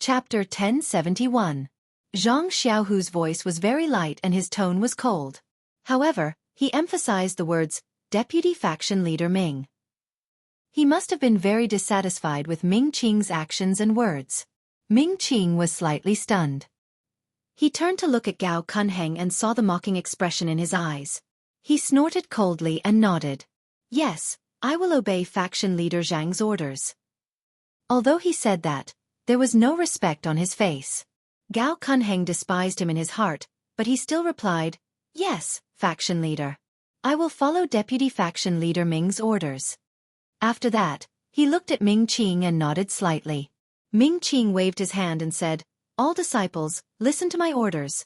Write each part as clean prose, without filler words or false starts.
Chapter 1071. Xianxia's voice was very light and his tone was cold. However, he emphasized the words, Deputy Faction Leader Ming. He must have been very dissatisfied with Ming Qing's actions and words. Ming Qing was slightly stunned. He turned to look at Gao Kunheng and saw the mocking expression in his eyes. He snorted coldly and nodded. Yes, I will obey Faction Leader Zhang's orders. Although he said that, there was no respect on his face. Gao Kunheng despised him in his heart, but he still replied, Yes, Faction Leader. I will follow Deputy Faction Leader Ming's orders. After that, he looked at Ming Qing and nodded slightly. Ming Qing waved his hand and said, All disciples, listen to my orders.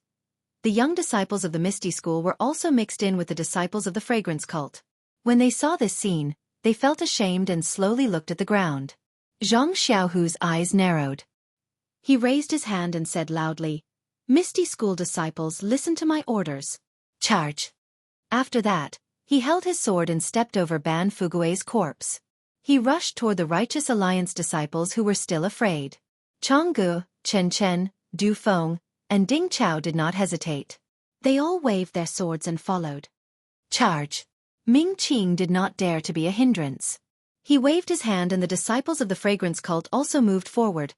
The young disciples of the Misty School were also mixed in with the disciples of the Fragrance Cult. When they saw this scene, they felt ashamed and slowly looked at the ground. Xiaohu's eyes narrowed. He raised his hand and said loudly, Misty School disciples, listen to my orders. Charge! After that, he held his sword and stepped over Ban Fugue's corpse. He rushed toward the Righteous Alliance disciples who were still afraid. Changgu, Chen Chen, Du Feng, and Ding Chao did not hesitate. They all waved their swords and followed. Charge! Ming Qing did not dare to be a hindrance. He waved his hand and the disciples of the Fragrance Cult also moved forward.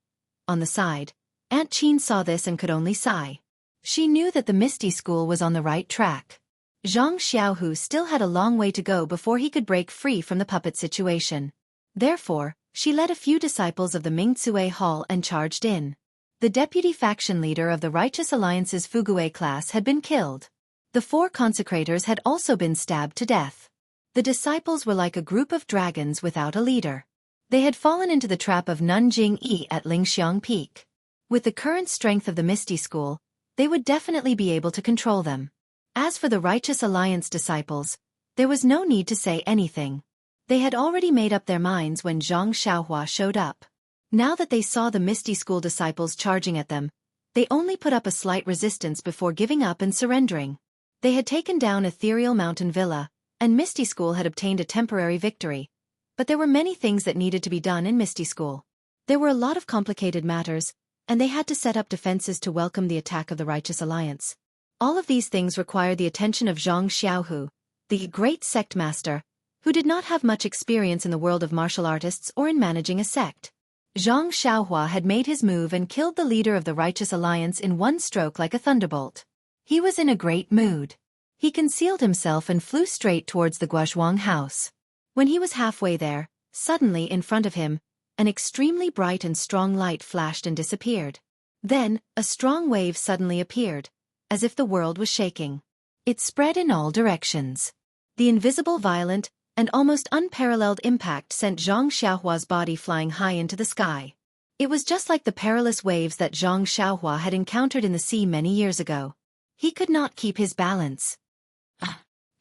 On the side, Aunt Qin saw this and could only sigh. She knew that the Misty School was on the right track. Xianxia still had a long way to go before he could break free from the puppet situation. Therefore, she led a few disciples of the Mingcue Hall and charged in. The deputy faction leader of the Righteous Alliance's Fugue class had been killed. The 4 consecrators had also been stabbed to death. The disciples were like a group of dragons without a leader. They had fallen into the trap of Nanjing Yi at Lingxiang Peak. With the current strength of the Misty School, they would definitely be able to control them. As for the Righteous Alliance disciples, there was no need to say anything. They had already made up their minds when Zhang Xiaohua showed up. Now that they saw the Misty School disciples charging at them, they only put up a slight resistance before giving up and surrendering. They had taken down Ethereal Mountain Villa, and Misty School had obtained a temporary victory. But there were many things that needed to be done in Misty School. There were a lot of complicated matters, and they had to set up defenses to welcome the attack of the Righteous Alliance. All of these things required the attention of Zhang Xiaohu, the great sect master, who did not have much experience in the world of martial artists or in managing a sect. Zhang Xiaohua had made his move and killed the leader of the Righteous Alliance in one stroke like a thunderbolt. He was in a great mood. He concealed himself and flew straight towards the Guozhuang house. When he was halfway there, suddenly in front of him, an extremely bright and strong light flashed and disappeared. Then, a strong wave suddenly appeared, as if the world was shaking. It spread in all directions. The invisible violent and almost unparalleled impact sent Zhang Xiaohua's body flying high into the sky. It was just like the perilous waves that Zhang Xiaohua had encountered in the sea many years ago. He could not keep his balance.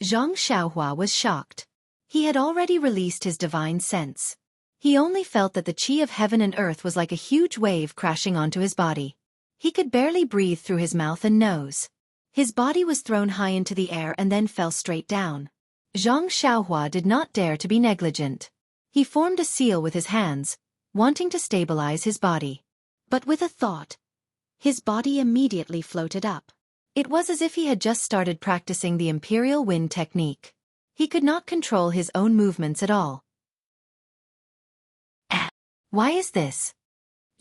Zhang Xiaohua was shocked. He had already released his divine sense. He only felt that the qi of heaven and earth was like a huge wave crashing onto his body. He could barely breathe through his mouth and nose. His body was thrown high into the air and then fell straight down. Zhang Xiaohua did not dare to be negligent. He formed a seal with his hands, wanting to stabilize his body. But with a thought, his body immediately floated up. It was as if he had just started practicing the Imperial Wind technique. He could not control his own movements at all. Why is this?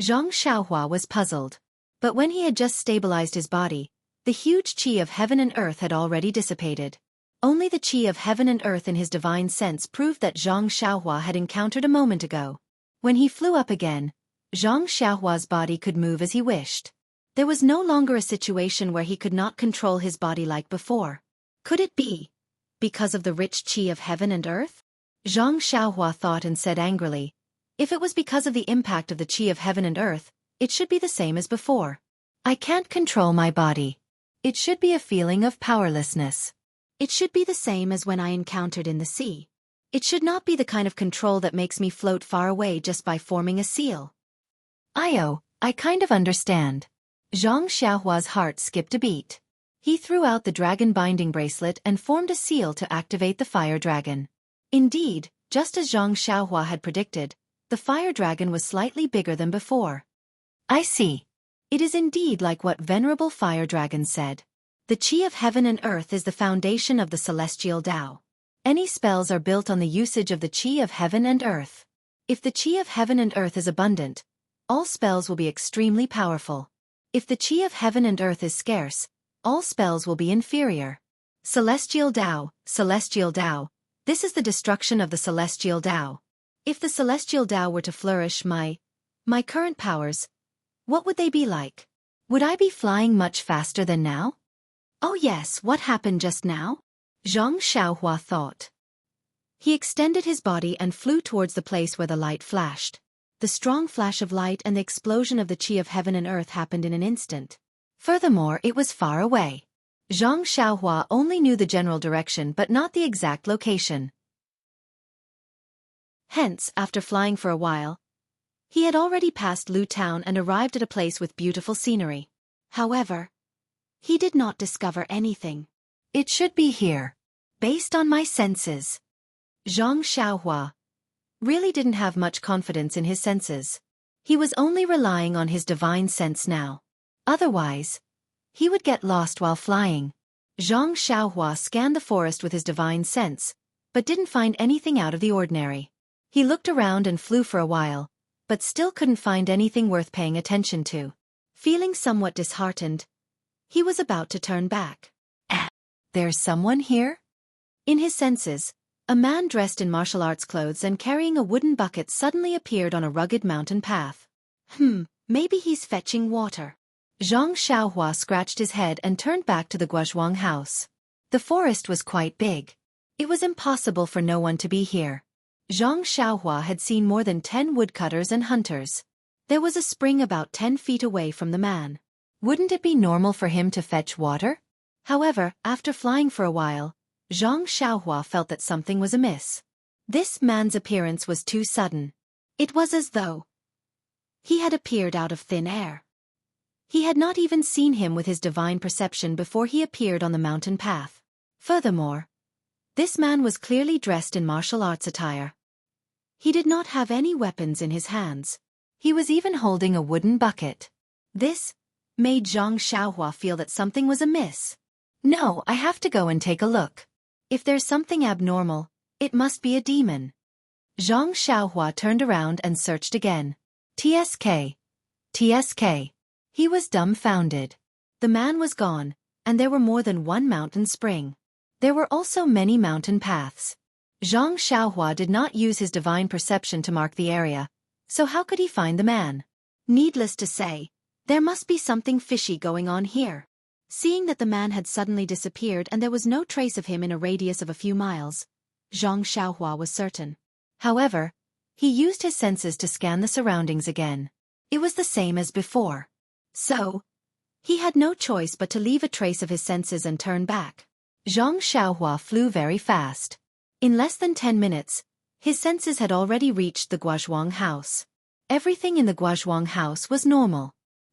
Zhang Xiaohua was puzzled. But when he had just stabilized his body, the huge qi of heaven and earth had already dissipated. Only the qi of heaven and earth in his divine sense proved that Zhang Xiaohua had encountered a moment ago. When he flew up again, Zhang Xiaohua's body could move as he wished. There was no longer a situation where he could not control his body like before. Could it be because of the rich qi of heaven and earth? Zhang Xiaohua thought and said angrily, If it was because of the impact of the qi of heaven and earth, it should be the same as before. I can't control my body. It should be a feeling of powerlessness. It should be the same as when I encountered in the sea. It should not be the kind of control that makes me float far away just by forming a seal. I kind of understand. Zhang Xiaohua's heart skipped a beat. He threw out the dragon binding bracelet and formed a seal to activate the fire dragon. Indeed, just as Zhang Xiaohua had predicted, the fire dragon was slightly bigger than before. I see. It is indeed like what Venerable Fire Dragon said. The Qi of heaven and earth is the foundation of the celestial Tao. Any spells are built on the usage of the Qi of heaven and earth. If the Qi of heaven and earth is abundant, all spells will be extremely powerful. If the Qi of heaven and earth is scarce, all spells will be inferior. Celestial Tao, Celestial Tao. This is the destruction of the Celestial Tao. If the Celestial Tao were to flourish my current powers, what would they be like? Would I be flying much faster than now? Oh yes, what happened just now? Zhang Xiaohua thought. He extended his body and flew towards the place where the light flashed. The strong flash of light and the explosion of the Qi of heaven and earth happened in an instant. Furthermore, it was far away. Zhang Xiaohua only knew the general direction but not the exact location. Hence, after flying for a while, he had already passed Lu Town and arrived at a place with beautiful scenery. However, he did not discover anything. It should be here. Based on my senses. Zhang Xiaohua really didn't have much confidence in his senses. He was only relying on his divine sense now. Otherwise, he would get lost while flying. Zhang Xiaohua scanned the forest with his divine sense, but didn't find anything out of the ordinary. He looked around and flew for a while, but still couldn't find anything worth paying attention to. Feeling somewhat disheartened, he was about to turn back. There's someone here? In his senses, a man dressed in martial arts clothes and carrying a wooden bucket suddenly appeared on a rugged mountain path. Maybe he's fetching water. Zhang Xiaohua scratched his head and turned back to the Guozhuang house. The forest was quite big. It was impossible for no one to be here. Zhang Xiaohua had seen more than 10 woodcutters and hunters. There was a spring about 10 feet away from the man. Wouldn't it be normal for him to fetch water? However, after flying for a while, Zhang Xiaohua felt that something was amiss. This man's appearance was too sudden. It was as though he had appeared out of thin air. He had not even seen him with his divine perception before he appeared on the mountain path. Furthermore, this man was clearly dressed in martial arts attire. He did not have any weapons in his hands. He was even holding a wooden bucket. This made Zhang Xiaohua feel that something was amiss. No, I have to go and take a look. If there's something abnormal, it must be a demon. Zhang Xiaohua turned around and searched again. TSK. TSK. He was dumbfounded. The man was gone, and there were more than one mountain spring. There were also many mountain paths. Zhang Xiaohua did not use his divine perception to mark the area, so how could he find the man? Needless to say, there must be something fishy going on here. Seeing that the man had suddenly disappeared and there was no trace of him in a radius of a few miles, Zhang Xiaohua was certain. However, he used his senses to scan the surroundings again. It was the same as before. So, he had no choice but to leave a trace of his senses and turn back. Zhang Xiaohua flew very fast. In less than 10 minutes, his senses had already reached the Guozhuang house. Everything in the Guozhuang house was normal.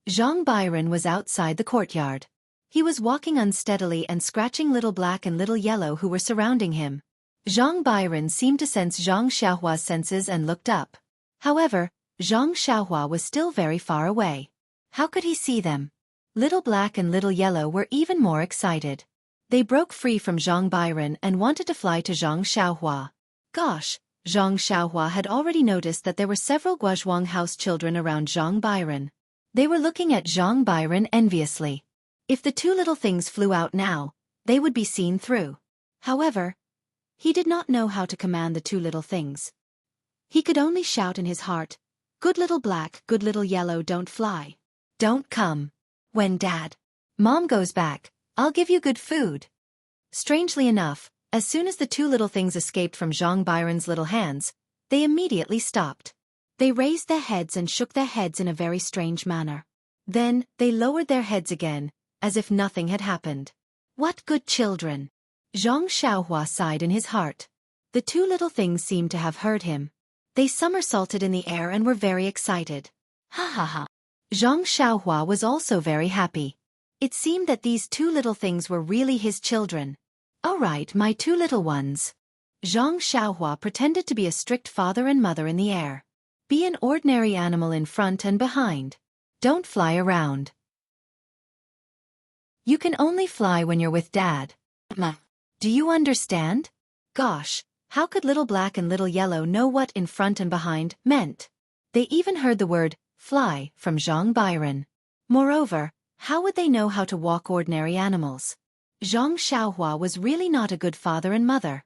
Zhang Byron was outside the courtyard. He was walking unsteadily and scratching Little Black and Little Yellow who were surrounding him. Zhang Byron seemed to sense Zhang Xiaohua's senses and looked up. However, Zhang Xiaohua was still very far away. How could he see them? Little Black and Little Yellow were even more excited. They broke free from Zhang Byron and wanted to fly to Zhang Xiaohua. Gosh, Zhang Xiaohua had already noticed that there were several Guozhuang house children around Zhang Byron. They were looking at Zhang Byron enviously. If the two little things flew out now, they would be seen through. However, he did not know how to command the two little things. He could only shout in his heart, "Good Little Black, good Little Yellow, don't fly. Don't come. When Dad, Mom goes back, I'll give you good food." Strangely enough, as soon as the two little things escaped from Zhang Byron's little hands, they immediately stopped. They raised their heads and shook their heads in a very strange manner. Then, they lowered their heads again, as if nothing had happened. What good children! Zhang Xiaohua sighed in his heart. The two little things seemed to have heard him. They somersaulted in the air and were very excited. Ha ha ha! Zhang Xiaohua was also very happy. It seemed that these two little things were really his children. All right, my two little ones. Zhang Xiaohua pretended to be a strict father and mother in the air. Be an ordinary animal in front and behind. Don't fly around. You can only fly when you're with Dad. Do you understand? Gosh, how could Little Black and Little Yellow know what in front and behind meant? They even heard the word fly from Zhang Byron. Moreover, how would they know how to walk ordinary animals? Zhang Xiaohua was really not a good father and mother.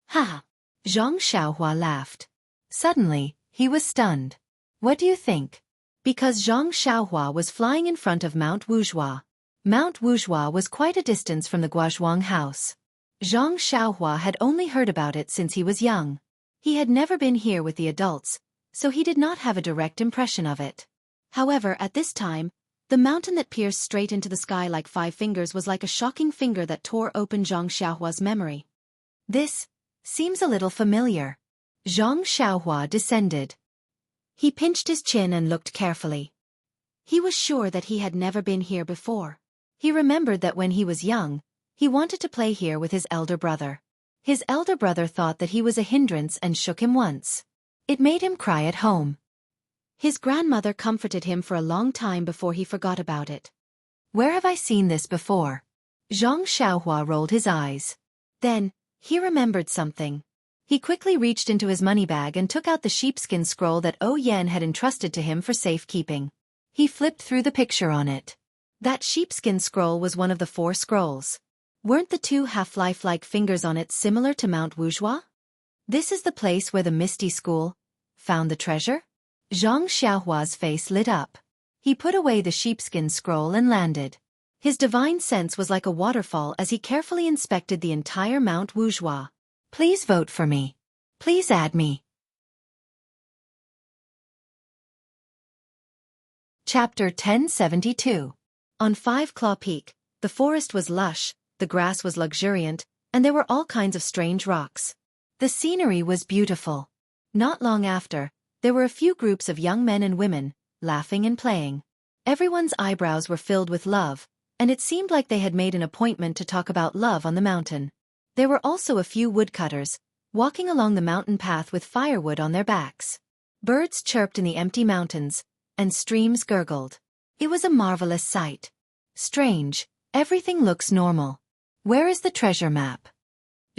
Ha! Zhang Xiaohua laughed. Suddenly, he was stunned. What do you think? Because Zhang Xiaohua was flying in front of Mount Wuzhua. Mount Wuzhua was quite a distance from the Guozhuang house. Zhang Xiaohua had only heard about it since he was young. He had never been here with the adults, so he did not have a direct impression of it. However, at this time, the mountain that pierced straight into the sky like 5 fingers was like a shocking finger that tore open Zhang Xiaohua's memory. This seems a little familiar. Zhang Xiaohua descended. He pinched his chin and looked carefully. He was sure that he had never been here before. He remembered that when he was young, he wanted to play here with his elder brother. His elder brother thought that he was a hindrance and shook him once. It made him cry at home. His grandmother comforted him for a long time before he forgot about it. Where have I seen this before? Zhang Xiaohua rolled his eyes. Then, he remembered something. He quickly reached into his money bag and took out the sheepskin scroll that Oh Yan had entrusted to him for safekeeping. He flipped through the picture on it. That sheepskin scroll was one of the 4 scrolls. Weren't the 2 half-life-like fingers on it similar to Mount Wuzhua? This is the place where the Misty School found the treasure? Zhang Xiaohua's face lit up. He put away the sheepskin scroll and landed. His divine sense was like a waterfall as he carefully inspected the entire Mount Wuzhua. Please vote for me. Please add me. Chapter 1072. On 5 Claw Peak, the forest was lush, the grass was luxuriant, and there were all kinds of strange rocks. The scenery was beautiful. Not long after, there were a few groups of young men and women, laughing and playing. Everyone's eyebrows were filled with love, and it seemed like they had made an appointment to talk about love on the mountain. There were also a few woodcutters, walking along the mountain path with firewood on their backs. Birds chirped in the empty mountains, and streams gurgled. It was a marvelous sight. Strange, everything looks normal. Where is the treasure map?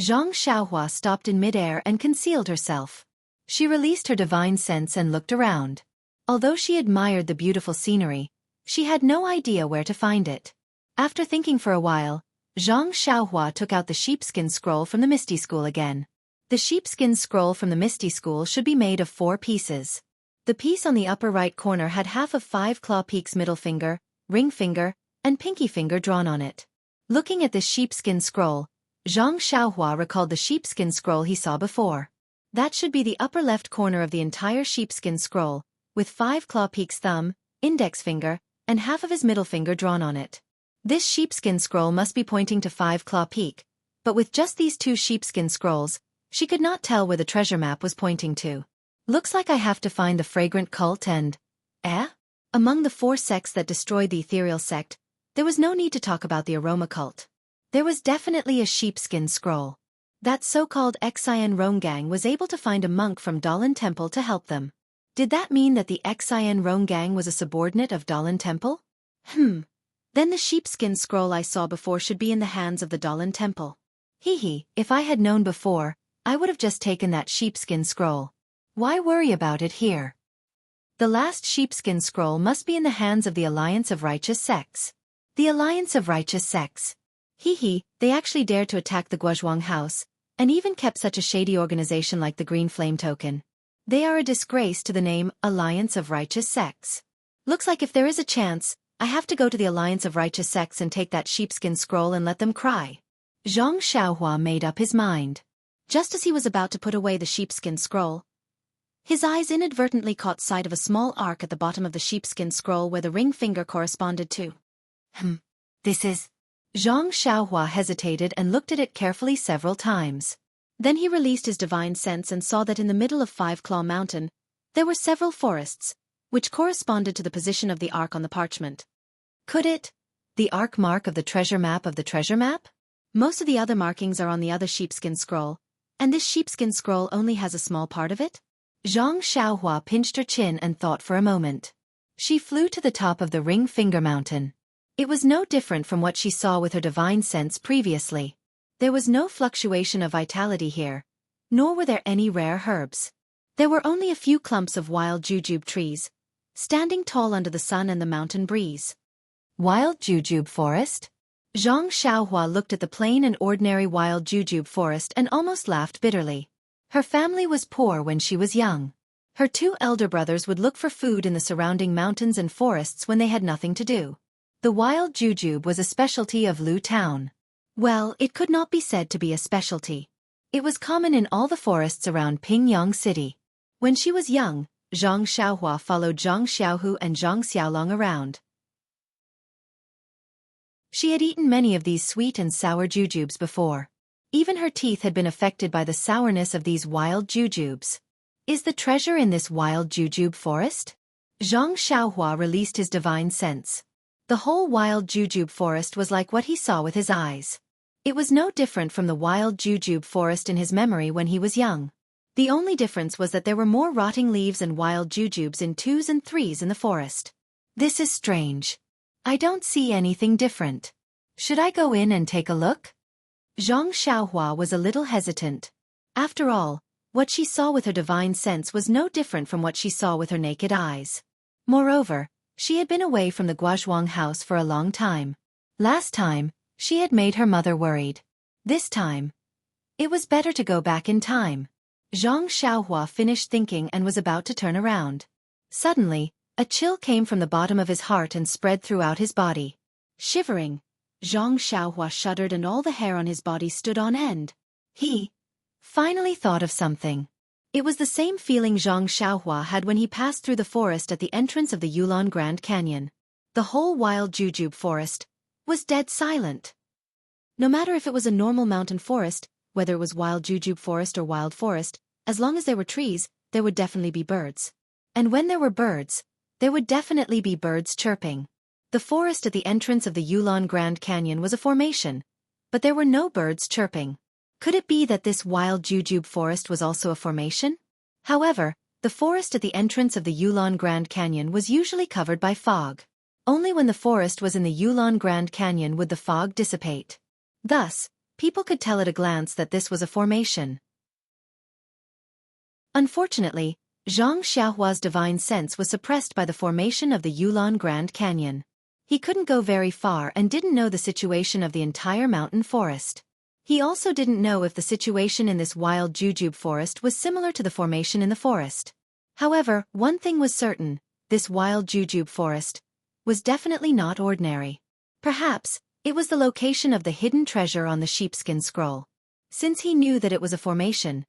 Zhang Xiaohua stopped in midair and concealed herself. She released her divine sense and looked around. Although she admired the beautiful scenery, she had no idea where to find it. After thinking for a while, Zhang Xiaohua took out the sheepskin scroll from the Misty School again. The sheepskin scroll from the Misty School should be made of 4 pieces. The piece on the upper right corner had half of 5 Claw Peak's middle finger, ring finger, and pinky finger drawn on it. Looking at this sheepskin scroll, Zhang Xiaohua recalled the sheepskin scroll he saw before. That should be the upper left corner of the entire sheepskin scroll, with 5 Claw Peak's thumb, index finger, and half of his middle finger drawn on it. This sheepskin scroll must be pointing to 5 Claw Peak, but with just these 2 sheepskin scrolls, she could not tell where the treasure map was pointing to. Looks like I have to find the fragrant cult and... Among the 4 sects that destroyed the ethereal sect, there was no need to talk about the aroma cult. There was definitely a sheepskin scroll. That so-called Xian Ronggang was able to find a monk from Dalan Temple to help them. Did that mean that the Xian Ronggang was a subordinate of Dalan Temple? Then the sheepskin scroll I saw before should be in the hands of the Dalan Temple. If I had known before, I would have just taken that sheepskin scroll. Why worry about it here? The last sheepskin scroll must be in the hands of the Alliance of Righteous Sects. The Alliance of Righteous Sects. They actually dared to attack the Guozhuang house, and even kept such a shady organization like the Green Flame Token. They are a disgrace to the name Alliance of Righteous Sects. Looks like if there is a chance, I have to go to the Alliance of Righteous Sects and take that sheepskin scroll and let them cry. Zhang Xiaohua made up his mind. Just as he was about to put away the sheepskin scroll, his eyes inadvertently caught sight of a small arc at the bottom of the sheepskin scroll where the ring finger corresponded to. This is... Zhang Xiaohua hesitated and looked at it carefully several times. Then he released his divine sense and saw that in the middle of 5 Claw Mountain, there were several forests, which corresponded to the position of the arc on the parchment. Could it? The arc mark of the treasure map of the treasure map? Most of the other markings are on the other sheepskin scroll, and this sheepskin scroll only has a small part of it? Zhang Xiaohua pinched her chin and thought for a moment. She flew to the top of the Ring Finger Mountain. It was no different from what she saw with her divine sense previously. There was no fluctuation of vitality here, nor were there any rare herbs. There were only a few clumps of wild jujube trees, standing tall under the sun and the mountain breeze. Wild jujube forest? Xianxia looked at the plain and ordinary wild jujube forest and almost laughed bitterly. Her family was poor when she was young. Her two elder brothers would look for food in the surrounding mountains and forests when they had nothing to do. The wild jujube was a specialty of Lu Town. Well, it could not be said to be a specialty. It was common in all the forests around Pingyang City. When she was young, Xianxia followed Zhang Xiaohu and Zhang Xiaolong around. She had eaten many of these sweet and sour jujubes before. Even her teeth had been affected by the sourness of these wild jujubes. Is the treasure in this wild jujube forest? Zhang Xiaohua released his divine sense. The whole wild jujube forest was like what he saw with his eyes. It was no different from the wild jujube forest in his memory when he was young. The only difference was that there were more rotting leaves and wild jujubes in 2s and 3s in the forest. This is strange. I don't see anything different. Should I go in and take a look? Zhang Xiaohua was a little hesitant. After all, what she saw with her divine sense was no different from what she saw with her naked eyes. Moreover, she had been away from the Guozhuang house for a long time. Last time, she had made her mother worried. This time, it was better to go back in time. Zhang Xiaohua finished thinking and was about to turn around. Suddenly, a chill came from the bottom of his heart and spread throughout his body. Shivering, Zhang Xiaohua shuddered and all the hair on his body stood on end. He finally thought of something. It was the same feeling Zhang Xiaohua had when he passed through the forest at the entrance of the Yulon Grand Canyon. The whole wild jujube forest was dead silent. No matter if it was a normal mountain forest, whether it was wild jujube forest or wild forest, as long as there were trees, there would definitely be birds. And when there were birds, there would definitely be birds chirping. The forest at the entrance of the Yulon Grand Canyon was a formation, but there were no birds chirping. Could it be that this wild jujube forest was also a formation? However, the forest at the entrance of the Yulon Grand Canyon was usually covered by fog. Only when the forest was in the Yulon Grand Canyon would the fog dissipate. Thus, people could tell at a glance that this was a formation. Unfortunately, Zhang Xiaohua's divine sense was suppressed by the formation of the Yulon Grand Canyon. He couldn't go very far and didn't know the situation of the entire mountain forest. He also didn't know if the situation in this wild jujube forest was similar to the formation in the forest. However, one thing was certain, this wild jujube forest was definitely not ordinary. Perhaps, it was the location of the hidden treasure on the sheepskin scroll. Since he knew that it was a formation,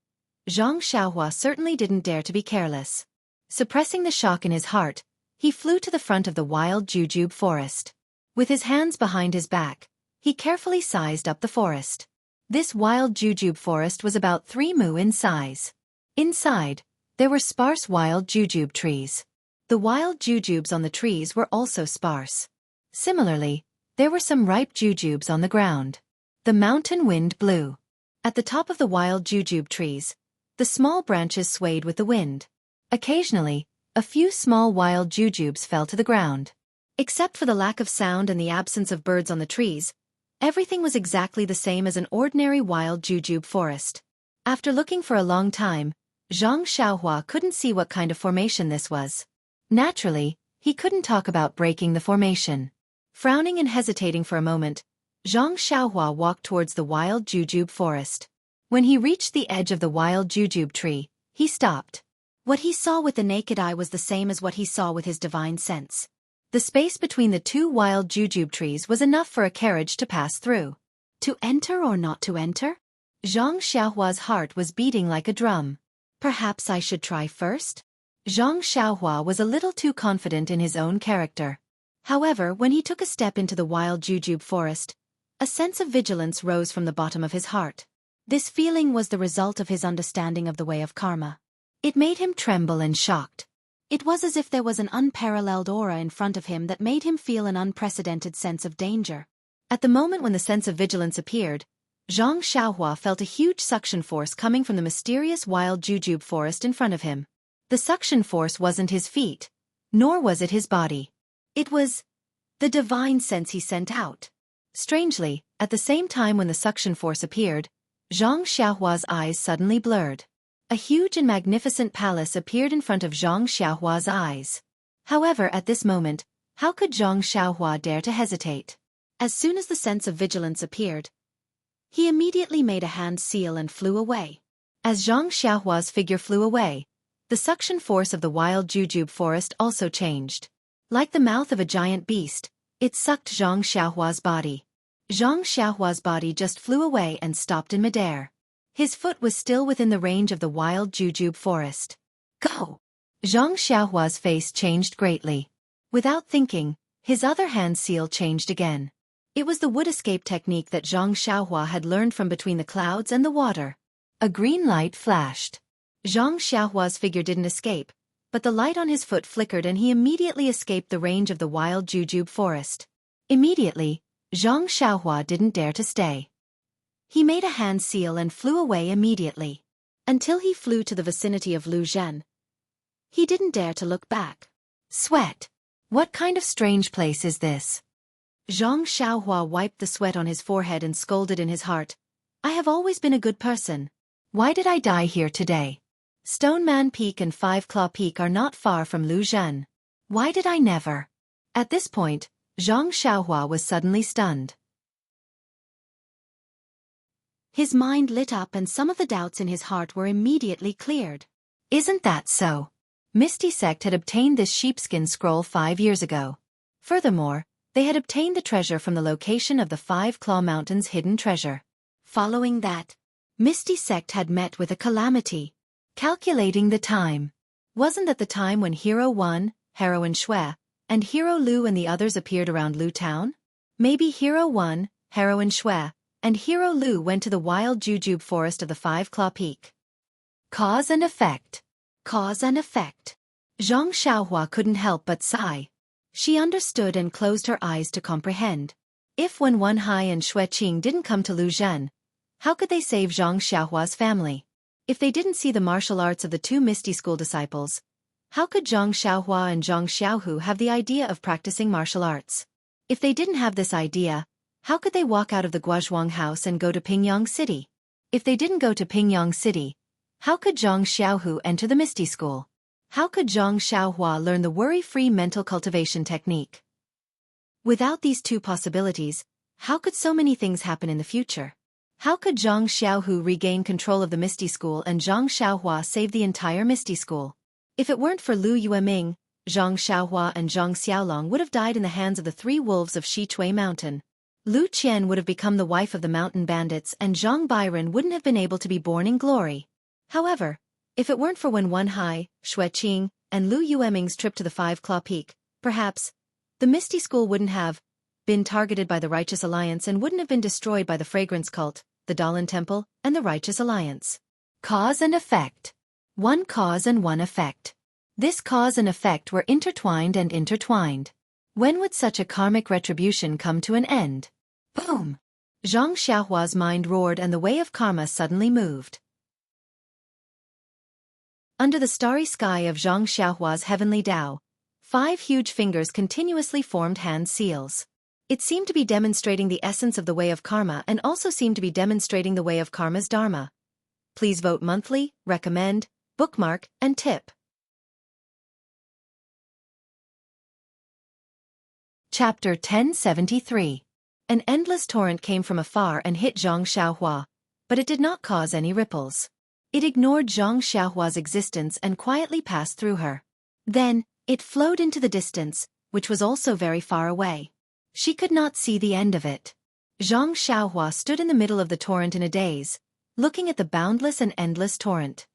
Zhang Xiaohua certainly didn't dare to be careless. Suppressing the shock in his heart, he flew to the front of the wild jujube forest. With his hands behind his back, he carefully sized up the forest. This wild jujube forest was about 3 mu in size. Inside, there were sparse wild jujube trees. The wild jujubes on the trees were also sparse. Similarly, there were some ripe jujubes on the ground. The mountain wind blew. At the top of the wild jujube trees, the small branches swayed with the wind. Occasionally, a few small wild jujubes fell to the ground. Except for the lack of sound and the absence of birds on the trees, everything was exactly the same as an ordinary wild jujube forest. After looking for a long time, Zhang Xiaohua couldn't see what kind of formation this was. Naturally, he couldn't talk about breaking the formation. Frowning and hesitating for a moment, Zhang Xiaohua walked towards the wild jujube forest. When he reached the edge of the wild jujube tree, he stopped. What he saw with the naked eye was the same as what he saw with his divine sense. The space between the two wild jujube trees was enough for a carriage to pass through. To enter or not to enter? Zhang Xiaohua's heart was beating like a drum. Perhaps I should try first? Zhang Xiaohua was a little too confident in his own character. However, when he took a step into the wild jujube forest, a sense of vigilance rose from the bottom of his heart. This feeling was the result of his understanding of the way of karma. It made him tremble and shocked. It was as if there was an unparalleled aura in front of him that made him feel an unprecedented sense of danger. At the moment when the sense of vigilance appeared, Zhang Xiaohua felt a huge suction force coming from the mysterious wild jujube forest in front of him. The suction force wasn't his feet, Nor was it his body. It was the divine sense he sent out. Strangely, at the same time when the suction force appeared, Zhang Xiaohua's eyes suddenly blurred. A huge and magnificent palace appeared in front of Zhang Xiaohua's eyes. However, at this moment, how could Zhang Xiaohua dare to hesitate? As soon as the sense of vigilance appeared, he immediately made a hand seal and flew away. As Zhang Xiaohua's figure flew away, the suction force of the wild jujube forest also changed. Like the mouth of a giant beast, it sucked Zhang Xiaohua's body. Zhang Xiaohua's body just flew away and stopped in midair. His foot was still within the range of the wild jujube forest. Go! Zhang Xiaohua's face changed greatly. Without thinking, his other hand seal changed again. It was the wood escape technique that Zhang Xiaohua had learned from between the clouds and the water. A green light flashed. Zhang Xiaohua's figure didn't escape, but the light on his foot flickered and he immediately escaped the range of the wild jujube forest. Immediately, Zhang Xiaohua didn't dare to stay. He made a hand seal and flew away immediately. Until he flew to the vicinity of Lu Zhen. He didn't dare to look back. Sweat. What kind of strange place is this? Zhang Xiaohua wiped the sweat on his forehead and scolded in his heart. I have always been a good person. Why did I die here today? Stone Man Peak and Five Claw Peak are not far from Lu Zhen. Why did I never? At this point, Zhang Xiaohua was suddenly stunned. His mind lit up and some of the doubts in his heart were immediately cleared. Isn't that so? Misty Sect had obtained this sheepskin scroll 5 years ago. Furthermore, they had obtained the treasure from the location of the Five Claw Mountain's hidden treasure. Following that, Misty Sect had met with a calamity. Calculating the time. Wasn't that the time when Hero 1, Heroine Shui, and Hero Lu and the others appeared around Lu Town? Maybe Hero 1, Heroine Shui, and Hero Lu went to the wild jujube forest of the Five Claw Peak. Cause and effect. Cause and effect. Zhang Xiaohua couldn't help but sigh. She understood and closed her eyes to comprehend. If when Wen Hai and Xue Qing didn't come to Lu Zhen, how could they save Zhang Xiaohua's family? If they didn't see the martial arts of the two Misty School disciples, how could Zhang Xiaohua and Zhang Xiaohu have the idea of practicing martial arts? If they didn't have this idea, how could they walk out of the Guozhuang house and go to Pingyang City? If they didn't go to Pingyang City, how could Zhang Xiaohu enter the Misty School? How could Zhang Xiaohua learn the worry-free mental cultivation technique? Without these two possibilities, how could so many things happen in the future? How could Zhang Xiaohu regain control of the Misty School and Zhang Xiaohua save the entire Misty School? If it weren't for Lu Yueming, Zhang Xiaohua and Zhang Xiaolong would have died in the hands of the three wolves of Xichui Mountain. Lu Qian would have become the wife of the mountain bandits and Zhang Byron wouldn't have been able to be born in glory. However, if it weren't for Wen Hai, Xue Qing, and Lu Yueming's trip to the Five Claw Peak, perhaps, the Misty School wouldn't have been targeted by the Righteous Alliance and wouldn't have been destroyed by the Fragrance Cult, the Dalan Temple, and the Righteous Alliance. Cause and effect. One cause and one effect. This cause and effect were intertwined and intertwined. When would such a karmic retribution come to an end? Boom! Zhang Xiaohua's mind roared and the way of karma suddenly moved. Under the starry sky of Zhang Xiaohua's heavenly Tao, 5 huge fingers continuously formed hand seals. It seemed to be demonstrating the essence of the way of karma and also seemed to be demonstrating the way of karma's dharma. Please vote monthly, recommend, bookmark, and tip. Chapter 1073. An endless torrent came from afar and hit Zhang Xiaohua, but it did not cause any ripples. It ignored Zhang Xiaohua's existence and quietly passed through her. Then, it flowed into the distance, which was also very far away. She could not see the end of it. Zhang Xiaohua stood in the middle of the torrent in a daze, looking at the boundless and endless torrent.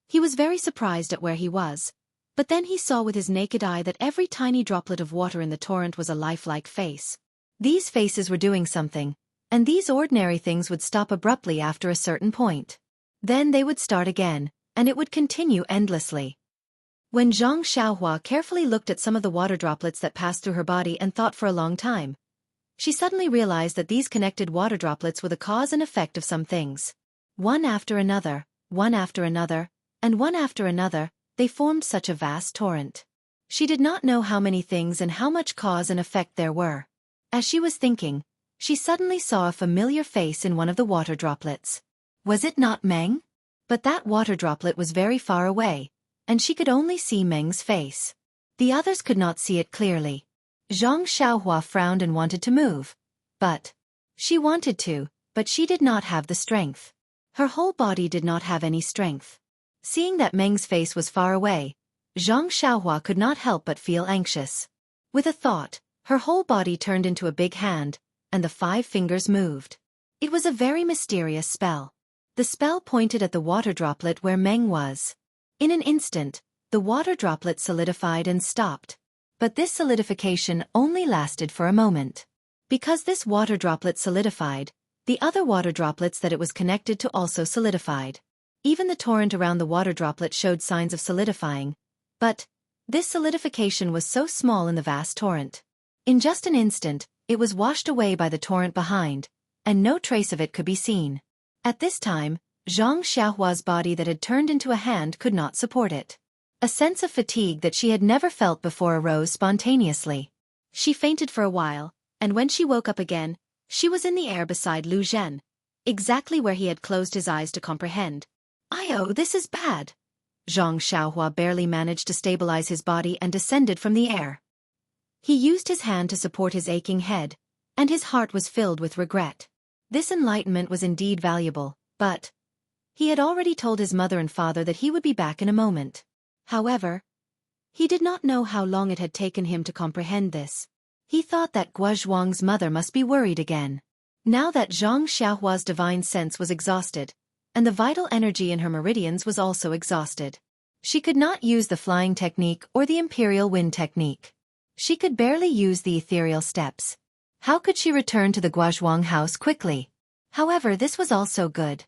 He was very surprised at where he was, but then he saw with his naked eye that every tiny droplet of water in the torrent was a lifelike face. These faces were doing something, and these ordinary things would stop abruptly after a certain point. Then they would start again, and it would continue endlessly. When Zhang Xiaohua carefully looked at some of the water droplets that passed through her body and thought for a long time, she suddenly realized that these connected water droplets were the cause and effect of some things. One after another, and one after another, they formed such a vast torrent. She did not know how many things and how much cause and effect there were. As she was thinking, she suddenly saw a familiar face in one of the water droplets. Was it not Meng? But that water droplet was very far away, and she could only see Meng's face. The others could not see it clearly. Zhang Xiaohua frowned and wanted to move. She wanted to, but she did not have the strength. Her whole body did not have any strength. Seeing that Meng's face was far away, Zhang Xiaohua could not help but feel anxious. With a thought, her whole body turned into a big hand, and the 5 fingers moved. It was a very mysterious spell. The spell pointed at the water droplet where Meng was. In an instant, the water droplet solidified and stopped. But this solidification only lasted for a moment. Because this water droplet solidified, the other water droplets that it was connected to also solidified. Even the torrent around the water droplet showed signs of solidifying. But this solidification was so small in the vast torrent. In just an instant, it was washed away by the torrent behind, and no trace of it could be seen. At this time, Zhang Xiaohua's body that had turned into a hand could not support it. A sense of fatigue that she had never felt before arose spontaneously. She fainted for a while, and when she woke up again, she was in the air beside Lu Zhen, exactly where he had closed his eyes to comprehend. "Oh, this is bad." Zhang Xiaohua barely managed to stabilize his body and descended from the air. He used his hand to support his aching head, and his heart was filled with regret. This enlightenment was indeed valuable, but he had already told his mother and father that he would be back in a moment. However, he did not know how long it had taken him to comprehend this. He thought that Guozhuang's mother must be worried again. Now that Zhang Xiaohua's divine sense was exhausted, and the vital energy in her meridians was also exhausted, she could not use the flying technique or the imperial wind technique. She could barely use the ethereal steps. How could she return to the Guozhuang house quickly? However, this was also good.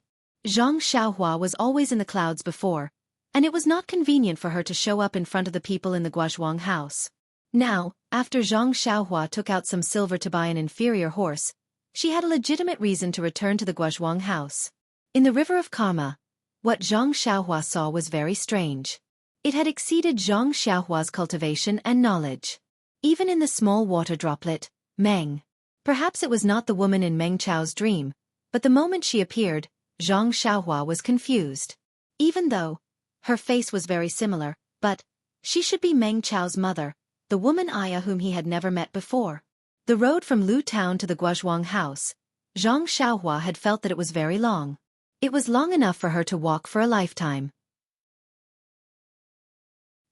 Zhang Xiaohua was always in the clouds before, and it was not convenient for her to show up in front of the people in the Guozhuang house. Now, after Zhang Xiaohua took out some silver to buy an inferior horse, she had a legitimate reason to return to the Guozhuang house. In the river of karma, what Zhang Xiaohua saw was very strange. It had exceeded Zhang Xiaohua's cultivation and knowledge. Even in the small water droplet, Meng. Perhaps it was not the woman in Meng Chao's dream, but the moment she appeared, Zhang Xiaohua was confused. Even though her face was very similar, but she should be Meng Chao's mother, the woman Aya whom he had never met before. The road from Lu Town to the Guozhuang house, Zhang Xiaohua had felt that it was very long. It was long enough for her to walk for a lifetime.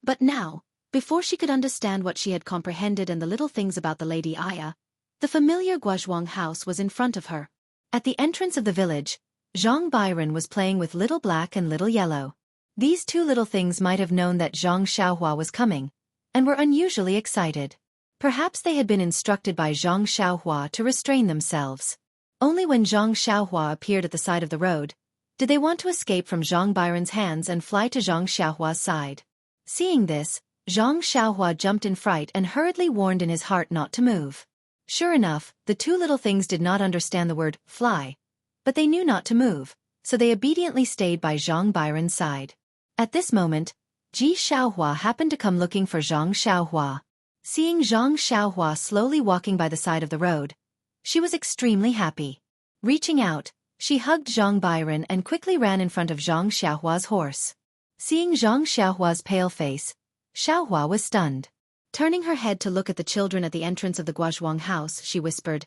But now, before she could understand what she had comprehended and the little things about the Lady Aya, the familiar Guozhuang house was in front of her. At the entrance of the village, Zhang Byron was playing with Little Black and Little Yellow. These 2 little things might have known that Zhang Xiaohua was coming, and were unusually excited. Perhaps they had been instructed by Zhang Xiaohua to restrain themselves. Only when Zhang Xiaohua appeared at the side of the road, did they want to escape from Zhang Byron's hands and fly to Zhang Xiaohua's side. Seeing this, Zhang Xiaohua jumped in fright and hurriedly warned in his heart not to move. Sure enough, the 2 little things did not understand the word fly, but they knew not to move, so they obediently stayed by Zhang Byron's side. At this moment, Ji Xiaohua happened to come looking for Zhang Xiaohua. Seeing Zhang Xiaohua slowly walking by the side of the road, she was extremely happy. Reaching out, she hugged Zhang Byron and quickly ran in front of Zhang Xiaohua's horse. Seeing Zhang Xiaohua's pale face, Xiaohua was stunned. Turning her head to look at the children at the entrance of the Guozhuang house, she whispered,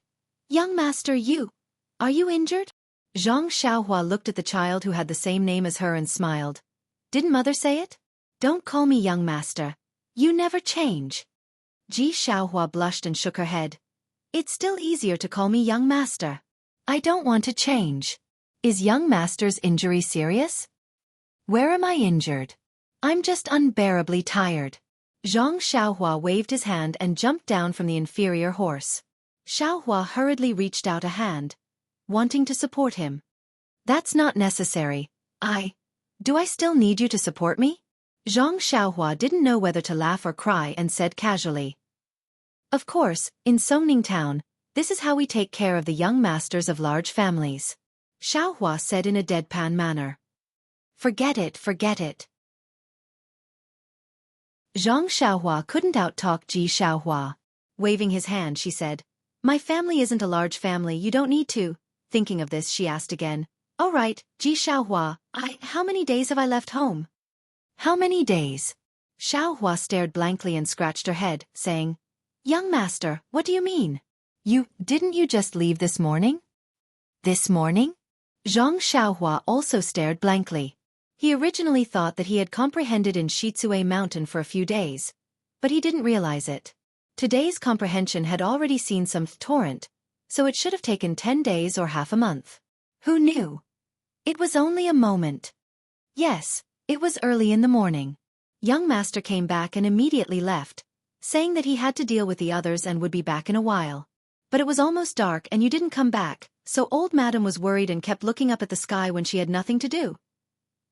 "Young master, are you injured?" Zhang Xiaohua looked at the child who had the same name as her and smiled. "Didn't mother say it? Don't call me young master. You never change." Ji Xiaohua blushed and shook her head. "It's still easier to call me young master. I don't want to change. Is young master's injury serious?" "Where am I injured? I'm just unbearably tired." Zhang Xiaohua waved his hand and jumped down from the inferior horse. Xiaohua hurriedly reached out a hand, wanting to support him. "That's not necessary. Do I still need you to support me?" Zhang Xiaohua didn't know whether to laugh or cry and said casually. "Of course, in Songning Town, this is how we take care of the young masters of large families," Xiaohua said in a deadpan manner. Forget it. Zhang Xiaohua couldn't outtalk Ji Xiaohua. Waving his hand, she said, "My family isn't a large family, you don't need to." Thinking of this, she asked again, "All right, Ji Xiaohua, how many days have I left home?" "How many days?" Xiaohua stared blankly and scratched her head, saying, "Young master, what do you mean? Didn't you just leave this morning?" "This morning?" Zhang Xiaohua also stared blankly. He originally thought that he had comprehended in Shizue Mountain for a few days, but he didn't realize it. Today's comprehension had already seen some torrent, so it should have taken 10 days or half a month. Who knew? It was only a moment. Yes, it was early in the morning. Young master came back and immediately left, saying that he had to deal with the others and would be back in a while. But it was almost dark and you didn't come back, so old madam was worried and kept looking up at the sky when she had nothing to do.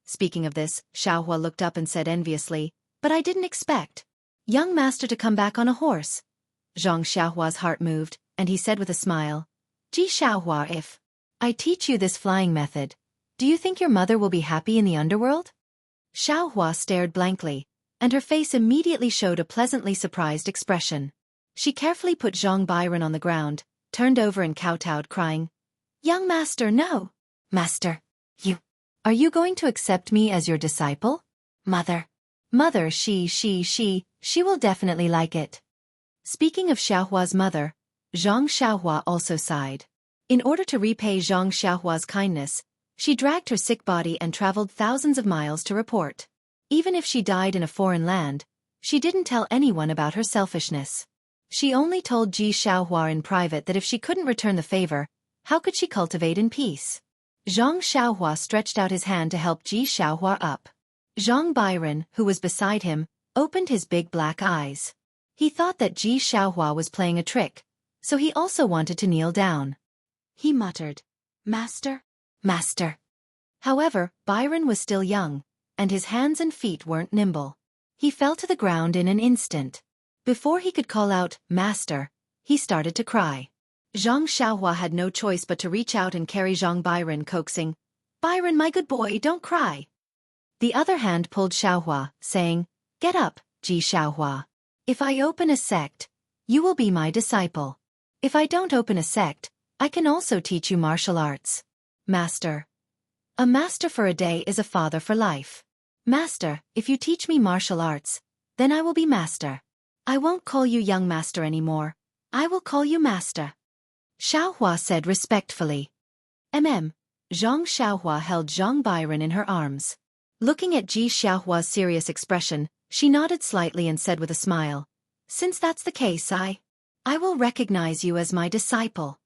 Speaking of this, Xiaohua looked up and said enviously, "But I didn't expect young master to come back on a horse." Zhang Xiaohua's heart moved, and he said with a smile, "Ji Xiaohua, if I teach you this flying method, do you think your mother will be happy in the underworld?" Xiaohua stared blankly, and her face immediately showed a pleasantly surprised expression. She carefully put Zhang Byron on the ground, turned over and kowtowed, crying, "Young master, no! Master, are you going to accept me as your disciple?" "Mother, she will definitely like it." Speaking of Xiaohua's mother, Zhang Xiaohua also sighed. In order to repay Zhang Xiaohua's kindness, she dragged her sick body and traveled thousands of miles to report. Even if she died in a foreign land, she didn't tell anyone about her selfishness. She only told Ji Xiaohua in private that if she couldn't return the favor, how could she cultivate in peace? Zhang Xiaohua stretched out his hand to help Ji Xiaohua up. Zhang Byron, who was beside him, opened his big black eyes. He thought that Ji Xiaohua was playing a trick, so he also wanted to kneel down. He muttered, "Master, master." However, Byron was still young, and his hands and feet weren't nimble. He fell to the ground in an instant. Before he could call out, "Master," he started to cry. Zhang Xiaohua had no choice but to reach out and carry Zhang Byron, coaxing, "Byron, my good boy, don't cry." The other hand pulled Xiaohua, saying, "Get up, Ji Xiaohua. If I open a sect, you will be my disciple. If I don't open a sect, I can also teach you martial arts." "Master. A master for a day is a father for life. Master, if you teach me martial arts, then I will be master. I won't call you young master anymore. I will call you master." Xiaohua said respectfully. Zhang Xiaohua held Zhang Byron in her arms. Looking at Ji Xiaohua's serious expression, she nodded slightly and said with a smile, "Since that's the case, I will recognize you as my disciple."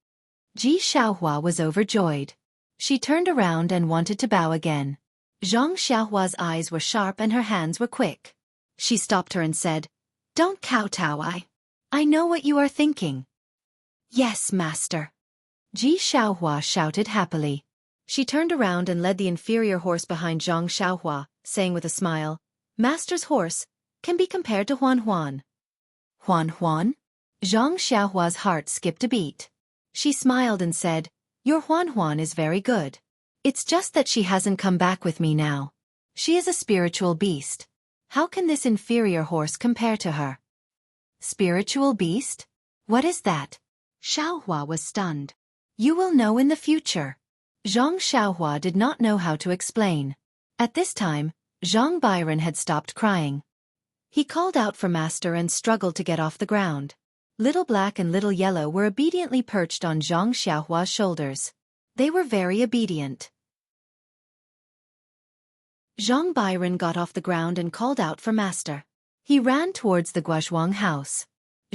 Ji Xiaohua was overjoyed. She turned around and wanted to bow again. Zhang Xiaohua's eyes were sharp and her hands were quick. She stopped her and said, "Don't kowtow, I know what you are thinking." "Yes, master." Ji Xiaohua shouted happily. She turned around and led the inferior horse behind Zhang Xiaohua, saying with a smile, "Master's horse can be compared to Huan Huan." "Huan Huan?" Zhang Xiaohua's heart skipped a beat. She smiled and said, "Your Huan Huan is very good. It's just that she hasn't come back with me now. She is a spiritual beast. How can this inferior horse compare to her?" "Spiritual beast? What is that?" Xiaohua was stunned. "You will know in the future." Zhang Xiaohua did not know how to explain. At this time, Zhang Byron had stopped crying. He called out for master and struggled to get off the ground. Little Black and Little Yellow were obediently perched on Zhang Xiaohua's shoulders. They were very obedient. Zhang Byron got off the ground and called out for master. He ran towards the Guozhuang house.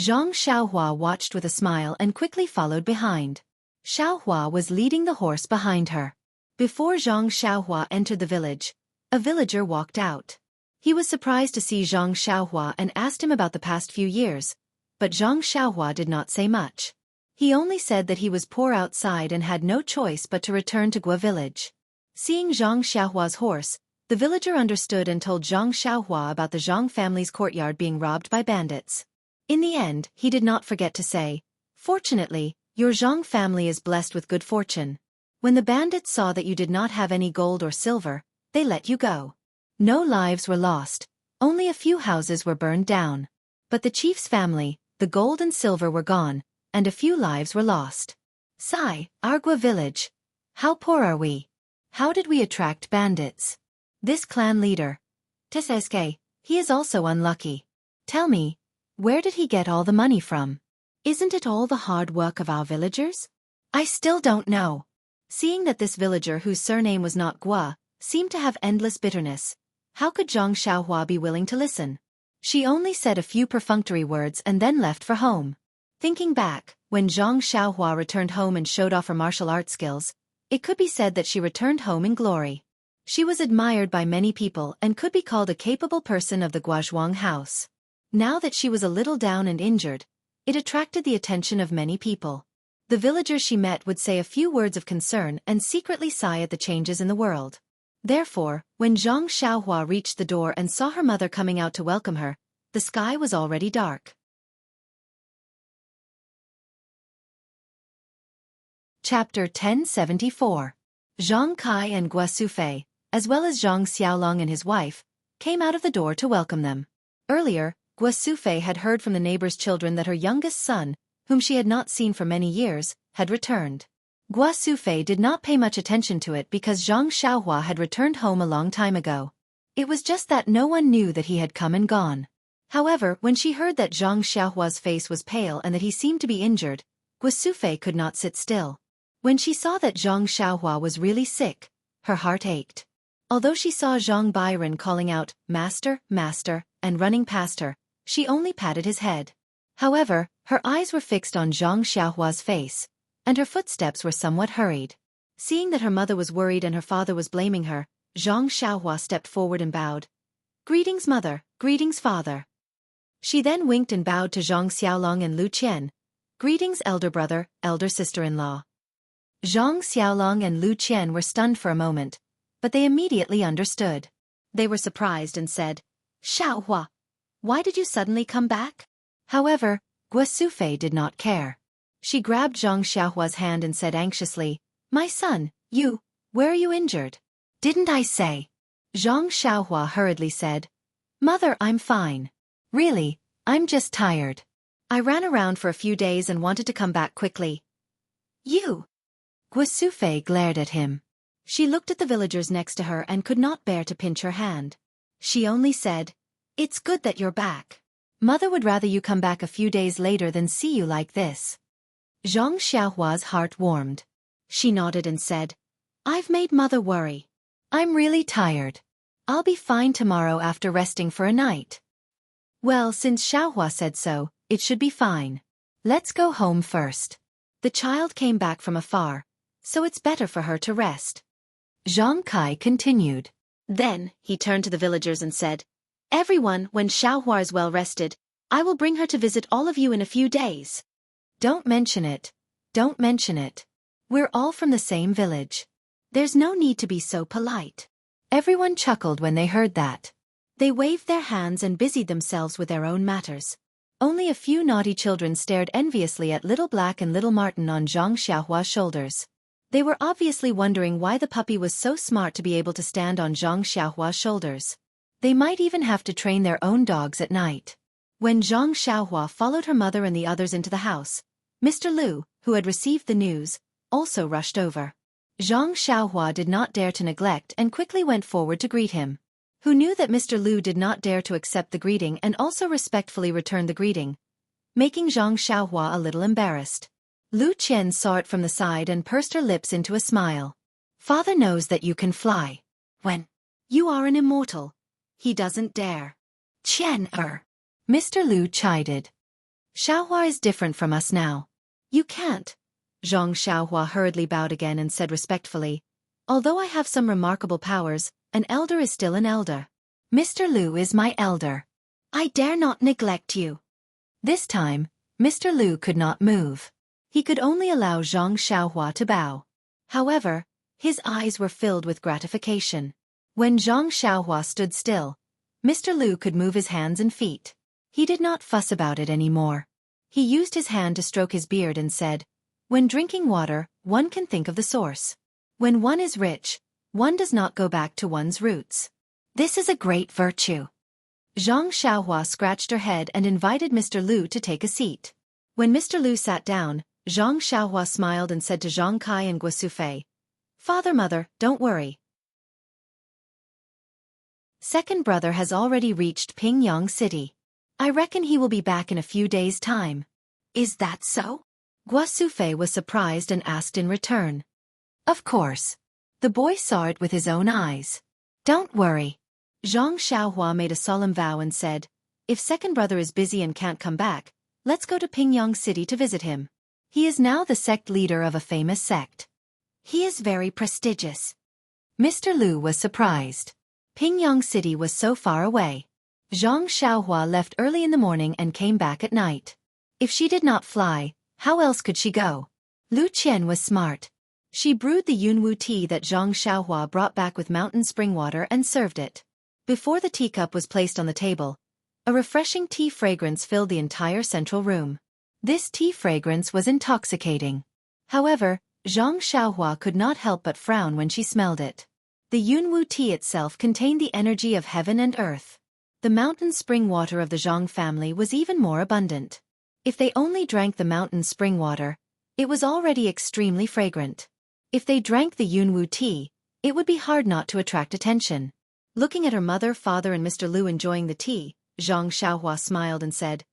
Zhang Xiaohua watched with a smile and quickly followed behind. Xiaohua was leading the horse behind her. Before Zhang Xiaohua entered the village, a villager walked out. He was surprised to see Zhang Xiaohua and asked him about the past few years, but Zhang Xiaohua did not say much. He only said that he was poor outside and had no choice but to return to Guo village. Seeing Zhang Xiaohua's horse, the villager understood and told Zhang Xiaohua about the Zhang family's courtyard being robbed by bandits. In the end, he did not forget to say, "Fortunately, your Zhang family is blessed with good fortune. When the bandits saw that you did not have any gold or silver, they let you go. No lives were lost, Only a few houses were burned down. But the chief's family, the gold and silver were gone, and a few lives were lost. Sigh, Argua village. How poor are we? How did we attract bandits? This clan leader, Teseske, he is also unlucky. Tell me, where did he get all the money from? Isn't it all the hard work of our villagers? I still don't know. Seeing that this villager whose surname was not Gua, seemed to have endless bitterness, how could Zhang Xiaohua be willing to listen? She only said a few perfunctory words and then left for home. Thinking back, when Zhang Xiaohua returned home and showed off her martial arts skills, it could be said that she returned home in glory. She was admired by many people and could be called a capable person of the Guozhuang house. Now that she was a little down and injured, it attracted the attention of many people. The villagers she met would say a few words of concern and secretly sigh at the changes in the world. Therefore, when Zhang Xiaohua reached the door and saw her mother coming out to welcome her, the sky was already dark. Chapter 1074. Zhang Kai and Gua Sufei, as well as Zhang Xiaolong and his wife, came out of the door to welcome them. Earlier, Gua Sufei had heard from the neighbor's children that her youngest son, whom she had not seen for many years, had returned. Gua Sufei did not pay much attention to it because Zhang Xiaohua had returned home a long time ago. It was just that no one knew that he had come and gone. However, when she heard that Zhang Xiaohua's face was pale and that he seemed to be injured, Gua Sufei could not sit still. When she saw that Zhang Xiaohua was really sick, her heart ached. Although she saw Zhang Byron calling out, "Master, Master," and running past her, she only patted his head. However, her eyes were fixed on Zhang Xiaohua's face, and her footsteps were somewhat hurried. Seeing that her mother was worried and her father was blaming her, Zhang Xiaohua stepped forward and bowed. "Greetings, mother, greetings, father." She then winked and bowed to Zhang Xiaolong and Lu Qian. "Greetings, elder brother, elder sister-in-law." Zhang Xiaolong and Lu Qian were stunned for a moment, but they immediately understood. They were surprised and said, "Xiaohua, why did you suddenly come back?" However, Gua Sufei did not care. She grabbed Zhang Xiaohua's hand and said anxiously, "My son, where are you injured?" "Didn't I say?" Zhang Xiaohua hurriedly said, "Mother, I'm fine. Really, I'm just tired. I ran around for a few days and wanted to come back quickly." "You?" Gua Sufei glared at him. She looked at the villagers next to her and could not bear to pinch her hand. She only said, "It's good that you're back. Mother would rather you come back a few days later than see you like this." Zhang Xiaohua's heart warmed. She nodded and said, "I've made mother worry. I'm really tired. I'll be fine tomorrow after resting for a night." "Well, since Xiaohua said so, it should be fine. Let's go home first. The child came back from afar, so it's better for her to rest." Zhang Kai continued. Then, he turned to the villagers and said, "Everyone, when Xiaohua is well rested, I will bring her to visit all of you in a few days." "Don't mention it. Don't mention it. We're all from the same village. There's no need to be so polite." Everyone chuckled when they heard that. They waved their hands and busied themselves with their own matters. Only a few naughty children stared enviously at Little Black and Little Martin on Zhang Xiaohua's shoulders. They were obviously wondering why the puppy was so smart to be able to stand on Zhang Xiaohua's shoulders. They might even have to train their own dogs at night. When Zhang Xiaohua followed her mother and the others into the house, Mr. Lu, who had received the news, also rushed over. Zhang Xiaohua did not dare to neglect and quickly went forward to greet him. Who knew that Mr. Lu did not dare to accept the greeting and also respectfully returned the greeting, making Zhang Xiaohua a little embarrassed. Lu Qian saw it from the side and pursed her lips into a smile. "Father knows that you can fly. When you are an immortal, he doesn't dare." Mr. Lu chided. "Xiaohua is different from us now. You can't." Zhang Xiaohua hurriedly bowed again and said respectfully, "Although I have some remarkable powers, an elder is still an elder. Mr. Lu is my elder. I dare not neglect you." This time, Mr. Lu could not move. He could only allow Zhang Xiaohua to bow. However, his eyes were filled with gratification. When Zhang Xiaohua stood still, Mr. Lu could move his hands and feet. He did not fuss about it anymore. He used his hand to stroke his beard and said, "When drinking water, one can think of the source. When one is rich, one does not go back to one's roots. This is a great virtue." Zhang Xiaohua scratched her head and invited Mr. Lu to take a seat. When Mr. Lu sat down, Zhang Xiaohua smiled and said to Zhang Kai and Guo Sufei, "Father, mother, don't worry. Second brother has already reached Pingyang City. I reckon he will be back in a few days' time." "Is that so?" Guo Sufei was surprised and asked in return. "Of course." The boy saw it with his own eyes. "Don't worry." Zhang Xiaohua made a solemn vow and said, "If second brother is busy and can't come back, let's go to Pingyang City to visit him. He is now the sect leader of a famous sect. He is very prestigious." Mr. Lu was surprised. Pingyang City was so far away. Zhang Xiaohua left early in the morning and came back at night. If she did not fly, how else could she go? Lu Qian was smart. She brewed the Yunwu tea that Zhang Xiaohua brought back with mountain spring water and served it. Before the teacup was placed on the table, a refreshing tea fragrance filled the entire central room. This tea fragrance was intoxicating. However, Zhang Xiaohua could not help but frown when she smelled it. The Yunwu tea itself contained the energy of heaven and earth. The mountain spring water of the Zhang family was even more abundant. If they only drank the mountain spring water, it was already extremely fragrant. If they drank the Yunwu tea, it would be hard not to attract attention. Looking at her mother, father and Mr. Lu enjoying the tea, Zhang Xiaohua smiled and said,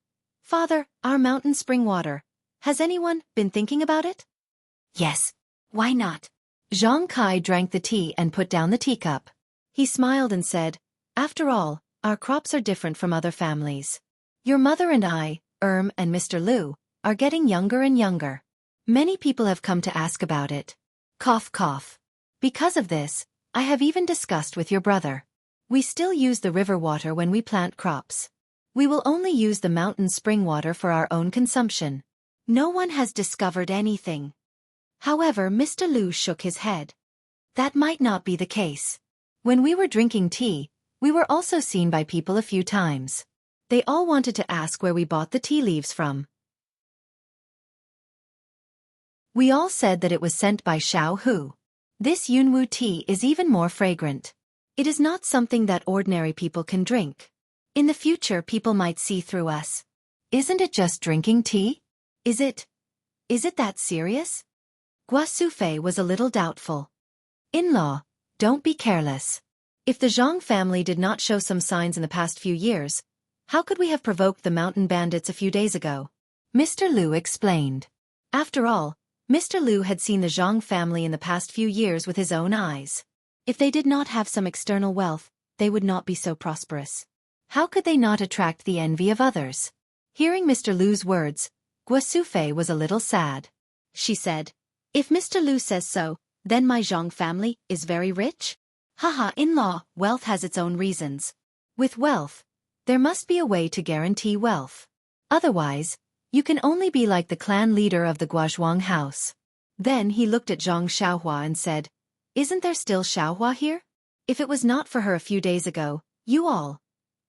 "Father, our mountain spring water. Has anyone been thinking about it?" "Yes. Why not?" Zhang Kai drank the tea and put down the teacup. He smiled and said, "After all, our crops are different from other families. Your mother and I, and Mr. Lu, are getting younger and younger. Many people have come to ask about it. Cough, cough. Because of this, I have even discussed with your brother. We still use the river water when we plant crops. We will only use the mountain spring water for our own consumption. No one has discovered anything." However, Mr. Lu shook his head. "That might not be the case. When we were drinking tea, we were also seen by people a few times. They all wanted to ask where we bought the tea leaves from. We all said that it was sent by Xiaohu. This Yunwu tea is even more fragrant. It is not something that ordinary people can drink. In the future people might see through us. Isn't it just drinking tea? Is it that serious?" Guo Sufei was a little doubtful. "In-law, don't be careless. If the Zhang family did not show some signs in the past few years, how could we have provoked the mountain bandits a few days ago?" Mr. Lu explained. After all, Mr. Lu had seen the Zhang family in the past few years with his own eyes. If they did not have some external wealth, they would not be so prosperous. How could they not attract the envy of others? Hearing Mr. Lu's words, Guo Sufei was a little sad. She said, "If Mr. Lu says so, then my Zhang family is very rich? Haha, in-law, wealth has its own reasons. With wealth, there must be a way to guarantee wealth. Otherwise, you can only be like the clan leader of the Guozhuang house." Then he looked at Zhang Xiaohua and said, "Isn't there still Xiaohua here? If it was not for her a few days ago, you all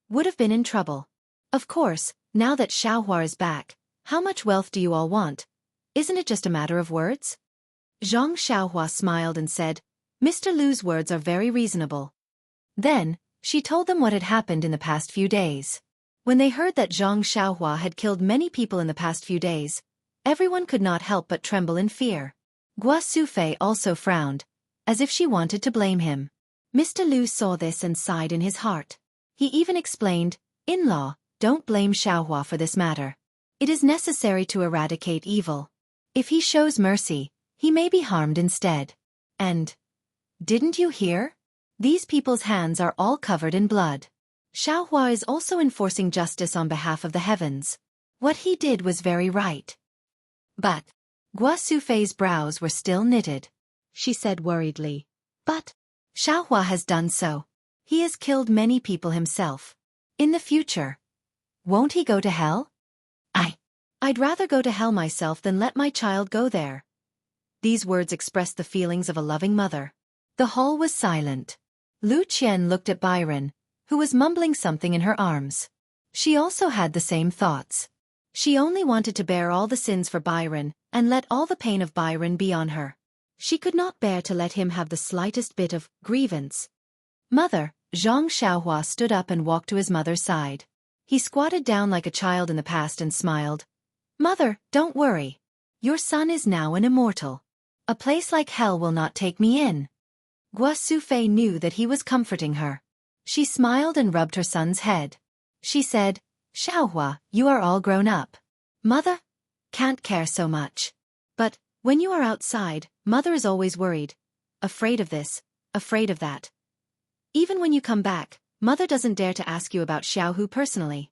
would have been in trouble. Of course, now that Xiaohua is back, how much wealth do you all want? Isn't it just a matter of words?" Zhang Xiaohua smiled and said, "Mr. Lu's words are very reasonable." Then, she told them what had happened in the past few days. When they heard that Zhang Xiaohua had killed many people in the past few days, everyone could not help but tremble in fear. Guo Sufei also frowned, as if she wanted to blame him. Mr. Lu saw this and sighed in his heart. He even explained, "In-law, don't blame Xiaohua for this matter. It is necessary to eradicate evil. If he shows mercy, he may be harmed instead. And didn't you hear? These people's hands are all covered in blood. Xiaohua is also enforcing justice on behalf of the heavens. What he did was very right." But Guo Sufei's brows were still knitted. She said worriedly, "But Xiaohua has done so. He has killed many people himself. In the future, won't he go to hell? I'd rather go to hell myself than let my child go there." These words expressed the feelings of a loving mother. The hall was silent. Lu Qian looked at Byron, who was mumbling something in her arms. She also had the same thoughts. She only wanted to bear all the sins for Byron and let all the pain of Byron be on her. She could not bear to let him have the slightest bit of grievance. "Mother, Zhang Xiaohua stood up and walked to his mother's side. He squatted down like a child in the past and smiled. Mother, don't worry. Your son is now an immortal. A place like hell will not take me in. Guo Sufei knew that he was comforting her. She smiled and rubbed her son's head. She said, Xiaohua, you are all grown up. Mother? Can't care so much. But, when you are outside, Mother is always worried. Afraid of this, afraid of that. Even when you come back, Mother doesn't dare to ask you about Xiaohu personally.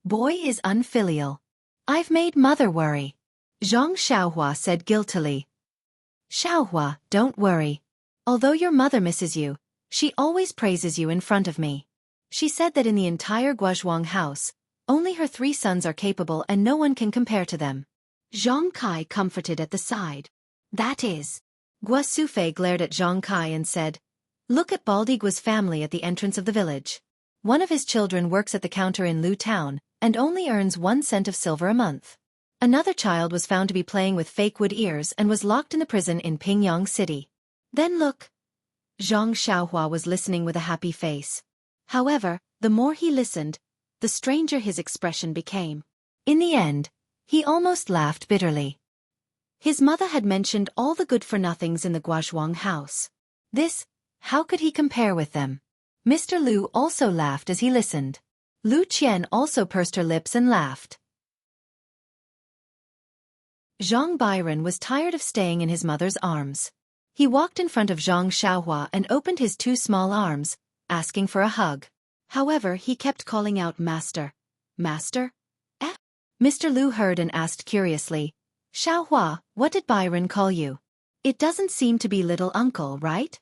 Boy is unfilial. I've made Mother worry. Zhang Xiaohua said guiltily. Xiaohua, don't worry. Although your mother misses you, she always praises you in front of me. She said that in the entire Guozhuang house, only her 3 sons are capable and no one can compare to them. Zhang Kai comforted at the side. That is. Guo Sufei glared at Zhang Kai and said, Look at Baldi Guo's family at the entrance of the village. One of his children works at the counter in Lu Town, and only earns 1 cent of silver a month. Another child was found to be playing with fake wood ears and was locked in the prison in Pingyang City. Then look. Zhang Xiaohua was listening with a happy face. However, the more he listened, the stranger his expression became. In the end, he almost laughed bitterly. His mother had mentioned all the good-for-nothings in the Guozhuang house. This, how could he compare with them? Mr. Lu also laughed as he listened. Lu Qian also pursed her lips and laughed. Zhang Byron was tired of staying in his mother's arms. He walked in front of Zhang Xiaohua and opened his 2 small arms, asking for a hug. However, he kept calling out Master. Master? Eh? Mr. Lu heard and asked curiously, Xiaohua, what did Byron call you? It doesn't seem to be little uncle, right?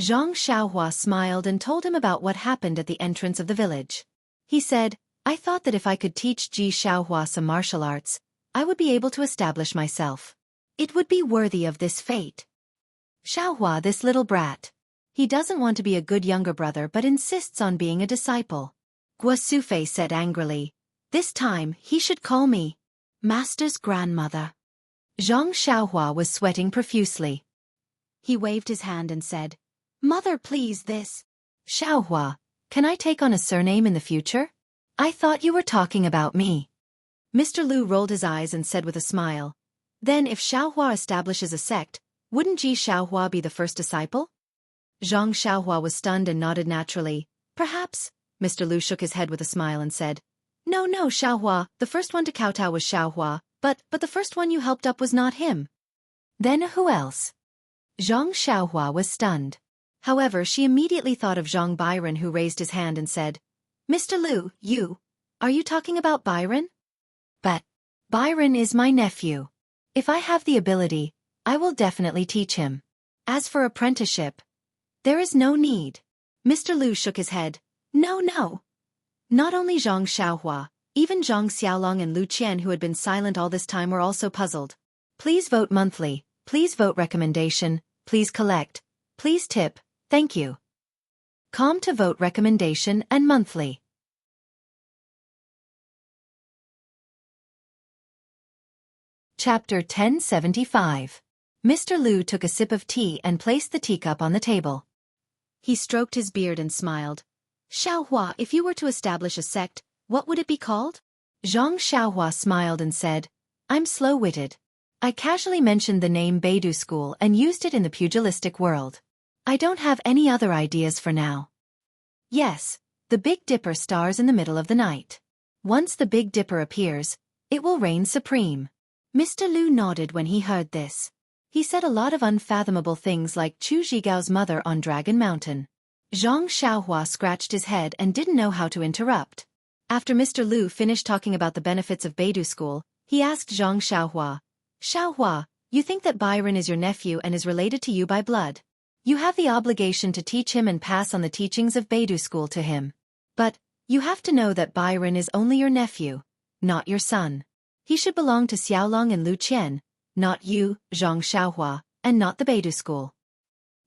Zhang Xiaohua smiled and told him about what happened at the entrance of the village. He said, I thought that if I could teach Ji Xiaohua some martial arts, I would be able to establish myself. It would be worthy of this fate. Xiaohua, this little brat. He doesn't want to be a good younger brother but insists on being a disciple. Guo Sufei said angrily, This time he should call me Master's grandmother. Zhang Xiaohua was sweating profusely. He waved his hand and said, Mother, please this. Xiaohua, can I take on a surname in the future? I thought you were talking about me. Mr. Lu rolled his eyes and said with a smile, Then if Xiaohua establishes a sect, wouldn't Ji Xiaohua be the first disciple? Zhang Xiaohua was stunned and nodded naturally. Perhaps. Mr. Lu shook his head with a smile and said, No, Xiaohua, the first one to kowtow was Xiaohua, but the first one you helped up was not him. Then who else? Zhang Xiaohua was stunned. However, she immediately thought of Zhang Byron, who raised his hand and said, Mr. Lu, are you talking about Byron? But Byron is my nephew. If I have the ability, I will definitely teach him. As for apprenticeship, there is no need. Mr. Lu shook his head. No. Not only Zhang Xiaohua, even Zhang Xiaolong and Lu Qian, who had been silent all this time, were also puzzled. Please vote monthly, please vote recommendation, please collect, please tip, thank you. Com to vote recommendation and monthly. Chapter 1075. Mr. Lu took a sip of tea and placed the teacup on the table. He stroked his beard and smiled. Xiaohua, if you were to establish a sect, what would it be called? Zhang Xiaohua smiled and said, I'm slow-witted. I casually mentioned the name Beidou School and used it in the pugilistic world. I don't have any other ideas for now. Yes, the Big Dipper stars in the middle of the night. Once the Big Dipper appears, it will reign supreme. Mr. Lu nodded when he heard this. He said a lot of unfathomable things like Chu Zhigao's mother on Dragon Mountain. Zhang Xiaohua scratched his head and didn't know how to interrupt. After Mr. Lu finished talking about the benefits of Beidou School, he asked Zhang Xiaohua, Xiaohua, you think that Byron is your nephew and is related to you by blood. You have the obligation to teach him and pass on the teachings of Beidou School to him. But, you have to know that Byron is only your nephew, not your son. He should belong to Xiaolong and Lu Qian, not you, Zhang Xiaohua, and not the Beidou School.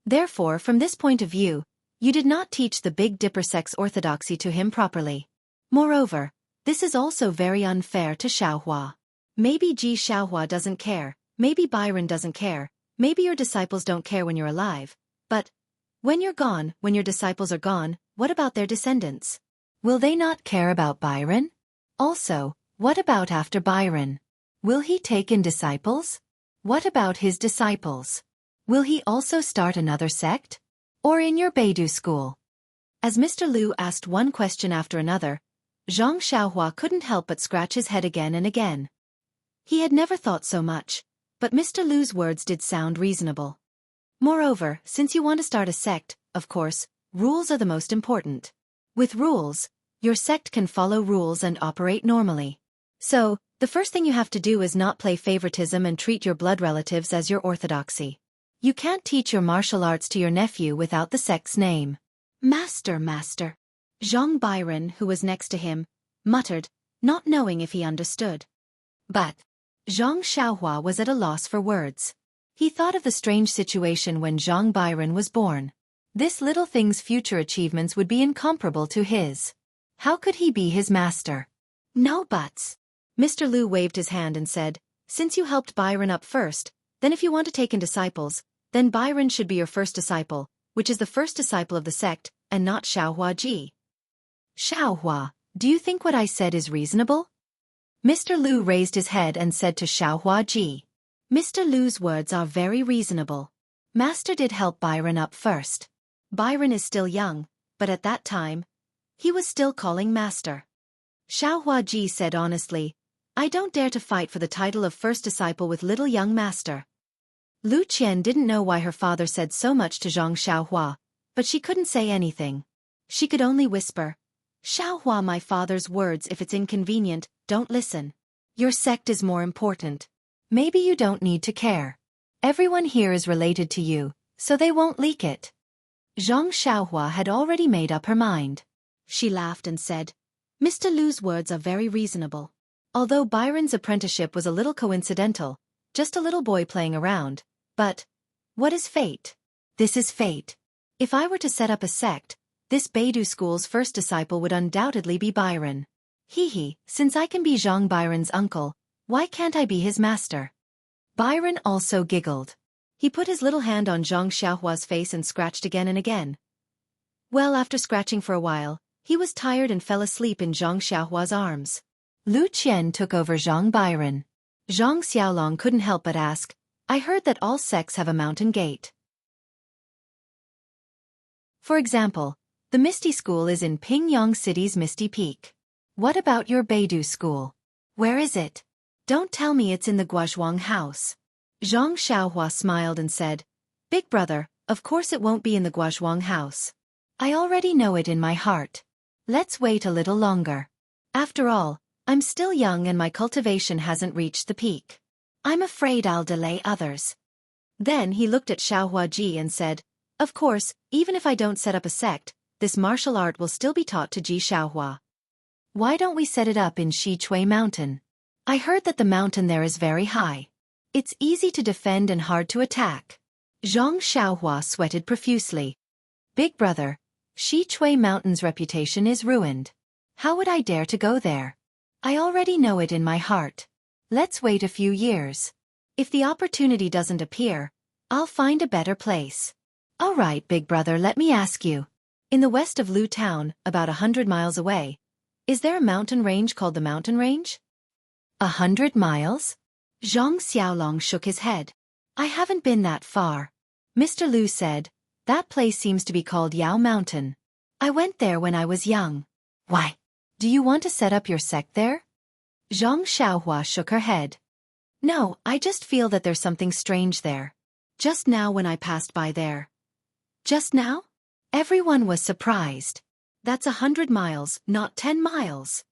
Therefore, from this point of view, you did not teach the Big Dipper sect's orthodoxy to him properly. Moreover, this is also very unfair to Xiaohua. Maybe Ji Xiaohua doesn't care, maybe Byron doesn't care, maybe your disciples don't care when you're alive, but when you're gone, when your disciples are gone, what about their descendants? Will they not care about Byron? Also, what about after Byron? Will he take in disciples? What about his disciples? Will he also start another sect? Or in your Beidou school? As Mr. Liu asked one question after another, Zhang Xiaohua couldn't help but scratch his head again and again. He had never thought so much, but Mr. Liu's words did sound reasonable. Moreover, since you want to start a sect, of course, rules are the most important. With rules, your sect can follow rules and operate normally. So, the first thing you have to do is not play favoritism and treat your blood relatives as your orthodoxy. You can't teach your martial arts to your nephew without the sect's name. Master. Zhang Byron, who was next to him, muttered, not knowing if he understood. But Zhang Xiaohua was at a loss for words. He thought of the strange situation when Zhang Byron was born. This little thing's future achievements would be incomparable to his. How could he be his master? No buts. Mr. Liu waved his hand and said, since you helped Byron up first, then if you want to take in disciples, then Byron should be your first disciple, which is the first disciple of the sect, and not Xiaohua Ji. Xiaohua, do you think what I said is reasonable? Mr. Liu raised his head and said to Xiaohua Ji. Mr. Liu's words are very reasonable. Master did help Byron up first. Byron is still young, but at that time, he was still calling Master. Xiaohua Ji said honestly, I don't dare to fight for the title of first disciple with little young Master. Lu Qian didn't know why her father said so much to Zhang Xiaohua, but she couldn't say anything. She could only whisper, Xiaohua, my father's words, if it's inconvenient, don't listen. Your sect is more important. Maybe you don't need to care. Everyone here is related to you, so they won't leak it. Zhang Xiaohua had already made up her mind. She laughed and said, Mr. Liu's words are very reasonable. Although Byron's apprenticeship was a little coincidental, just a little boy playing around, but what is fate? This is fate. If I were to set up a sect, this Beidou school's first disciple would undoubtedly be Byron. Since I can be Zhang Byron's uncle, why can't I be his master? Byron also giggled. He put his little hand on Zhang Xiaohua's face and scratched again and again. Well, after scratching for a while, he was tired and fell asleep in Zhang Xiaohua's arms. Lu Qian took over Zhang Byron. Zhang Xiaolong couldn't help but ask, I heard that all sects have a mountain gate. For example, the Misty School is in Pingyang City's Misty Peak. What about your Beidou school? Where is it? Don't tell me it's in the Guozhuang house. Zhang Xiaohua smiled and said, Big brother, of course it won't be in the Guozhuang house. I already know it in my heart. Let's wait a little longer. After all, I'm still young and my cultivation hasn't reached the peak. I'm afraid I'll delay others. Then he looked at Xiaohua Ji and said, Of course, even if I don't set up a sect, this martial art will still be taught to Ji Xiaohua. Why don't we set it up in Xichui Mountain? I heard that the mountain there is very high. It's easy to defend and hard to attack. Zhang Xiaohua sweated profusely. Big brother, Xichui Mountain's reputation is ruined. How would I dare to go there? I already know it in my heart. Let's wait a few years. If the opportunity doesn't appear, I'll find a better place. All right, big brother, let me ask you. In the west of Lu Town, about 100 miles away, is there a mountain range called the Mountain Range? 100 miles? Zhang Xiaolong shook his head. I haven't been that far. Mr. Liu said, that place seems to be called Yao Mountain. I went there when I was young. Why? Do you want to set up your sect there? Zhang Xiaohua shook her head. No, I just feel that there's something strange there. Just now when I passed by there. Just now? Everyone was surprised. That's 100 miles, not 10 miles.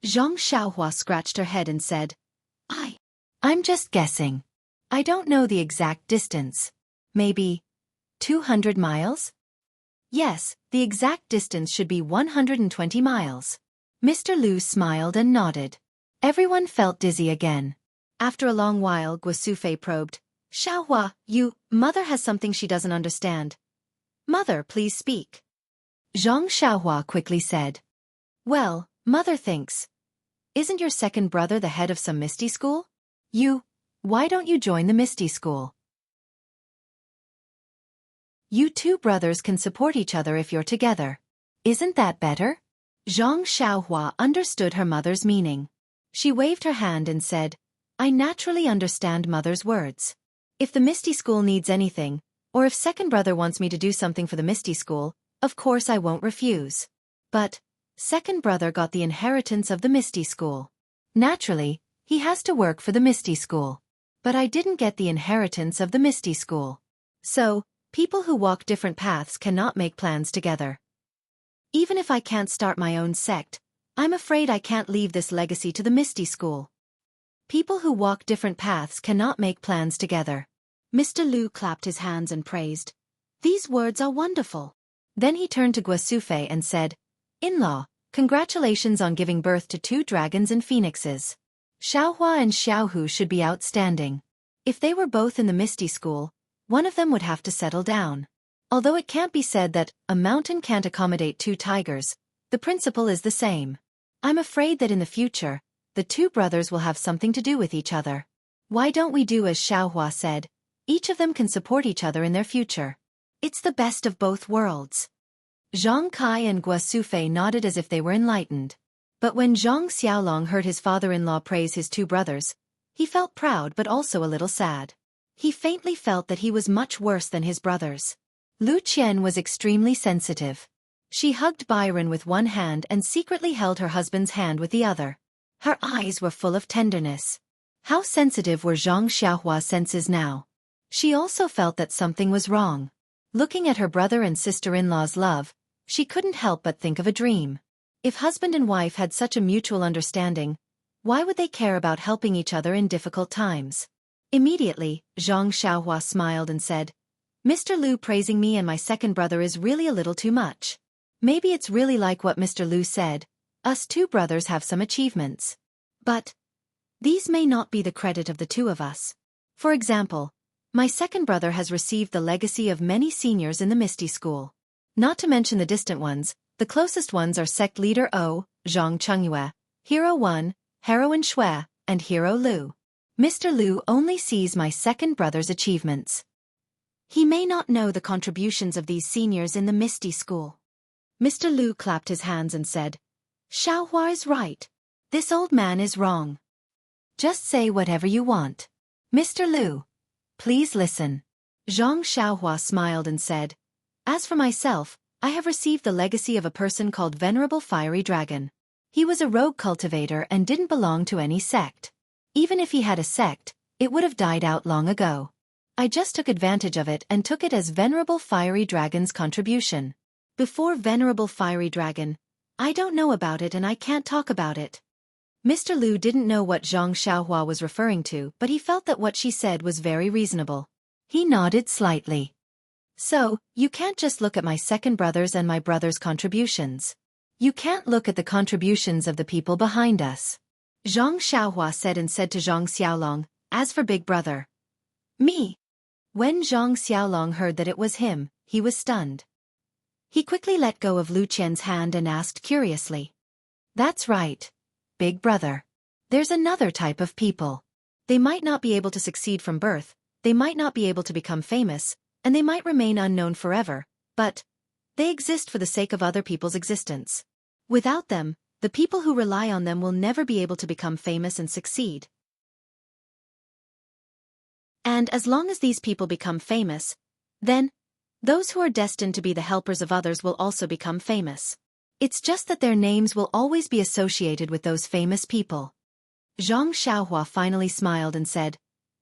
Zhang Xiaohua scratched her head and said, I'm just guessing. I don't know the exact distance. Maybe 200 miles? Yes, the exact distance should be 120 miles. Mr. Liu smiled and nodded. Everyone felt dizzy again. After a long while, Guo Sufei probed, Xiaohua, Mother has something she doesn't understand. Mother, please speak. Zhang Xiaohua quickly said. Well, Mother thinks. Isn't your second brother the head of some Misty School? Why don't you join the Misty School? You two brothers can support each other if you're together. Isn't that better? Zhang Xiaohua understood her mother's meaning. She waved her hand and said, I naturally understand mother's words. If the Misty School needs anything, or if second brother wants me to do something for the Misty School, of course I won't refuse. But second brother got the inheritance of the Misty School. Naturally, he has to work for the Misty School. But I didn't get the inheritance of the Misty School. So, people who walk different paths cannot make plans together. Even if I can't start my own sect, I'm afraid I can't leave this legacy to the Misty School. People who walk different paths cannot make plans together. Mr. Lu clapped his hands and praised. These words are wonderful. Then he turned to Guosufei and said, In-law, congratulations on giving birth to 2 dragons and phoenixes. Xiaohua and Xiaohu should be outstanding. If they were both in the Misty School, one of them would have to settle down. Although it can't be said that a mountain can't accommodate 2 tigers, the principle is the same. I'm afraid that in the future, the 2 brothers will have something to do with each other. Why don't we do as Xiaohua said? Each of them can support each other in their future. It's the best of both worlds. Zhang Kai and Guosufei nodded as if they were enlightened. But when Zhang Xiaolong heard his father-in-law praise his 2 brothers, he felt proud but also a little sad. He faintly felt that he was much worse than his brothers. Lu Qian was extremely sensitive. She hugged Byron with one hand and secretly held her husband's hand with the other. Her eyes were full of tenderness. How sensitive were Zhang Xiaohua's senses now? She also felt that something was wrong. Looking at her brother and sister-in-law's love, she couldn't help but think of a dream. If husband and wife had such a mutual understanding, why would they care about helping each other in difficult times? Immediately, Zhang Xiaohua smiled and said, Mr. Lu praising me and my second brother is really a little too much. Maybe it's really like what Mr. Lu said, us 2 brothers have some achievements. But these may not be the credit of the 2 of us. For example, my second brother has received the legacy of many seniors in the Misty School. Not to mention the distant ones, the closest ones are Sect Leader O, Zhang Chengyue, Hero 1, Heroine Shui, and Hero Lu. Mr. Lu only sees my second brother's achievements. He may not know the contributions of these seniors in the Misty School. Mr. Lu clapped his hands and said, Xiaohua is right. This old man is wrong. Just say whatever you want. Mr. Lu, please listen. Zhang Xiaohua smiled and said, As for myself, I have received the legacy of a person called Venerable Fiery Dragon. He was a rogue cultivator and didn't belong to any sect. Even if he had a sect, it would have died out long ago. I just took advantage of it and took it as Venerable Fiery Dragon's contribution. Before Venerable Fiery Dragon, I don't know about it and I can't talk about it. Mr. Lu didn't know what Zhang Xiaohua was referring to, but he felt that what she said was very reasonable. He nodded slightly. So, you can't just look at my second brother's and my brother's contributions. You can't look at the contributions of the people behind us. Zhang Xiaohua said and said to Zhang Xiaolong, As for big brother. Me. When Zhang Xiaolong heard that it was him, he was stunned. He quickly let go of Lu Qian's hand and asked curiously. That's right. Big brother. There's another type of people. They might not be able to succeed from birth, they might not be able to become famous, and they might remain unknown forever, but they exist for the sake of other people's existence. Without them, the people who rely on them will never be able to become famous and succeed. And as long as these people become famous, then those who are destined to be the helpers of others will also become famous. It's just that their names will always be associated with those famous people. Zhang Xiaohua finally smiled and said,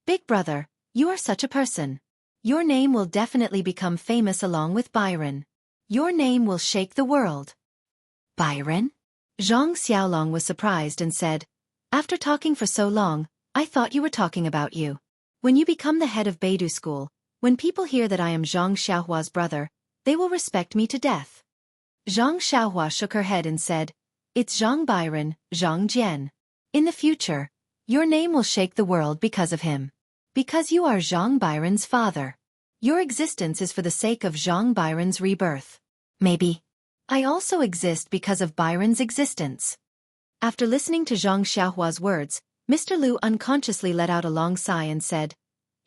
Big brother, you are such a person. Your name will definitely become famous along with Byron. Your name will shake the world. Byron? Zhang Xiaolong was surprised and said, After talking for so long, I thought you were talking about you. When you become the head of Beidou School, when people hear that I am Zhang Xiaohua's brother, they will respect me to death. Zhang Xiaohua shook her head and said, It's Zhang Byron, Zhang Jian. In the future, your name will shake the world because of him. Because you are Zhang Byron's father. Your existence is for the sake of Zhang Byron's rebirth. Maybe. I also exist because of Byron's existence. After listening to Zhang Xiaohua's words, Mr. Lu unconsciously let out a long sigh and said,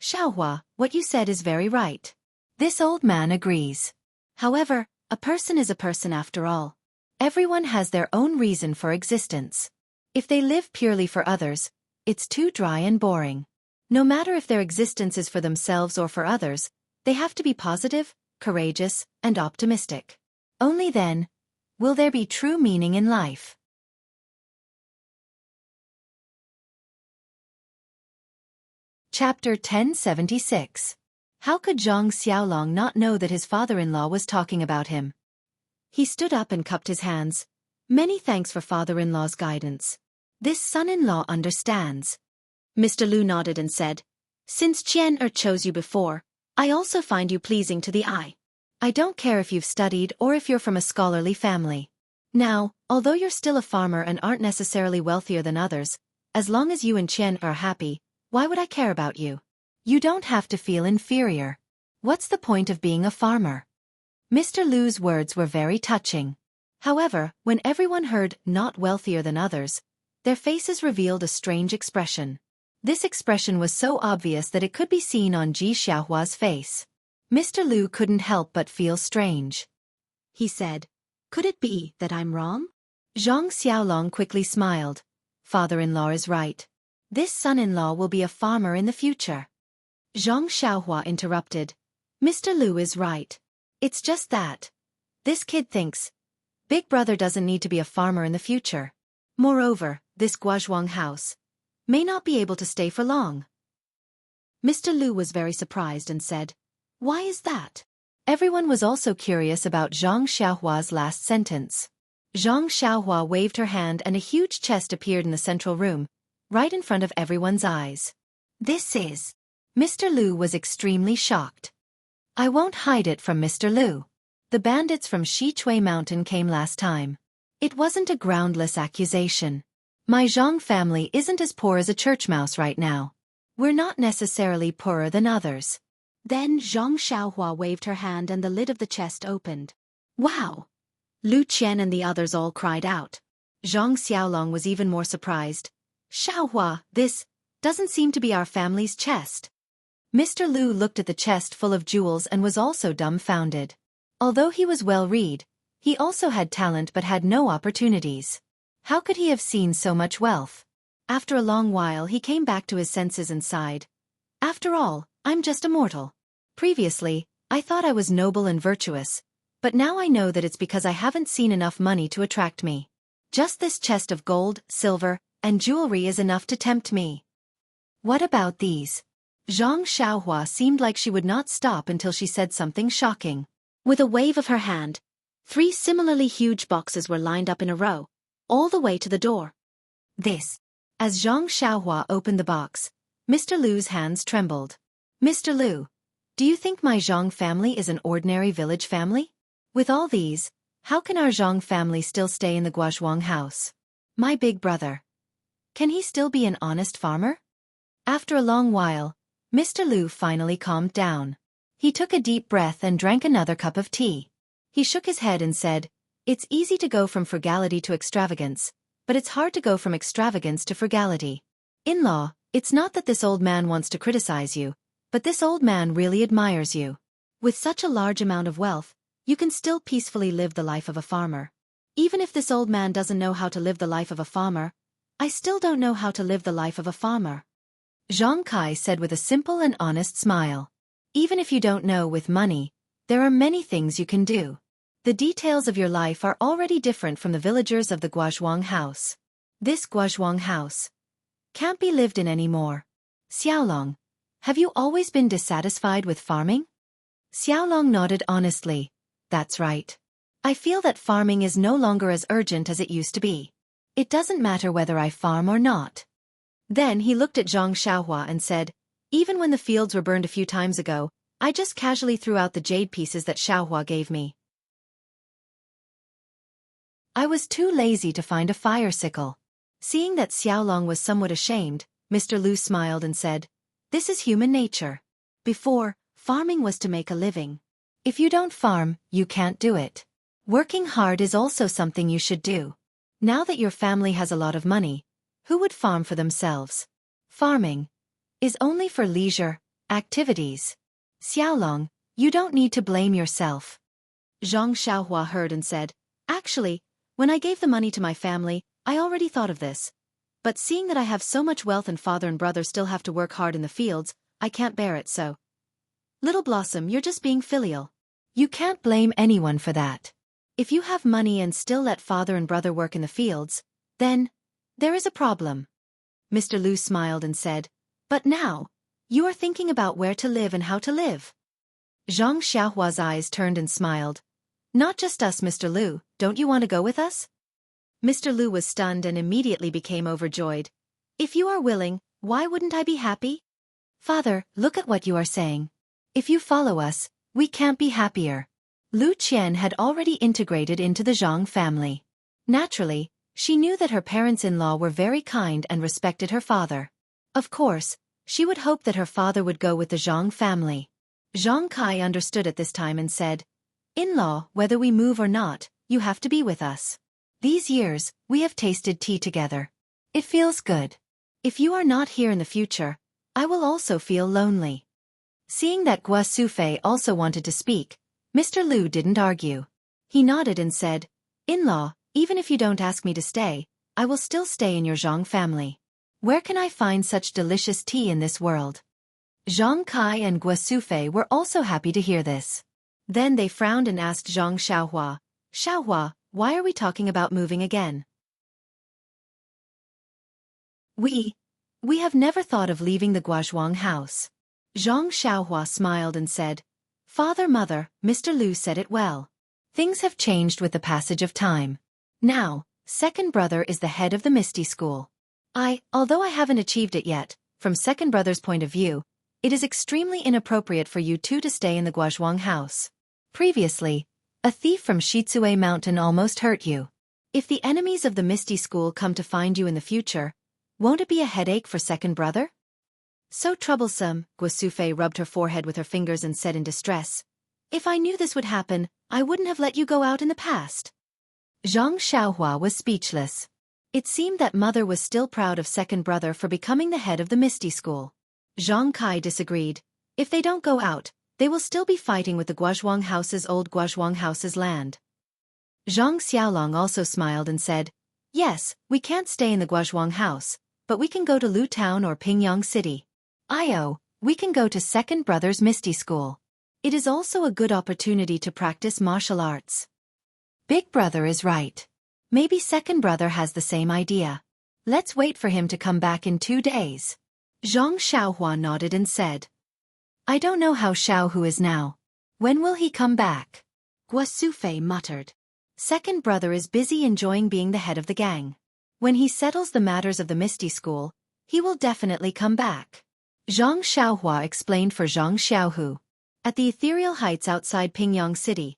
Xiaohua, what you said is very right. This old man agrees. However, A person is a person after all. Everyone has their own reason for existence. If they live purely for others, it's too dry and boring. No matter if their existence is for themselves or for others, they have to be positive, courageous, and optimistic. Only then will there be true meaning in life. Chapter 1076. How could Zhang Xiaolong not know that his father-in-law was talking about him? He stood up and cupped his hands. Many thanks for father-in-law's guidance. This son-in-law understands. Mr. Lu nodded and said, Since Qian chose you before, I also find you pleasing to the eye. I don't care if you've studied or if you're from a scholarly family. Now, although you're still a farmer and aren't necessarily wealthier than others, as long as you and Qian are happy, why would I care about you? You don't have to feel inferior. What's the point of being a farmer? Mr. Lu's words were very touching. However, when everyone heard not wealthier than others, their faces revealed a strange expression. This expression was so obvious that it could be seen on Ji Xiaohua's face. Mr. Lu couldn't help but feel strange. He said, Could it be that I'm wrong? Zhang Xiaolong quickly smiled. Father-in-law is right. This son-in-law will be a farmer in the future. Zhang Xiaohua interrupted. Mr. Lu is right. It's just that. This kid thinks Big Brother doesn't need to be a farmer in the future. Moreover, this Guozhuang house may not be able to stay for long. Mr. Lu was very surprised and said, Why is that? Everyone was also curious about Zhang Xiaohua's last sentence. Zhang Xiaohua waved her hand and a huge chest appeared in the central room, right in front of everyone's eyes. This is... Mr. Lu was extremely shocked. I won't hide it from Mr. Lu. The bandits from Xichui Mountain came last time. It wasn't a groundless accusation. My Zhang family isn't as poor as a church mouse right now. We're not necessarily poorer than others. Then Zhang Xiaohua waved her hand and the lid of the chest opened. Wow! Lu Qian and the others all cried out. Zhang Xiaolong was even more surprised. Xiaohua, this doesn't seem to be our family's chest. Mr. Lu looked at the chest full of jewels and was also dumbfounded. Although he was well-read, he also had talent but had no opportunities. How could he have seen so much wealth? After a long while he came back to his senses and sighed. After all, I'm just a mortal. Previously, I thought I was noble and virtuous, but now I know that it's because I haven't seen enough money to attract me. Just this chest of gold, silver, and jewelry is enough to tempt me. What about these? Zhang Xiaohua seemed like she would not stop until she said something shocking. With a wave of her hand, 3 similarly huge boxes were lined up in a row, all the way to the door. This. As Zhang Xiaohua opened the box, Mr. Lu's hands trembled. Mr. Lu, do you think my Zhang family is an ordinary village family? With all these, how can our Zhang family still stay in the Guozhuang house? My big brother. Can he still be an honest farmer? After a long while, Mr. Lu finally calmed down. He took a deep breath and drank another cup of tea. He shook his head and said, It's easy to go from frugality to extravagance, but it's hard to go from extravagance to frugality. In-law, it's not that this old man wants to criticize you, but this old man really admires you. With such a large amount of wealth, you can still peacefully live the life of a farmer. Even if this old man doesn't know how to live the life of a farmer, I still don't know how to live the life of a farmer. Zhang Kai said with a simple and honest smile. Even if you don't know with money, there are many things you can do. The details of your life are already different from the villagers of the Guozhuang house. This Guozhuang house can't be lived in anymore. Xiaolong, have you always been dissatisfied with farming? Xiaolong nodded honestly. That's right. I feel that farming is no longer as urgent as it used to be. It doesn't matter whether I farm or not. Then he looked at Zhang Xiaohua and said, Even when the fields were burned a few times ago, I just casually threw out the jade pieces that Xiaohua gave me. I was too lazy to find a fire sickle. Seeing that Xiaolong was somewhat ashamed, Mr. Lu smiled and said, This is human nature. Before, farming was to make a living. If you don't farm, you can't do it. Working hard is also something you should do. Now that your family has a lot of money, who would farm for themselves? Farming is only for leisure activities. Xiaolong, you don't need to blame yourself. Zhang Xiaohua heard and said, "Actually, when I gave the money to my family, I already thought of this. But seeing that I have so much wealth and father and brother still have to work hard in the fields, I can't bear it so." "Little Blossom, you're just being filial. You can't blame anyone for that. If you have money and still let father and brother work in the fields, then there is a problem." Mr. Lu smiled and said, "But now, you are thinking about where to live and how to live." Zhang Xiaohua's eyes turned and smiled. "Not just us, Mr. Lu, don't you want to go with us?" Mr. Lu was stunned and immediately became overjoyed. "If you are willing, why wouldn't I be happy?" "Father, look at what you are saying. If you follow us, we can't be happier." Lu Qian had already integrated into the Zhang family. Naturally, she knew that her parents-in-law were very kind and respected her father. Of course, she would hope that her father would go with the Zhang family. Zhang Kai understood at this time and said, "In-law, whether we move or not, you have to be with us. These years, we have tasted tea together. It feels good. If you are not here in the future, I will also feel lonely." Seeing that Gua Sufei also wanted to speak, Mr. Lu didn't argue. He nodded and said, "In-law, even if you don't ask me to stay, I will still stay in your Zhang family. Where can I find such delicious tea in this world?" Zhang Kai and Gua Sufei were also happy to hear this. Then they frowned and asked Zhang Xiaohua, "Xiaohua, why are we talking about moving again?" We have never thought of leaving the Guazhuang house." Zhang Xiaohua smiled and said, "Father, mother, Mr. Lu said it well. Things have changed with the passage of time. Now, second brother is the head of the Misty School. Although I haven't achieved it yet, from second brother's point of view, it is extremely inappropriate for you two to stay in the Guazhuang house. Previously, a thief from Shizue Mountain almost hurt you. If the enemies of the Misty School come to find you in the future, won't it be a headache for second brother?" "So troublesome," Gua Sufei rubbed her forehead with her fingers and said in distress, "If I knew this would happen, I wouldn't have let you go out in the past." Zhang Xiaohua was speechless. It seemed that mother was still proud of second brother for becoming the head of the Misty School. Zhang Kai disagreed. "If they don't go out, they will still be fighting with the Guazhuang House's old Guazhuang House's land." Zhang Xiaolong also smiled and said, "Yes, we can't stay in the Guazhuang House, but we can go to Lu Town or Pingyang City. We can go to second brother's Misty School. It is also a good opportunity to practice martial arts." Big brother is right. Maybe second brother has the same idea. Let's wait for him to come back in 2 days. Zhang Xiaohua nodded and said, "I don't know how Xiaohu is now. When will he come back?" Gua Sufei muttered. "Second brother is busy enjoying being the head of the gang. When he settles the matters of the Misty School, he will definitely come back." Zhang Xiaohua explained for Zhang Xiaohu. At the ethereal heights outside Pingyang City,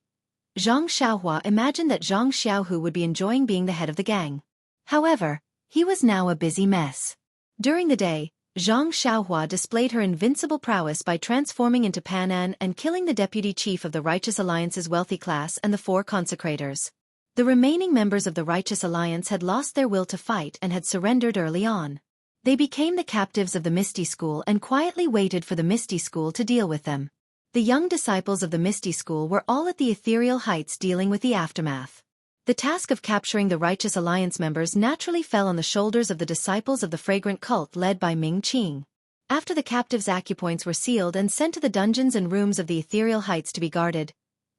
Zhang Xiaohua imagined that Zhang Xiaohu would be enjoying being the head of the gang. However, he was now a busy mess. During the day, Zhang Xiaohua displayed her invincible prowess by transforming into Panan and killing the deputy chief of the Righteous Alliance's wealthy class and the 4 consecrators. The remaining members of the Righteous Alliance had lost their will to fight and had surrendered early on. They became the captives of the Misty School and quietly waited for the Misty School to deal with them. The young disciples of the Misty School were all at the ethereal heights dealing with the aftermath. The task of capturing the Righteous Alliance members naturally fell on the shoulders of the disciples of the fragrant cult led by Ming Qing. After the captives' acupoints were sealed and sent to the dungeons and rooms of the ethereal heights to be guarded,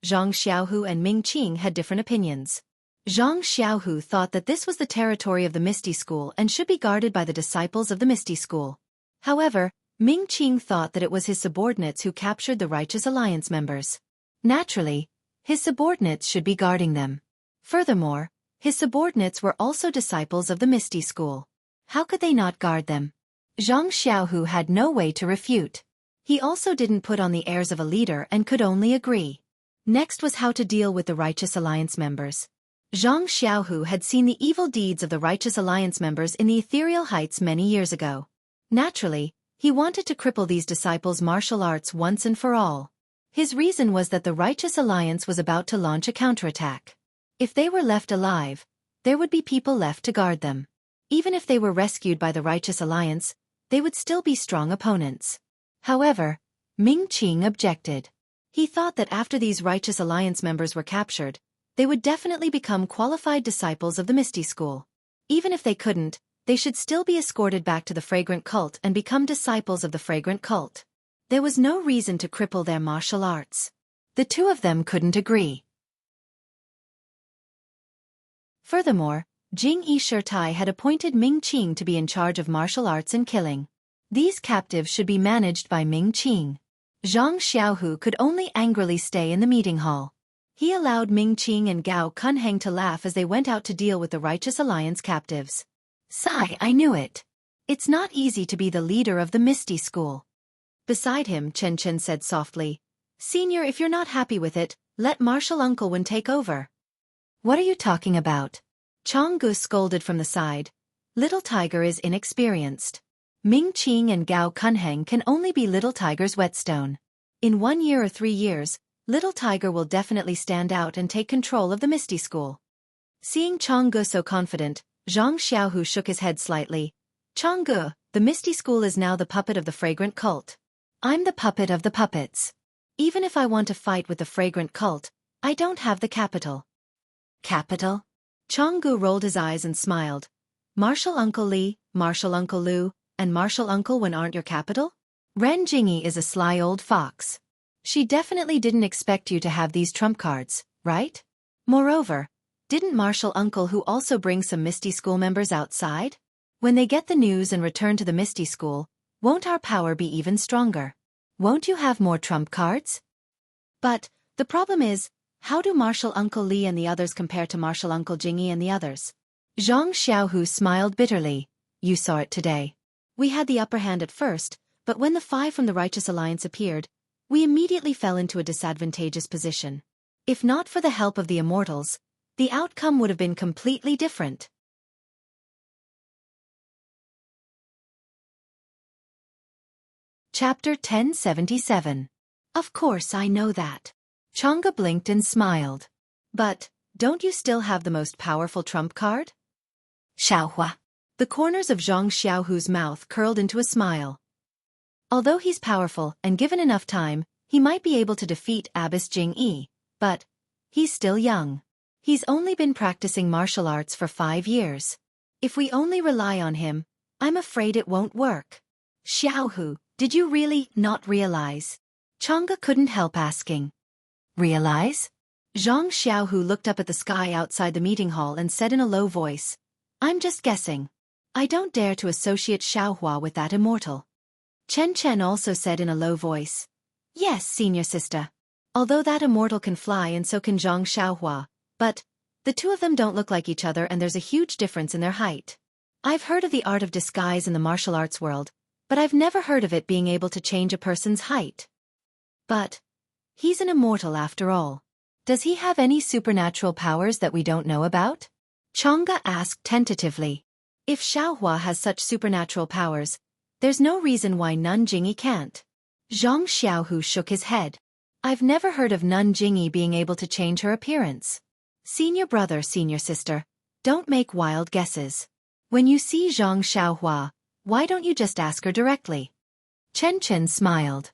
Zhang Xiaohu and Ming Qing had different opinions. Zhang Xiaohu thought that this was the territory of the Misty School and should be guarded by the disciples of the Misty School. However, Ming Qing thought that it was his subordinates who captured the Righteous Alliance members. Naturally, his subordinates should be guarding them. Furthermore, his subordinates were also disciples of the Misty School. How could they not guard them? Zhang Xiaohu had no way to refute. He also didn't put on the airs of a leader and could only agree. Next was how to deal with the Righteous Alliance members. Zhang Xiaohu had seen the evil deeds of the Righteous Alliance members in the ethereal heights many years ago. Naturally, he wanted to cripple these disciples' martial arts once and for all. His reason was that the Righteous Alliance was about to launch a counterattack. If they were left alive, there would be people left to guard them. Even if they were rescued by the Righteous Alliance, they would still be strong opponents. However, Ming Qing objected. He thought that after these Righteous Alliance members were captured, they would definitely become qualified disciples of the Misty School. Even if they couldn't, they should still be escorted back to the Fragrant Cult and become disciples of the Fragrant Cult. There was no reason to cripple their martial arts. The two of them couldn't agree. Furthermore, Jing-yi Shirtai had appointed Ming Qing to be in charge of martial arts and killing. These captives should be managed by Ming Qing. Zhang Xiaohu could only angrily stay in the meeting hall. He allowed Ming Qing and Gao Kunheng to laugh as they went out to deal with the Righteous Alliance captives. Sigh, I knew it. It's not easy to be the leader of the Misty School. Beside him, Chen Chen said softly, Senior, if you're not happy with it, let Martial Uncle Wen take over. What are you talking about? Changgu scolded from the side. Little Tiger is inexperienced. Ming Qing and Gao Kunheng can only be Little Tiger's whetstone. In 1 year or 3 years, Little Tiger will definitely stand out and take control of the Misty School. Seeing Changgu so confident, Zhang Xiaohu shook his head slightly. Changgu, the Misty School is now the puppet of the Fragrant Cult. I'm the puppet of the puppets. Even if I want to fight with the Fragrant Cult, I don't have the capital. Capital? Changgu rolled his eyes and smiled. Martial Uncle Li, Martial Uncle Lu, and Martial Uncle Wen aren't your capital? Ren Jingyi is a sly old fox. She definitely didn't expect you to have these trump cards, right? Moreover, didn't Martial Uncle Hu also bring some Misty School members outside? When they get the news and return to the Misty School, won't our power be even stronger? Won't you have more trump cards? But, the problem is, how do Martial Uncle Li and the others compare to Martial Uncle Jingyi and the others? Zhang Xiaohu smiled bitterly. You saw it today. We had the upper hand at first, but when the 5 from the Righteous Alliance appeared, we immediately fell into a disadvantageous position. If not for the help of the Immortals, the outcome would have been completely different. Chapter 1077. Of course I know that. Chang'e blinked and smiled. But, don't you still have the most powerful trump card? Xiaohua. The corners of Zhang Xiaohu's mouth curled into a smile. Although he's powerful and given enough time, he might be able to defeat Abbess Jing-yi, but he's still young. He's only been practicing martial arts for 5 years. If we only rely on him, I'm afraid it won't work. Xiaohu, did you really not realize? Chang'e couldn't help asking. Realize? Zhang Xiaohu looked up at the sky outside the meeting hall and said in a low voice, I'm just guessing. I don't dare to associate Xiaohua with that immortal. Chen Chen also said in a low voice, Yes, senior sister. Although that immortal can fly and so can Zhang Xiaohua, but the two of them don't look like each other and there's a huge difference in their height. I've heard of the art of disguise in the martial arts world, but I've never heard of it being able to change a person's height. But he's an immortal after all. Does he have any supernatural powers that we don't know about? Chang'e asked tentatively. If Xiaohua has such supernatural powers, there's no reason why Nun Jingyi can't. Zhang Xiaohu shook his head. I've never heard of Nun Jingyi being able to change her appearance. Senior brother, senior sister, don't make wild guesses. When you see Zhang Xiaohua, why don't you just ask her directly? Chen Chen smiled.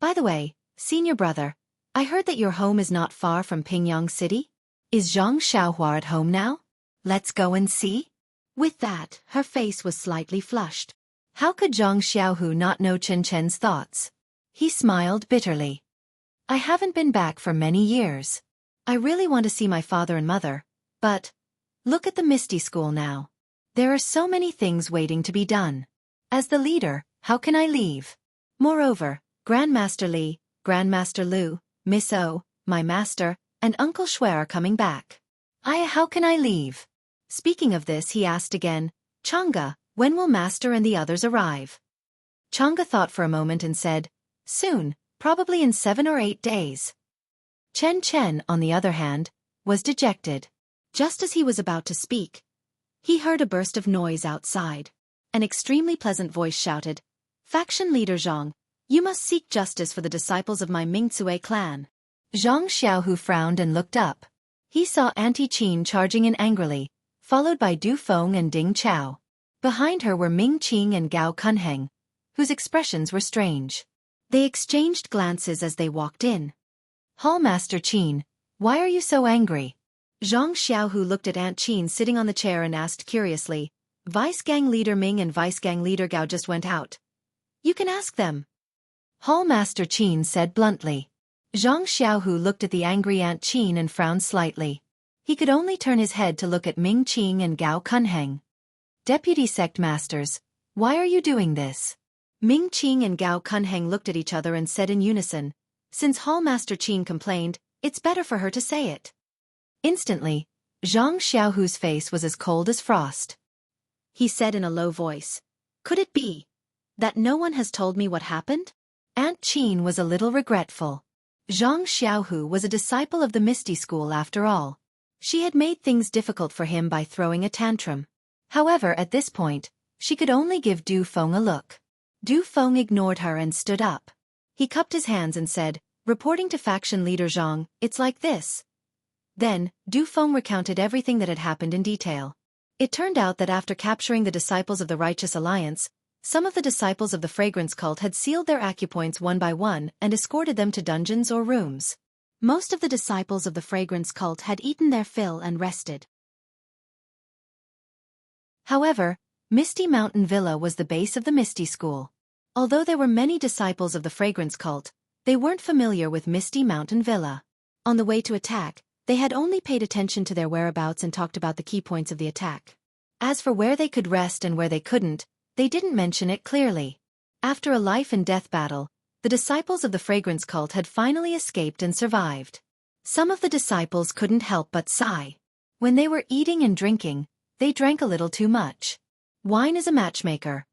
By the way, senior brother, I heard that your home is not far from Pingyang City? Is Zhang Xiaohua at home now? Let's go and see? With that, her face was slightly flushed. How could Zhang Xiaohu not know Chen Chen's thoughts? He smiled bitterly. I haven't been back for many years. I really want to see my father and mother, but look at the Misty School now. There are so many things waiting to be done. As the leader, how can I leave? Moreover, Grandmaster Li, Grandmaster Lu, Miss O, my master, and Uncle Shui are coming back. How can I leave? Speaking of this, he asked again, Chang'e, when will Master and the others arrive? Chang'e thought for a moment and said, Soon, probably in 7 or 8 days. Chen Chen, on the other hand, was dejected. Just as he was about to speak, he heard a burst of noise outside. An extremely pleasant voice shouted, Faction leader Zhang, you must seek justice for the disciples of my Mingcue clan. Zhang Xiaohu frowned and looked up. He saw Auntie Qin charging in angrily, followed by Du Feng and Ding Chao. Behind her were Ming Qing and Gao Kunheng, whose expressions were strange. They exchanged glances as they walked in. Hallmaster Qin, why are you so angry? Zhang Xiaohu looked at Aunt Qin sitting on the chair and asked curiously, Vice Gang Leader Ming and Vice Gang Leader Gao just went out. You can ask them. Hallmaster Qin said bluntly. Zhang Xiaohu looked at the angry Aunt Qin and frowned slightly. He could only turn his head to look at Ming Qing and Gao Kunheng. Deputy Sect Masters, why are you doing this? Ming Qing and Gao Kunheng looked at each other and said in unison, since Hallmaster Qin complained, it's better for her to say it. Instantly, Zhang Xiaohu's face was as cold as frost. He said in a low voice, could it be that no one has told me what happened? Aunt Qin was a little regretful. Zhang Xiaohu was a disciple of the Misty School after all. She had made things difficult for him by throwing a tantrum. However, at this point, she could only give Du Feng a look. Du Feng ignored her and stood up. He cupped his hands and said, reporting to faction leader Zhang, it's like this. Then, Du Feng recounted everything that had happened in detail. It turned out that after capturing the disciples of the Righteous Alliance, some of the disciples of the Fragrance Cult had sealed their acupoints one by one and escorted them to dungeons or rooms. Most of the disciples of the Fragrance Cult had eaten their fill and rested. However, Misty Mountain Villa was the base of the Misty School. Although there were many disciples of the Fragrance Cult, they weren't familiar with Misty Mountain Villa. On the way to attack, they had only paid attention to their whereabouts and talked about the key points of the attack. As for where they could rest and where they couldn't, they didn't mention it clearly. After a life-and-death battle, the disciples of the Fragrance Cult had finally escaped and survived. Some of the disciples couldn't help but sigh. When they were eating and drinking, they drank a little too much. Wine is a matchmaker.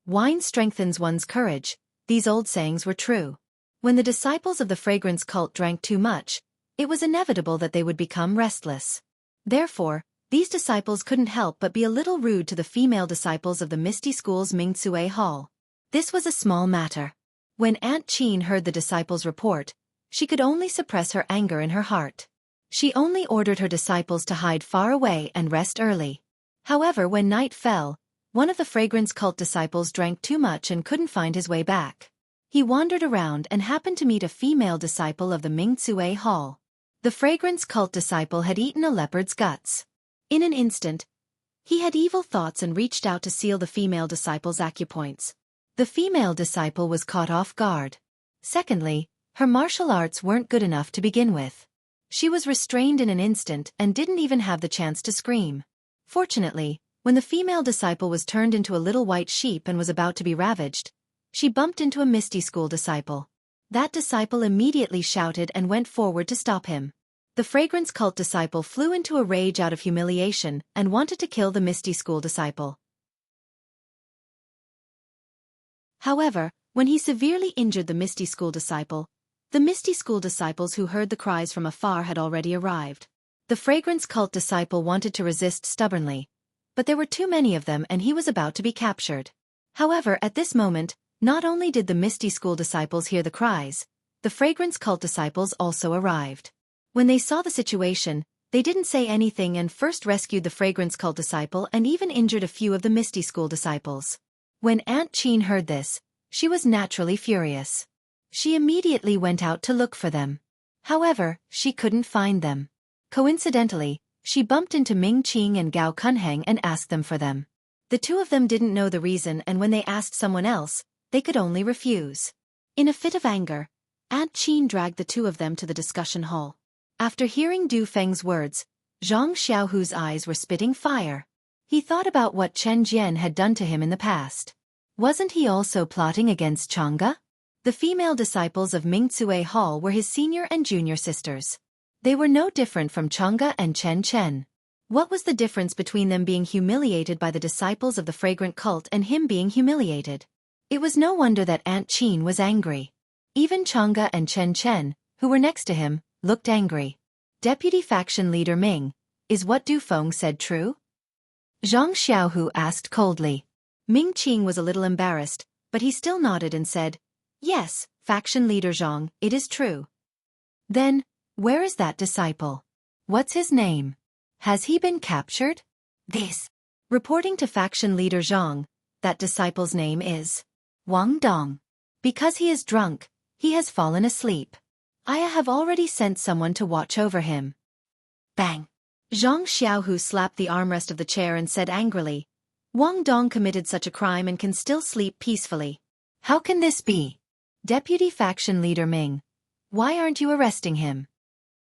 Wine strengthens one's courage. These old sayings were true. When the disciples of the Fragrance Cult drank too much, it was inevitable that they would become restless. Therefore, these disciples couldn't help but be a little rude to the female disciples of the Misty School's Mingzue Hall. This was a small matter. When Aunt Qin heard the disciples' report, she could only suppress her anger in her heart. She only ordered her disciples to hide far away and rest early. However, when night fell, one of the Fragrance Cult disciples drank too much and couldn't find his way back. He wandered around and happened to meet a female disciple of the Mingzue Hall. The Fragrance Cult disciple had eaten a leopard's guts. In an instant, he had evil thoughts and reached out to seal the female disciple's acupoints. The female disciple was caught off guard. Secondly, her martial arts weren't good enough to begin with. She was restrained in an instant and didn't even have the chance to scream. Fortunately, when the female disciple was turned into a little white sheep and was about to be ravaged, she bumped into a Misty School disciple. That disciple immediately shouted and went forward to stop him. The Fragrance Cult disciple flew into a rage out of humiliation and wanted to kill the Misty School disciple. However, when he severely injured the Misty School disciple, the Misty School disciples who heard the cries from afar had already arrived. The Fragrance Cult disciple wanted to resist stubbornly, but there were too many of them and he was about to be captured. However, at this moment, not only did the Misty School disciples hear the cries, the Fragrance Cult disciples also arrived. When they saw the situation, they didn't say anything and first rescued the Fragrance Cult disciple and even injured a few of the Misty School disciples. When Aunt Qin heard this, she was naturally furious. She immediately went out to look for them. However, she couldn't find them. Coincidentally, she bumped into Ming Qing and Gao Kunheng and asked them for them. The two of them didn't know the reason, and when they asked someone else, they could only refuse. In a fit of anger, Aunt Qin dragged the two of them to the discussion hall. After hearing Du Feng's words, Zhang Xiaohu's eyes were spitting fire. He thought about what Chen Jian had done to him in the past. Wasn't he also plotting against Chang'e? The female disciples of Mingzue Hall were his senior and junior sisters. They were no different from Chang'e and Chen Chen. What was the difference between them being humiliated by the disciples of the Fragrant Cult and him being humiliated? It was no wonder that Aunt Qin was angry. Even Chang'e and Chen Chen, who were next to him, looked angry. Deputy Faction Leader Ming, is what Du Feng said true? Zhang Xiaohu asked coldly. Ming Qing was a little embarrassed, but he still nodded and said, yes, Faction Leader Zhang, it is true. Then, where is that disciple? What's his name? Has he been captured? This. Reporting to Faction Leader Zhang, that disciple's name is Wang Dong. Because he is drunk, he has fallen asleep. I have already sent someone to watch over him. Bang! Xianxia slapped the armrest of the chair and said angrily, Wang Dong committed such a crime and can still sleep peacefully. How can this be? Deputy Faction Leader Ming. Why aren't you arresting him?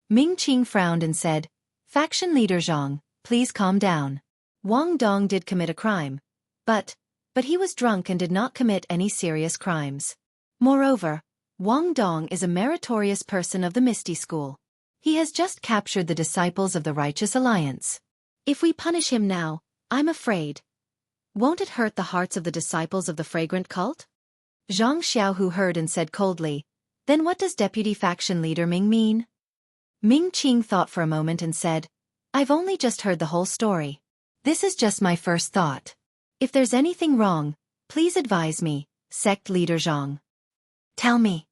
Ming Qing frowned and said, Faction Leader Zhang, please calm down. Wang Dong did commit a crime. But he was drunk and did not commit any serious crimes. Moreover, Wang Dong is a meritorious person of the Misty School. He has just captured the disciples of the Righteous Alliance. If we punish him now, I'm afraid. Won't it hurt the hearts of the disciples of the fragrant cult? Zhang Xiaohu heard and said coldly, Then what does Deputy Faction Leader Ming mean? Ming Qing thought for a moment and said, I've only just heard the whole story. This is just my first thought. If there's anything wrong, please advise me, Sect Leader Zhang. Tell me.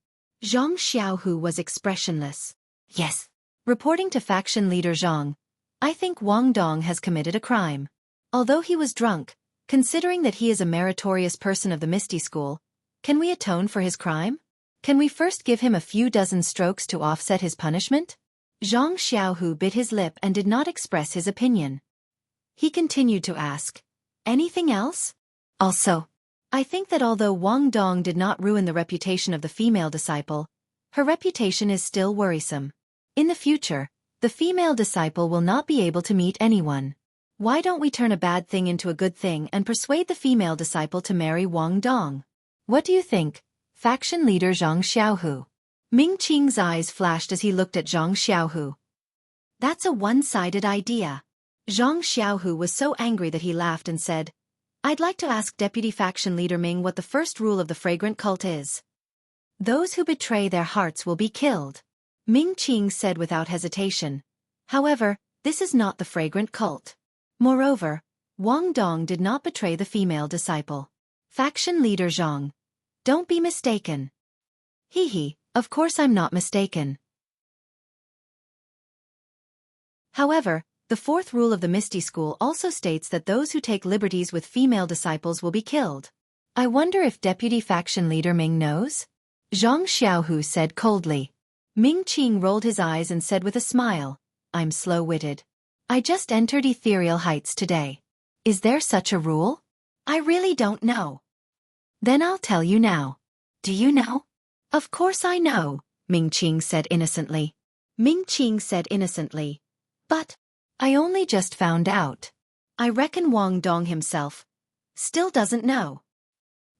Zhang Xiaohu was expressionless. Yes. Reporting to Faction Leader Zhang, I think Wang Dong has committed a crime. Although he was drunk, considering that he is a meritorious person of the Misty School, can we atone for his crime? Can we first give him a few dozen strokes to offset his punishment? Zhang Xiaohu bit his lip and did not express his opinion. He continued to ask, Anything else? Also, I think that although Wang Dong did not ruin the reputation of the female disciple, her reputation is still worrisome. In the future, the female disciple will not be able to meet anyone. Why don't we turn a bad thing into a good thing and persuade the female disciple to marry Wang Dong? What do you think, Faction Leader Zhang Xiaohu? Ming Qing's eyes flashed as he looked at Zhang Xiaohu. That's a one-sided idea. Zhang Xiaohu was so angry that he laughed and said, I'd like to ask Deputy Faction Leader Ming what the first rule of the fragrant cult is. Those who betray their hearts will be killed. Ming Qing said without hesitation. However, this is not the fragrant cult. Moreover, Wang Dong did not betray the female disciple. Faction Leader Zhang. Don't be mistaken. Hee, of course I'm not mistaken. However, the fourth rule of the Misty School also states that those who take liberties with female disciples will be killed. I wonder if Deputy Faction Leader Ming knows? Zhang Xiaohu said coldly. Ming Qing rolled his eyes and said with a smile, I'm slow-witted. I just entered Ethereal Heights today. Is there such a rule? I really don't know. Then I'll tell you now. Do you know? Of course I know, Ming Qing said innocently. Ming Qing said innocently. But I only just found out. I reckon Wang Dong himself still doesn't know.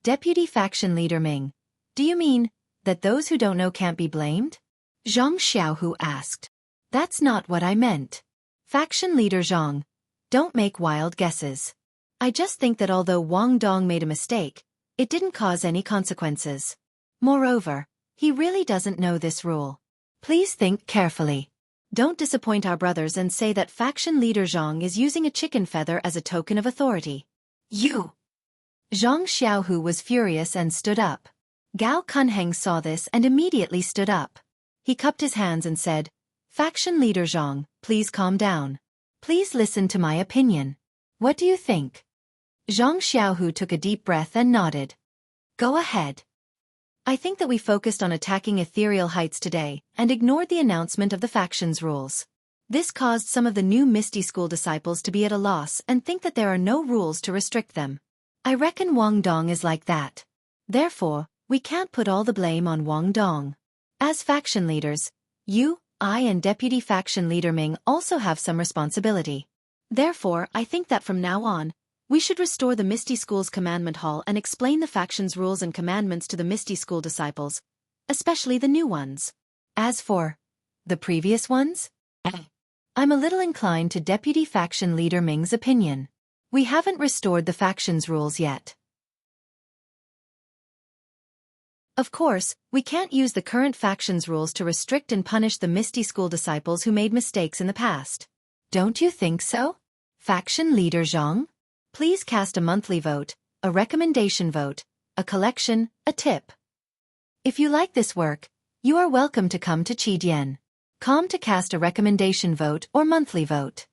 Deputy Faction Leader Ming, do you mean that those who don't know can't be blamed? Zhang Xiaohu asked. That's not what I meant. Faction Leader Zhang, don't make wild guesses. I just think that although Wang Dong made a mistake, it didn't cause any consequences. Moreover, he really doesn't know this rule. Please think carefully. Don't disappoint our brothers and say that Faction Leader Zhang is using a chicken feather as a token of authority. You! Zhang Xiaohu was furious and stood up. Gao Kunheng saw this and immediately stood up. He cupped his hands and said, Faction Leader Zhang, please calm down. Please listen to my opinion. What do you think? Zhang Xiaohu took a deep breath and nodded. Go ahead. I think that we focused on attacking Ethereal Heights today and ignored the announcement of the faction's rules. This caused some of the new Misty School disciples to be at a loss and think that there are no rules to restrict them. I reckon Wang Dong is like that. Therefore, we can't put all the blame on Wang Dong. As faction leaders, you, I and Deputy Faction Leader Ming also have some responsibility. Therefore, I think that from now on, we should restore the Misty School's commandment hall and explain the faction's rules and commandments to the Misty School disciples, especially the new ones. As for the previous ones, I'm a little inclined to Deputy Faction Leader Ming's opinion. We haven't restored the faction's rules yet. Of course, we can't use the current faction's rules to restrict and punish the Misty School disciples who made mistakes in the past. Don't you think so? Faction Leader Zhang? Please cast a monthly vote, a recommendation vote, a collection, a tip. If you like this work, you are welcome to come to Qidian. Come to cast a recommendation vote or monthly vote.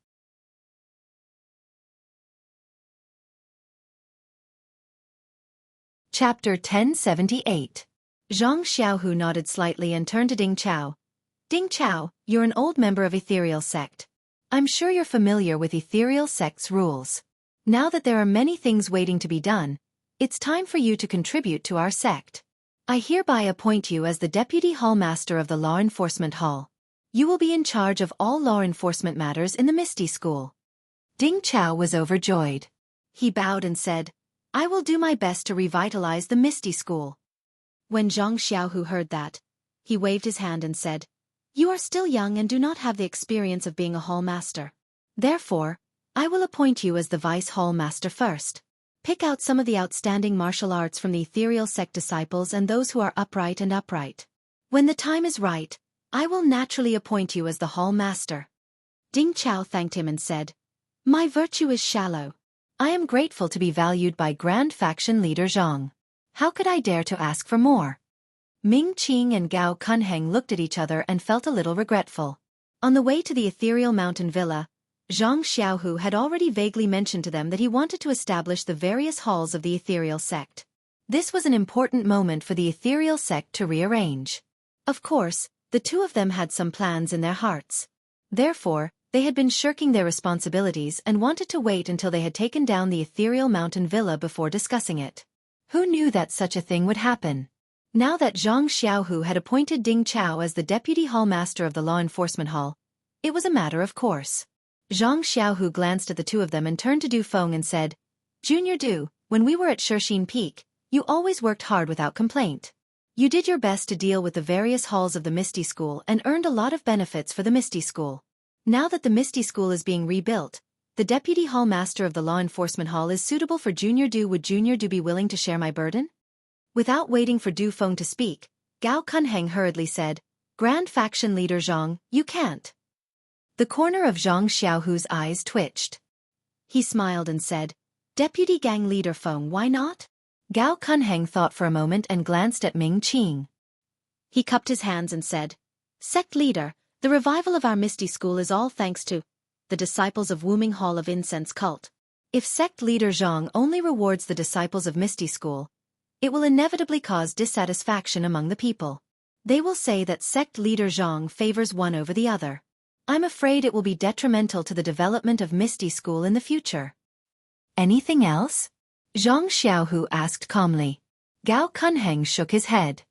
Chapter 1078. Zhang Xiaohu nodded slightly and turned to Ding Chao. Ding Chao, you're an old member of Ethereal Sect. I'm sure you're familiar with Ethereal Sect's rules. Now that there are many things waiting to be done, it's time for you to contribute to our sect. I hereby appoint you as the Deputy Hall Master of the Law Enforcement Hall. You will be in charge of all law enforcement matters in the Misty School. Ding Chao was overjoyed. He bowed and said, I will do my best to revitalize the Misty School. When Xianxia heard that, he waved his hand and said, You are still young and do not have the experience of being a hall master. Therefore, I will appoint you as the Vice Hall Master first. Pick out some of the outstanding martial arts from the Ethereal Sect disciples and those who are upright. When the time is right, I will naturally appoint you as the Hall Master. Ding Chao thanked him and said, My virtue is shallow. I am grateful to be valued by Grand Faction Leader Zhang. How could I dare to ask for more? Ming Qing and Gao Kunheng looked at each other and felt a little regretful. On the way to the Ethereal Mountain Villa, Xianxia had already vaguely mentioned to them that he wanted to establish the various halls of the Ethereal Sect. This was an important moment for the Ethereal Sect to rearrange. Of course, the two of them had some plans in their hearts. Therefore, they had been shirking their responsibilities and wanted to wait until they had taken down the Ethereal Mountain Villa before discussing it. Who knew that such a thing would happen? Now that Xianxia had appointed Ding Chao as the Deputy Hall Master of the Law Enforcement Hall, it was a matter of course. Xianxia glanced at the two of them and turned to Du Feng and said, Junior Du, when we were at Shixin Peak, you always worked hard without complaint. You did your best to deal with the various halls of the Misty School and earned a lot of benefits for the Misty School. Now that the Misty School is being rebuilt, the Deputy Hall Master of the Law Enforcement Hall is suitable for Junior Du. Would Junior Du be willing to share my burden? Without waiting for Du Feng to speak, Gao Kunheng hurriedly said, Grand Faction Leader Zhang, you can't. The corner of Xiaohu's eyes twitched. He smiled and said, Deputy Gang Leader Feng, why not? Gao Kunheng thought for a moment and glanced at Ming Qing. He cupped his hands and said, Sect Leader, the revival of our Misty School is all thanks to the disciples of Wuming Hall of Incense Cult. If Sect Leader Zhang only rewards the disciples of Misty School, it will inevitably cause dissatisfaction among the people. They will say that Sect Leader Zhang favors one over the other. I'm afraid it will be detrimental to the development of Misty School in the future. Anything else? Xianxia asked calmly. Gao Kunheng shook his head.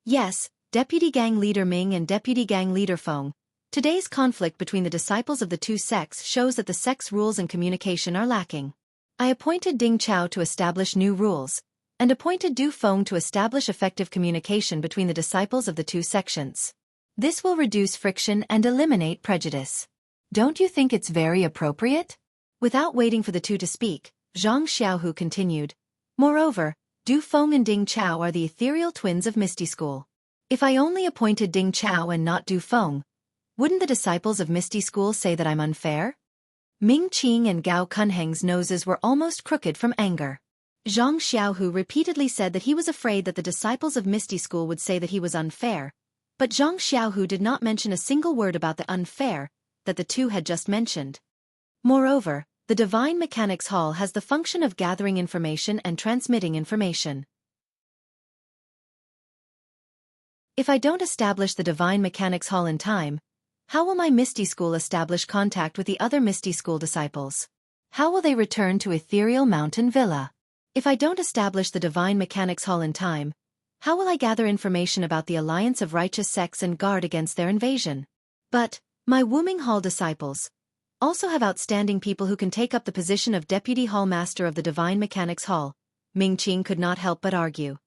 Yes, Deputy Gang Leader Ming and Deputy Gang Leader Feng. Today's conflict between the disciples of the two sects shows that the sect's rules and communication are lacking. I appointed Ding Chao to establish new rules, and appointed Du Feng to establish effective communication between the disciples of the two sections. This will reduce friction and eliminate prejudice. Don't you think it's very appropriate? Without waiting for the two to speak, Xianxia continued. Moreover, Du Feng and Ding Chao are the ethereal twins of Misty School. If I only appointed Ding Chao and not Du Feng, wouldn't the disciples of Misty School say that I'm unfair? Ming Qing and Gao Kunheng's noses were almost crooked from anger. Xianxia repeatedly said that he was afraid that the disciples of Misty School would say that he was unfair, but Xianxia did not mention a single word about the unfair that the two had just mentioned. Moreover, the Divine Mechanics Hall has the function of gathering information and transmitting information. If I don't establish the Divine Mechanics Hall in time, how will my Misty School establish contact with the other Misty School disciples? How will they return to Ethereal Mountain Villa? If I don't establish the Divine Mechanics Hall in time, how will I gather information about the alliance of righteous sects and guard against their invasion? But my Wuming Hall disciples also have outstanding people who can take up the position of Deputy Hall Master of the Divine Mechanics Hall, Ming Qing could not help but argue.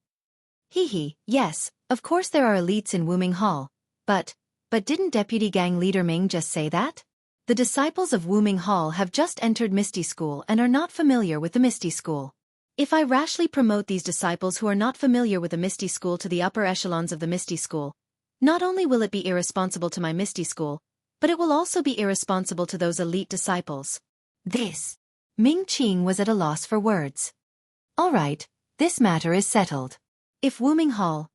Yes, of course there are elites in Wuming Hall, but didn't Deputy Gang Leader Ming just say that? The disciples of Wuming Hall have just entered Misty School and are not familiar with the Misty School. If I rashly promote these disciples who are not familiar with the Misty School to the upper echelons of the Misty School, not only will it be irresponsible to my Misty School, but it will also be irresponsible to those elite disciples. Ming Qing was at a loss for words. All right, this matter is settled. If Wuming Hall...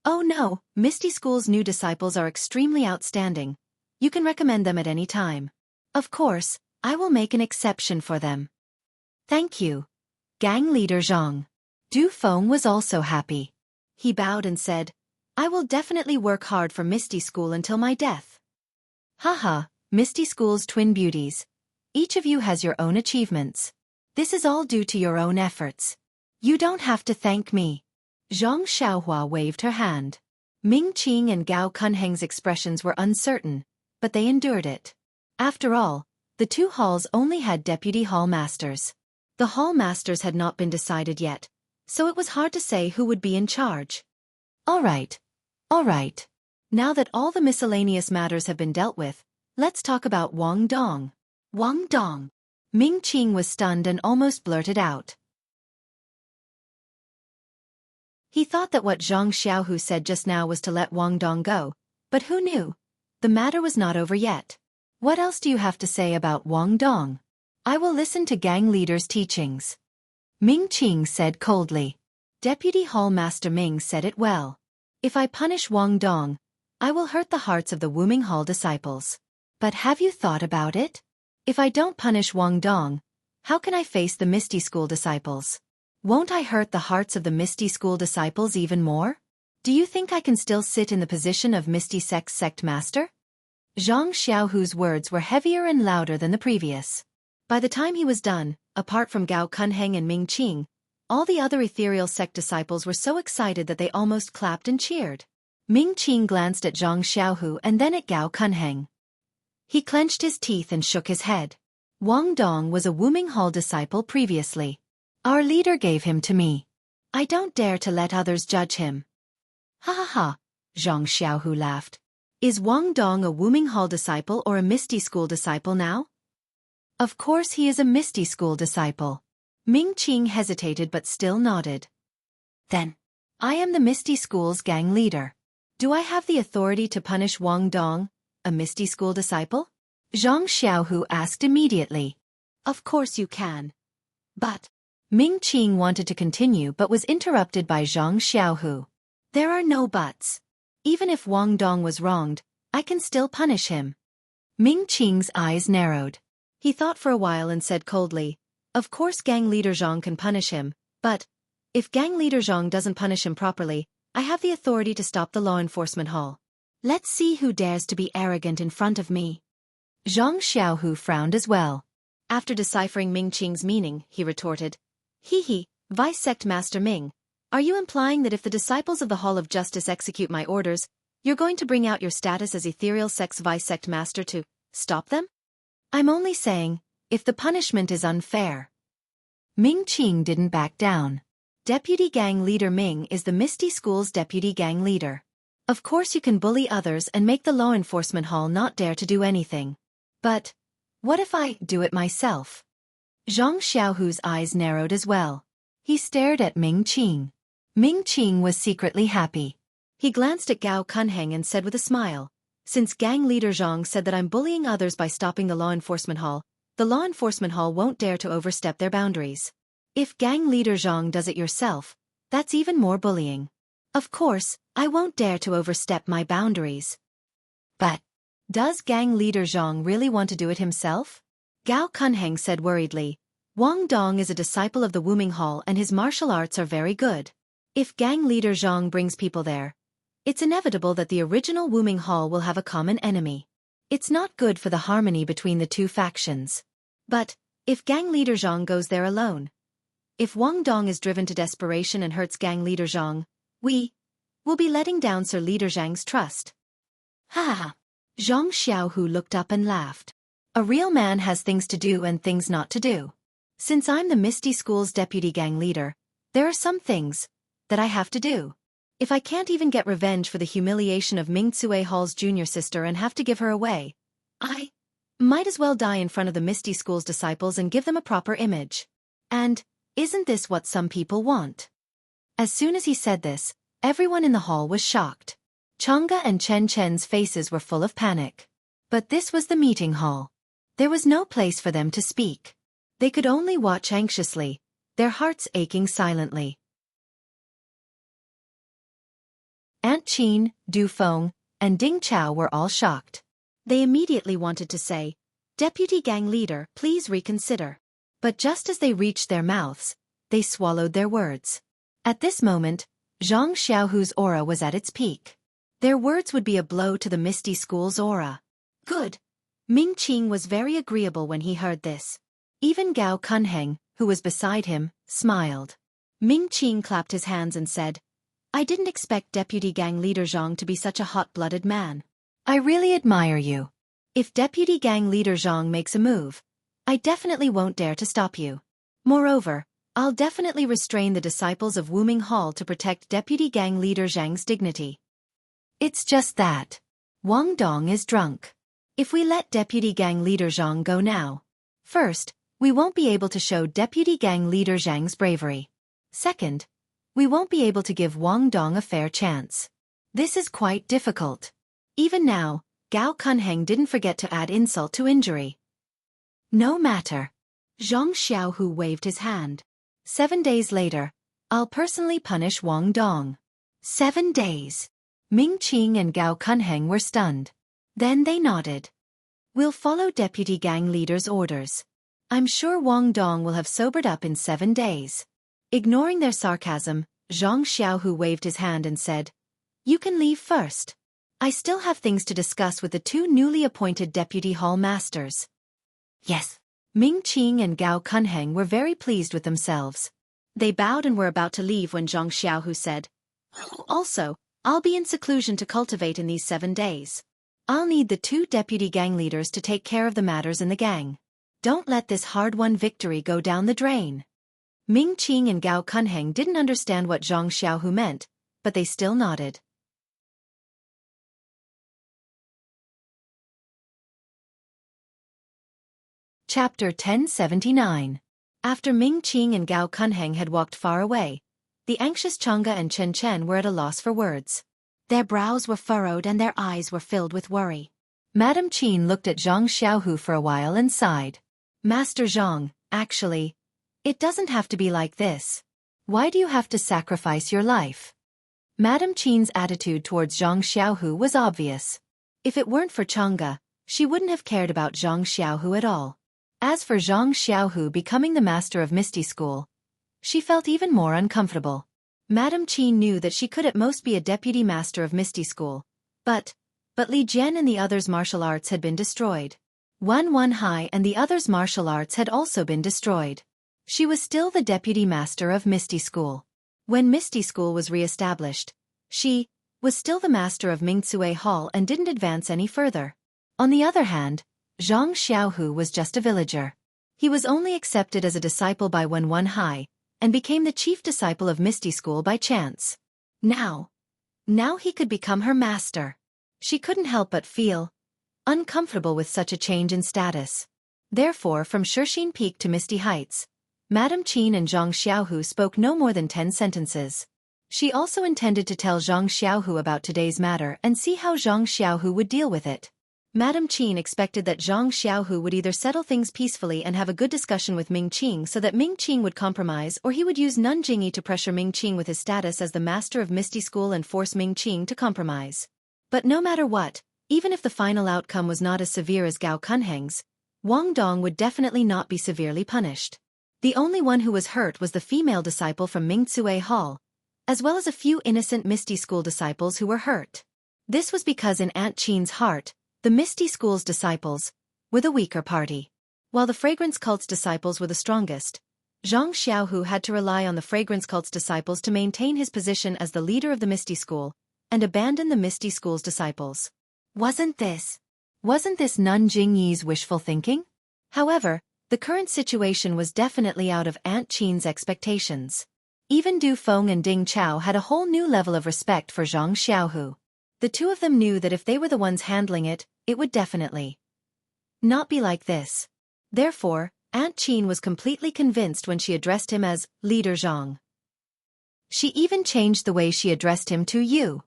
Oh no, Misty School's new disciples are extremely outstanding. You can recommend them at any time. Of course, I will make an exception for them. Thank you. Gang Leader Zhang. Du Feng was also happy. He bowed and said, I will definitely work hard for Misty School until my death. Haha, Misty School's twin beauties. Each of you has your own achievements. This is all due to your own efforts. You don't have to thank me. Zhang Xiaohua waved her hand. Ming Qing and Gao Kunheng's expressions were uncertain, but they endured it. After all, the two halls only had deputy hall masters. The hall masters had not been decided yet, so it was hard to say who would be in charge. All right. Now that all the miscellaneous matters have been dealt with, let's talk about Wang Dong. Wang Dong. Ming Qing was stunned and almost blurted out. He thought that what Zhang Xiaohu said just now was to let Wang Dong go, but who knew? The matter was not over yet. What else do you have to say about Wang Dong? I will listen to gang leader's teachings. Ming Qing said coldly. Deputy Hall Master Ming said it well. If I punish Wang Dong, I will hurt the hearts of the Wuming Hall disciples. But have you thought about it? If I don't punish Wang Dong, how can I face the Misty School disciples? Won't I hurt the hearts of the Misty School disciples even more? Do you think I can still sit in the position of Misty Sect's sect master? Zhang Xiaohu's words were heavier and louder than the previous. By the time he was done, apart from Gao Kunheng and Ming Qing, all the other ethereal sect disciples were so excited that they almost clapped and cheered. Ming Qing glanced at Zhang Xiaohu and then at Gao Kunheng. He clenched his teeth and shook his head. Wang Dong was a Wuming Hall disciple previously. Our leader gave him to me. I don't dare to let others judge him. Ha ha ha, Zhang Xiaohu laughed. Is Wang Dong a Wuming Hall disciple or a Misty School disciple now? Of course he is a Misty School disciple. Ming Qing hesitated but still nodded. Then, I am the Misty School's gang leader. Do I have the authority to punish Wang Dong, a Misty School disciple? Zhang Xiaohu asked immediately. Of course you can. But, Ming Qing wanted to continue but was interrupted by Zhang Xiaohu. There are no buts. Even if Wang Dong was wronged, I can still punish him. Ming Qing's eyes narrowed. He thought for a while and said coldly, of course gang leader Zhang can punish him, but, if gang leader Zhang doesn't punish him properly, I have the authority to stop the law enforcement hall. Let's see who dares to be arrogant in front of me. Zhang Xiaohu frowned as well. After deciphering Ming Qing's meaning, he retorted, Hee, Vice Sect Master Ming, are you implying that if the disciples of the Hall of Justice execute my orders, you're going to bring out your status as Ethereal Sect's Vice Sect Master to stop them? I'm only saying, if the punishment is unfair. Ming Qing didn't back down. Deputy Gang Leader Ming is the Misty School's Deputy Gang Leader. Of course you can bully others and make the law enforcement hall not dare to do anything. But, what if I do it myself? Zhang Xiaohu's eyes narrowed as well. He stared at Ming Qing. Ming Qing was secretly happy. He glanced at Gao Kunheng and said with a smile, since gang leader Zhang said that I'm bullying others by stopping the law enforcement hall, the law enforcement hall won't dare to overstep their boundaries. If gang leader Zhang does it yourself, that's even more bullying. Of course, I won't dare to overstep my boundaries. But, does gang leader Zhang really want to do it himself? Gao Kunheng said worriedly, Wang Dong is a disciple of the Wuming Hall and his martial arts are very good. If gang leader Zhang brings people there, it's inevitable that the original Wuming Hall will have a common enemy. It's not good for the harmony between the two factions. But, if gang leader Zhang goes there alone, if Wang Dong is driven to desperation and hurts gang leader Zhang, we will be letting down Sir Leader Zhang's trust. Ha ha! Zhang Xiaohu looked up and laughed. A real man has things to do and things not to do. Since I'm the Misty School's deputy gang leader, there are some things that I have to do. If I can't even get revenge for the humiliation of Ming Tsue Hall's junior sister and have to give her away, I might as well die in front of the Misty School's disciples and give them a proper image. And, isn't this what some people want? As soon as he said this, everyone in the hall was shocked. Chang'e and Chen Chen's faces were full of panic. But this was the meeting hall. There was no place for them to speak. They could only watch anxiously, their hearts aching silently. Aunt Qin, Du Feng, and Ding Chao were all shocked. They immediately wanted to say, Deputy Gang Leader, please reconsider. But just as they reached their mouths, they swallowed their words. At this moment, Zhang Xiaohu's aura was at its peak. Their words would be a blow to the Misty School's aura. Good. Ming Qing was very agreeable when he heard this. Even Gao Kunheng, who was beside him, smiled. Ming Qing clapped his hands and said, I didn't expect Deputy Gang Leader Zhang to be such a hot-blooded man. I really admire you. If Deputy Gang Leader Zhang makes a move, I definitely won't dare to stop you. Moreover, I'll definitely restrain the disciples of Wuming Hall to protect Deputy Gang Leader Zhang's dignity. It's just that Wang Dong is drunk. If we let Deputy Gang Leader Zhang go now, first, we won't be able to show Deputy Gang Leader Zhang's bravery. Second, we won't be able to give Wang Dong a fair chance. This is quite difficult. Even now, Gao Kunheng didn't forget to add insult to injury. No matter. Zhang Xiaohu waved his hand. 7 days later, I'll personally punish Wang Dong. 7 days. Ming Qing and Gao Kunheng were stunned. Then they nodded. We'll follow Deputy Gang Leader's orders. I'm sure Wang Dong will have sobered up in 7 days. Ignoring their sarcasm, Zhang Xiaohu waved his hand and said, You can leave first. I still have things to discuss with the 2 newly appointed Deputy Hall Masters. Yes. Ming Qing and Gao Kunheng were very pleased with themselves. They bowed and were about to leave when Zhang Xiaohu said, Also, I'll be in seclusion to cultivate in these 7 days. I'll need the 2 deputy gang leaders to take care of the matters in the gang. Don't let this hard-won victory go down the drain. Ming Qing and Gao Kunheng didn't understand what Zhang Xiaohu meant, but they still nodded. Chapter 1079. After Ming Qing and Gao Kunheng had walked far away, the anxious Chang'e and Chen Chen were at a loss for words. Their brows were furrowed and their eyes were filled with worry. Madame Qin looked at Zhang Xiaohu for a while and sighed. Master Zhang, actually, it doesn't have to be like this. Why do you have to sacrifice your life? Madame Qin's attitude towards Zhang Xiaohu was obvious. If it weren't for Chang'e, she wouldn't have cared about Zhang Xiaohu at all. As for Zhang Xiaohu becoming the master of Misty School, she felt even more uncomfortable. Madame Qin knew that she could at most be a deputy master of Misty School, but Li Jian and the others' martial arts had been destroyed. Wan Hai and the others' martial arts had also been destroyed. She was still the deputy master of Misty School. When Misty School was re-established, she was still the master of Mingcue Hall and didn't advance any further. On the other hand, Zhang Xiaohu was just a villager. He was only accepted as a disciple by Wan Hai, and became the chief disciple of Misty School by chance. Now he could become her master. She couldn't help but feel uncomfortable with such a change in status. Therefore, from Shixin Peak to Misty Heights, Madame Qin and Zhang Xiaohu spoke no more than 10 sentences. She also intended to tell Zhang Xiaohu about today's matter and see how Zhang Xiaohu would deal with it. Madame Qin expected that Zhang Xiaohu would either settle things peacefully and have a good discussion with Ming Qing so that Ming Qing would compromise, or he would use Nanjingyi to pressure Ming Qing with his status as the master of Misty School and force Ming Qing to compromise. But no matter what, even if the final outcome was not as severe as Gao Kunheng's, Wang Dong would definitely not be severely punished. The only one who was hurt was the female disciple from Mingcue Hall, as well as a few innocent Misty School disciples who were hurt. This was because in Aunt Qin's heart, the Misty School's disciples were the weaker party. While the Fragrance Cult's disciples were the strongest, Zhang Xiaohu had to rely on the Fragrance Cult's disciples to maintain his position as the leader of the Misty School, and abandon the Misty School's disciples. Wasn't this Nun Jingyi's wishful thinking? However, the current situation was definitely out of Aunt Qin's expectations. Even Du Feng and Ding Chao had a whole new level of respect for Zhang Xiaohu. The two of them knew that if they were the ones handling it, it would definitely not be like this. Therefore, Aunt Qin was completely convinced when she addressed him as Leader Zhang. She even changed the way she addressed him to you.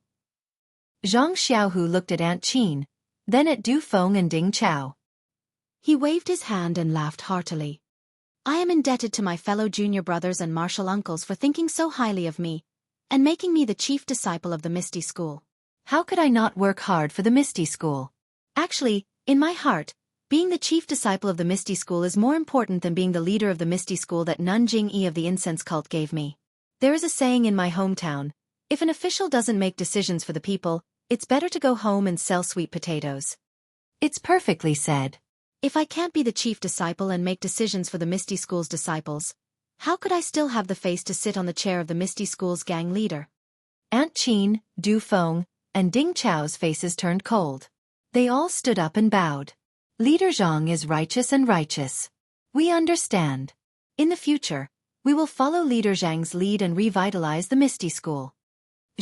Zhang Xiaohu looked at Aunt Qin, then at Du Feng and Ding Chao. He waved his hand and laughed heartily. I am indebted to my fellow junior brothers and martial uncles for thinking so highly of me, and making me the chief disciple of the Misty School. How could I not work hard for the Misty School? Actually, in my heart, being the chief disciple of the Misty School is more important than being the leader of the Misty School that Nun Jingyi of the Incense Cult gave me. There is a saying in my hometown, If an official doesn't make decisions for the people, it's better to go home and sell sweet potatoes. It's perfectly said. If I can't be the chief disciple and make decisions for the Misty School's disciples, how could I still have the face to sit on the chair of the Misty School's gang leader? Aunt Qin, Du Feng, and Ding Chao's faces turned cold. They all stood up and bowed. Leader Zhang is righteous and righteous. We understand. In the future, we will follow Leader Zhang's lead and revitalize the Misty School.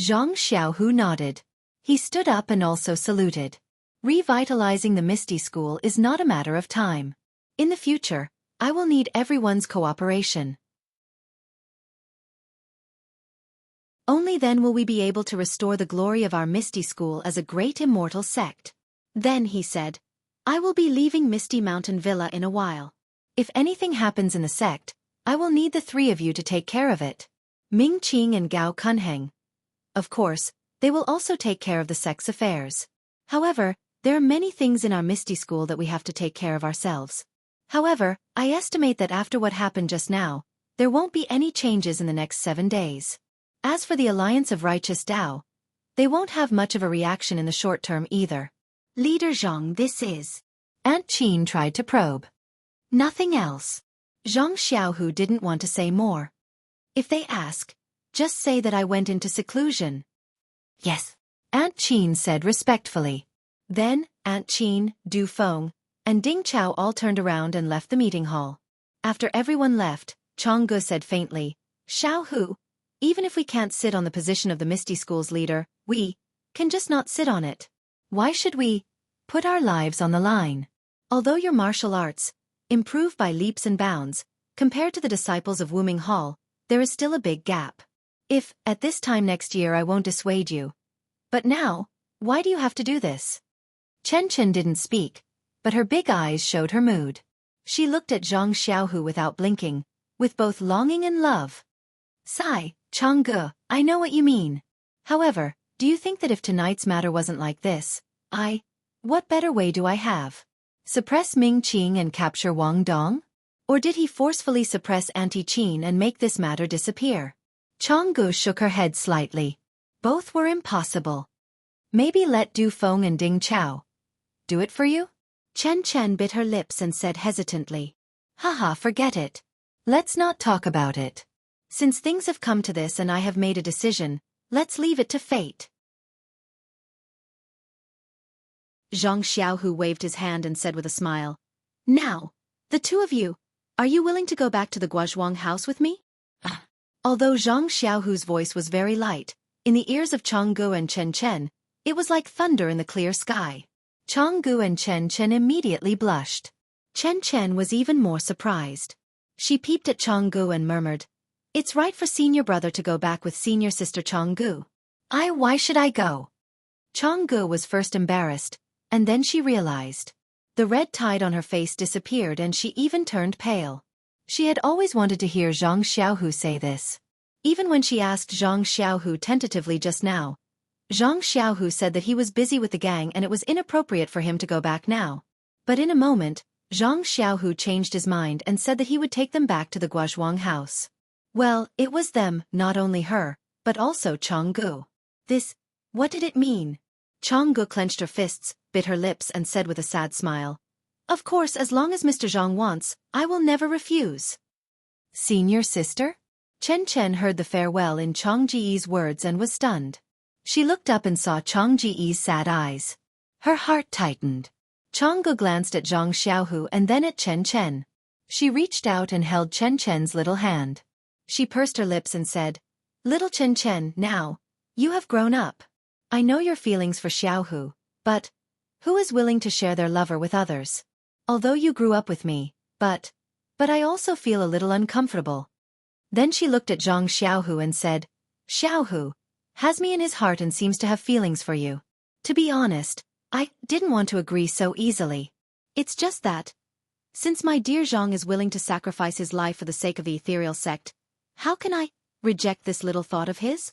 Zhang Xiaohu nodded. He stood up and also saluted. Revitalizing the Misty School is not a matter of time. In the future, I will need everyone's cooperation. Only then will we be able to restore the glory of our Misty School as a great immortal sect. Then, he said, I will be leaving Misty Mountain Villa in a while. If anything happens in the sect, I will need the three of you to take care of it. Ming Qing and Gao Kunheng. Of course, they will also take care of the sect's affairs. However, there are many things in our Misty School that we have to take care of ourselves. However, I estimate that after what happened just now, there won't be any changes in the next 7 days. As for the Alliance of Righteous Dao, they won't have much of a reaction in the short term either. Leader Zhang, this is... Aunt Qin tried to probe. Nothing else. Zhang Xiaohu didn't want to say more. If they ask, just say that I went into seclusion. Yes, Aunt Qin said respectfully. Then, Aunt Qin, Du Feng, and Ding Chao all turned around and left the meeting hall. After everyone left, Changge said faintly, Xiaohu, even if we can't sit on the position of the Misty School's leader, we can just not sit on it. Why should we put our lives on the line? Although your martial arts improve by leaps and bounds, compared to the disciples of Wuming Hall, there is still a big gap. If, at this time next year I won't dissuade you. But now, why do you have to do this? Chen Chen didn't speak, but her big eyes showed her mood. She looked at Zhang Xiaohu without blinking, with both longing and love. Sigh, Changge, I know what you mean. However, do you think that if tonight's matter wasn't like this, what better way do I have? Suppress Ming Qing and capture Wang Dong? Or did he forcefully suppress Auntie Qin and make this matter disappear? Changge shook her head slightly. Both were impossible. Maybe let Du Feng and Ding Chao do it for you? Chen Chen bit her lips and said hesitantly. Haha, forget it. Let's not talk about it. Since things have come to this and I have made a decision, let's leave it to fate. Zhang Xiaohu waved his hand and said with a smile. Now, the two of you, are you willing to go back to the Guozhuang house with me? Although Zhang Xiaohu's voice was very light, in the ears of Changge and Chen Chen, it was like thunder in the clear sky. Changge and Chen Chen immediately blushed. Chen Chen was even more surprised. She peeped at Changge and murmured, It's right for senior brother to go back with senior sister Changge. Why should I go? Changge was first embarrassed, and then she realized. The red tide on her face disappeared and she even turned pale. She had always wanted to hear Zhang Xiaohu say this. Even when she asked Zhang Xiaohu tentatively just now, Zhang Xiaohu said that he was busy with the gang and it was inappropriate for him to go back now. But in a moment, Zhang Xiaohu changed his mind and said that he would take them back to the Guozhuang house. Well, it was them, not only her, but also Changge. What did it mean? Changge clenched her fists, bit her lips and said with a sad smile. Of course, as long as Mr. Zhang wants, I will never refuse. Senior sister? Chen Chen heard the farewell in Chang Ji's words and was stunned. She looked up and saw Chang Ji's sad eyes. Her heart tightened. Changge glanced at Zhang Xiaohu and then at Chen Chen. She reached out and held Chen Chen's little hand. She pursed her lips and said, Little Chen Chen, now, you have grown up. I know your feelings for Xiaohu, but who is willing to share their lover with others? Although you grew up with me, but I also feel a little uncomfortable. Then she looked at Zhang Xiaohu and said, Xiaohu has me in his heart and seems to have feelings for you. To be honest, I didn't want to agree so easily. It's just that, since my dear Zhang is willing to sacrifice his life for the sake of the ethereal sect, how can I reject this little thought of his?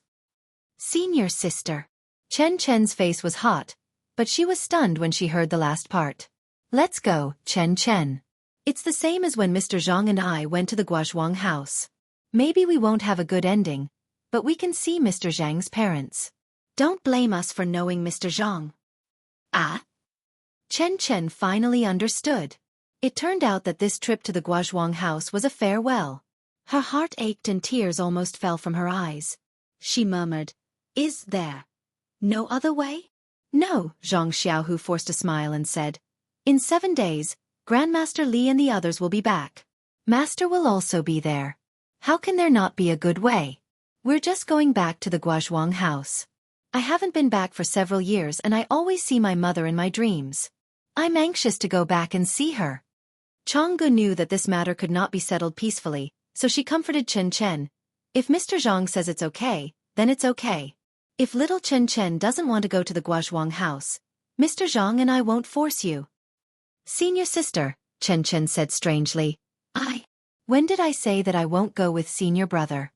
Senior sister. Chen Chen's face was hot, but she was stunned when she heard the last part. Let's go, Chen Chen. It's the same as when Mr. Zhang and I went to the Guozhuang house. Maybe we won't have a good ending, but we can see Mr. Zhang's parents. Don't blame us for knowing Mr. Zhang. Ah? Chen finally understood. It turned out that this trip to the Guozhuang house was a farewell. Her heart ached and tears almost fell from her eyes. She murmured, "Is there no other way?" "No," Zhang Xiaohu forced a smile and said. "In 7 days, Grandmaster Li and the others will be back. Master will also be there. How can there not be a good way? We're just going back to the Guozhuang house. I haven't been back for several years and I always see my mother in my dreams. I'm anxious to go back and see her." Jianghu knew that this matter could not be settled peacefully, so she comforted Chen. "If Mr. Zhang says it's okay, then it's okay. If little Chen doesn't want to go to the Guozhuang house, Mr. Zhang and I won't force you." "Senior sister," Chen said strangely. When did I say that I won't go with senior brother?"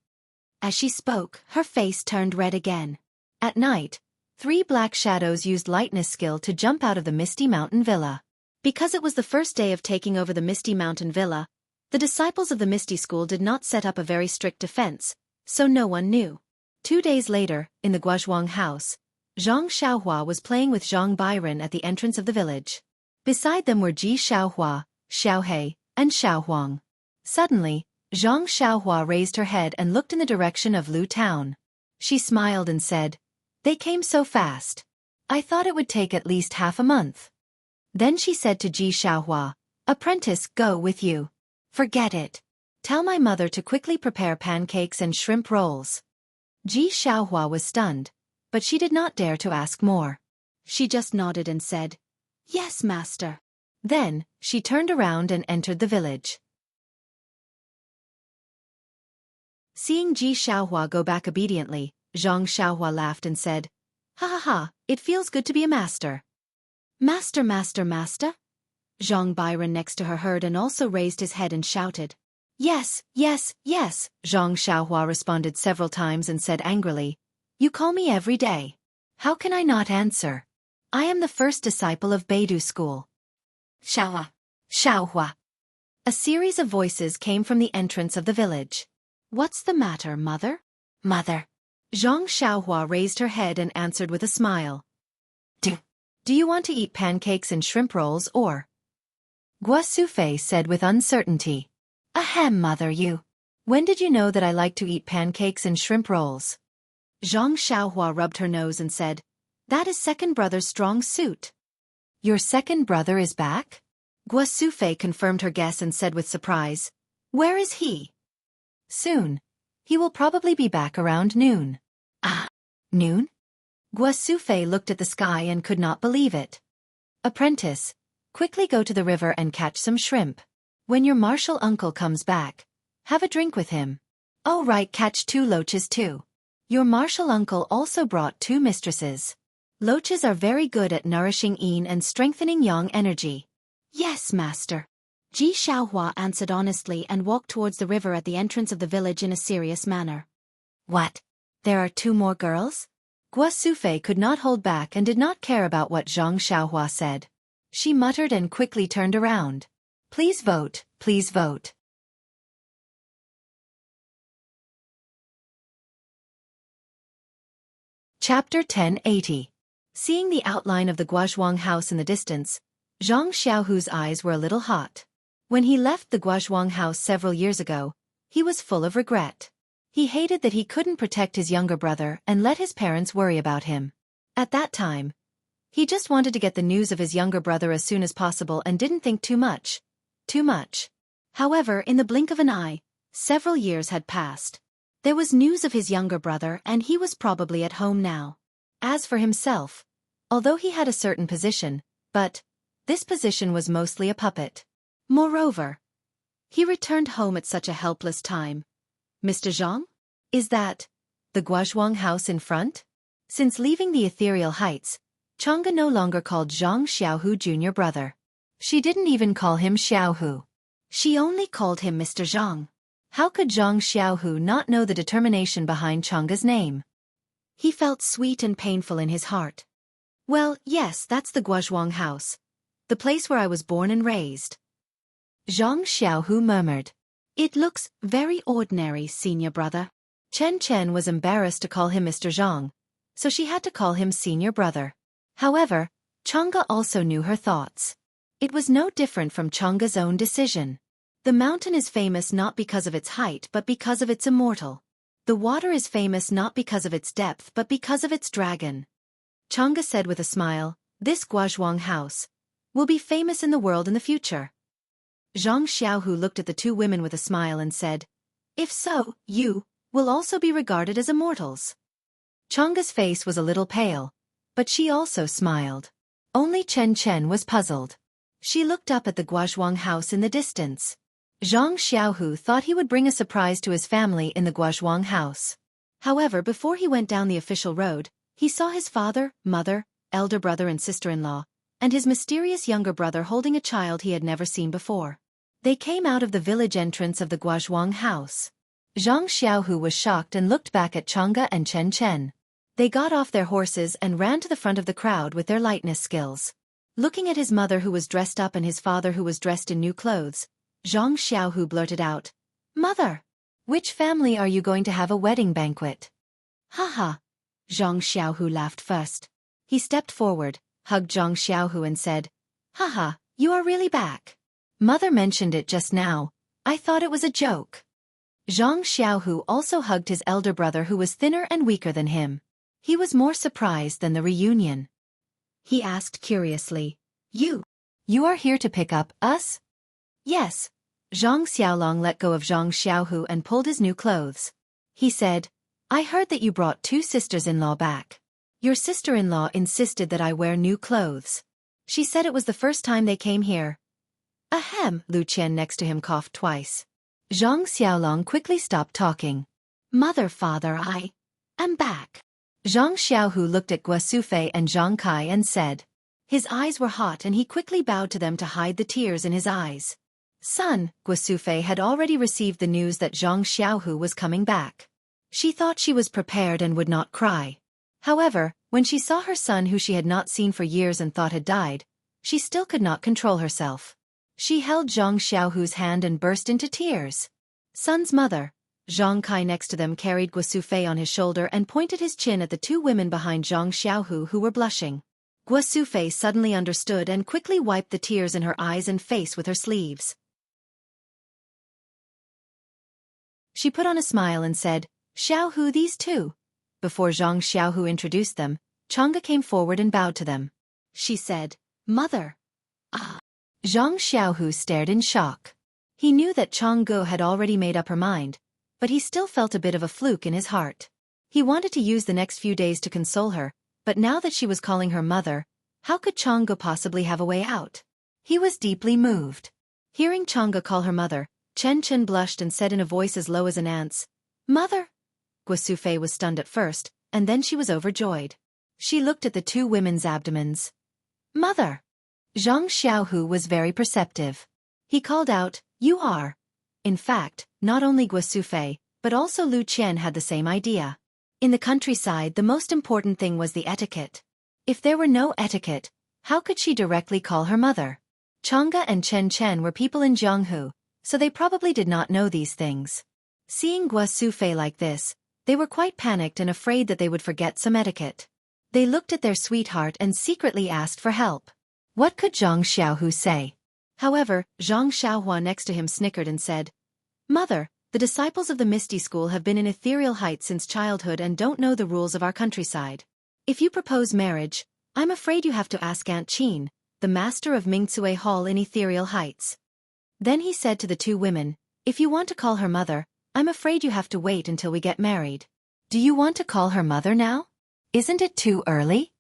As she spoke, her face turned red again. At night, 3 black shadows used lightness skill to jump out of the Misty Mountain Villa. Because it was the first day of taking over the Misty Mountain Villa, the disciples of the Misty School did not set up a very strict defense, so no one knew. 2 days later, in the Guozhuang house, Zhang Xiaohua was playing with Zhang Bairen at the entrance of the village. Beside them were Ji Xiaohua, Xiaohei, and Xiaohuang. Suddenly, Zhang Xiaohua raised her head and looked in the direction of Lu Town. She smiled and said, "They came so fast. I thought it would take at least half a month." Then she said to Ji Xiaohua, "Apprentice, go with you. Forget it. Tell my mother to quickly prepare pancakes and shrimp rolls." Ji Xiaohua was stunned, but she did not dare to ask more. She just nodded and said, "Yes, master." Then, she turned around and entered the village. Seeing Ji Xiaohua go back obediently, Zhang Xiaohua laughed and said, "Ha ha ha, it feels good to be a master." "Master, master, master?" Zhang Bairen next to her heard and also raised his head and shouted. "Yes, yes, yes," Zhang Xiaohua responded several times and said angrily, "You call me every day. How can I not answer? I am the first disciple of Beidou School." "Xiaohua, Xiaohua." A series of voices came from the entrance of the village. "What's the matter, mother?" "Mother." Zhang Xiaohua raised her head and answered with a smile. Do you want to eat pancakes and shrimp rolls or?" Guo Sufei said with uncertainty. "Ahem, mother, you. When did you know that I like to eat pancakes and shrimp rolls?" Zhang Xiaohua rubbed her nose and said, "That is second brother's strong suit." "Your second brother is back?" Guo Sufei confirmed her guess and said with surprise, "Where is he?" "Soon. He will probably be back around noon." "Ah, noon?" Guo Sufei looked at the sky and could not believe it. "Apprentice, quickly go to the river and catch some shrimp. When your martial uncle comes back, have a drink with him. Oh right, catch 2 loaches too. Your martial uncle also brought 2 mistresses. Loaches are very good at nourishing yin and strengthening yang energy." "Yes, master." Ji Xiaohua answered honestly and walked towards the river at the entrance of the village in a serious manner. "What? There are 2 more girls?" Guo Sufei could not hold back and did not care about what Zhang Xiaohua said. She muttered and quickly turned around. "Please vote, please vote." Chapter 1080. Seeing the outline of the Guozhuang house in the distance, Zhang Xiaohu's eyes were a little hot. When he left the Guozhuang house several years ago, he was full of regret. He hated that he couldn't protect his younger brother and let his parents worry about him. At that time, he just wanted to get the news of his younger brother as soon as possible and didn't think too much. However, in the blink of an eye, several years had passed. There was news of his younger brother and he was probably at home now. As for himself, although he had a certain position, but this position was mostly a puppet. Moreover, he returned home at such a helpless time. "Mr. Zhang? Is that the Guozhuang house in front?" Since leaving the ethereal heights, Chang'e no longer called Zhang Xiaohu junior brother. She didn't even call him Xiaohu. She only called him Mr. Zhang. How could Zhang Xiaohu not know the determination behind Chang'e's name? He felt sweet and painful in his heart. "Well, yes, that's the Guozhuang house. The place where I was born and raised." Zhang Xiaohu murmured. "It looks very ordinary, senior brother." Chen Chen was embarrassed to call him Mr. Zhang, so she had to call him senior brother. However, Chang'e also knew her thoughts. It was no different from Chang'e's own decision. The mountain is famous not because of its height but because of its immortal. The water is famous not because of its depth but because of its dragon. Chang'e said with a smile, "This Guozhuang house will be famous in the world in the future." Zhang Xiaohu looked at the two women with a smile and said, "If so, you will also be regarded as immortals." Chang'e's face was a little pale, but she also smiled. Only Chen Chen was puzzled. She looked up at the Guozhuang house in the distance. Zhang Xiaohu thought he would bring a surprise to his family in the Guozhuang house. However, before he went down the official road, he saw his father, mother, elder brother and sister-in-law, and his mysterious younger brother holding a child he had never seen before. They came out of the village entrance of the Guozhuang house. Zhang Xiaohu was shocked and looked back at Chang'e and Chen Chen. They got off their horses and ran to the front of the crowd with their lightness skills. Looking at his mother who was dressed up and his father who was dressed in new clothes, Zhang Xiaohu blurted out, "Mother, which family are you going to have a wedding banquet?" "Haha." Zhang Xiaohu laughed first. He stepped forward, hugged Zhang Xiaohu and said, "Haha, you are really back. Mother mentioned it just now. I thought it was a joke." Zhang Xiaohu also hugged his elder brother who was thinner and weaker than him. He was more surprised than the reunion. He asked curiously, You are here to pick up us?" "Yes." Zhang Xiaolong let go of Zhang Xiaohu and pulled his new clothes. He said, "I heard that you brought two sisters-in-law back. Your sister-in-law insisted that I wear new clothes. She said it was the first time they came here." "Ahem," Lu Qian next to him coughed twice. Zhang Xiaolong quickly stopped talking. "Mother, father, I am back." Zhang Xiaohu looked at Guosufei and Zhang Kai and said. His eyes were hot and he quickly bowed to them to hide the tears in his eyes. "Son," Guosufei had already received the news that Zhang Xiaohu was coming back. She thought she was prepared and would not cry. However, when she saw her son who she had not seen for years and thought had died, she still could not control herself. She held Zhang Xiaohu's hand and burst into tears. "Son's mother." Zhang Kai next to them carried Guosufei on his shoulder and pointed his chin at the two women behind Zhang Xiaohu who were blushing. Guosufei suddenly understood and quickly wiped the tears in her eyes and face with her sleeves. She put on a smile and said, "Xiaohu, these two." Before Zhang Xiaohu introduced them, Chang'e came forward and bowed to them. She said, "Mother." "Ah." Zhang Xiaohu stared in shock. He knew that Chang'e had already made up her mind, but he still felt a bit of a fluke in his heart. He wanted to use the next few days to console her, but now that she was calling her mother, how could Chang'e possibly have a way out? He was deeply moved. Hearing Chang'e call her mother, Chen Chen blushed and said in a voice as low as an ant's, "Mother?" Guosufei was stunned at first, and then she was overjoyed. She looked at the two women's abdomens. "Mother!" Zhang Xiaohu was very perceptive. He called out, "You are." In fact, not only Guosufei, but also Lu Qian had the same idea. In the countryside, the most important thing was the etiquette. If there were no etiquette, how could she directly call her mother? Chang'e and Chen Chen were people in Jianghu, so they probably did not know these things. Seeing Guosufei like this, they were quite panicked and afraid that they would forget some etiquette. They looked at their sweetheart and secretly asked for help. What could Zhang Xiaohu say? However, Zhang Xiaohua next to him snickered and said, "Mother, the disciples of the Misty School have been in ethereal heights since childhood and don't know the rules of our countryside. If you propose marriage, I'm afraid you have to ask Aunt Qin, the master of Mingcue Hall in ethereal heights." Then he said to the two women, "If you want to call her mother, I'm afraid you have to wait until we get married." "Do you want to call her mother now? Isn't it too early?"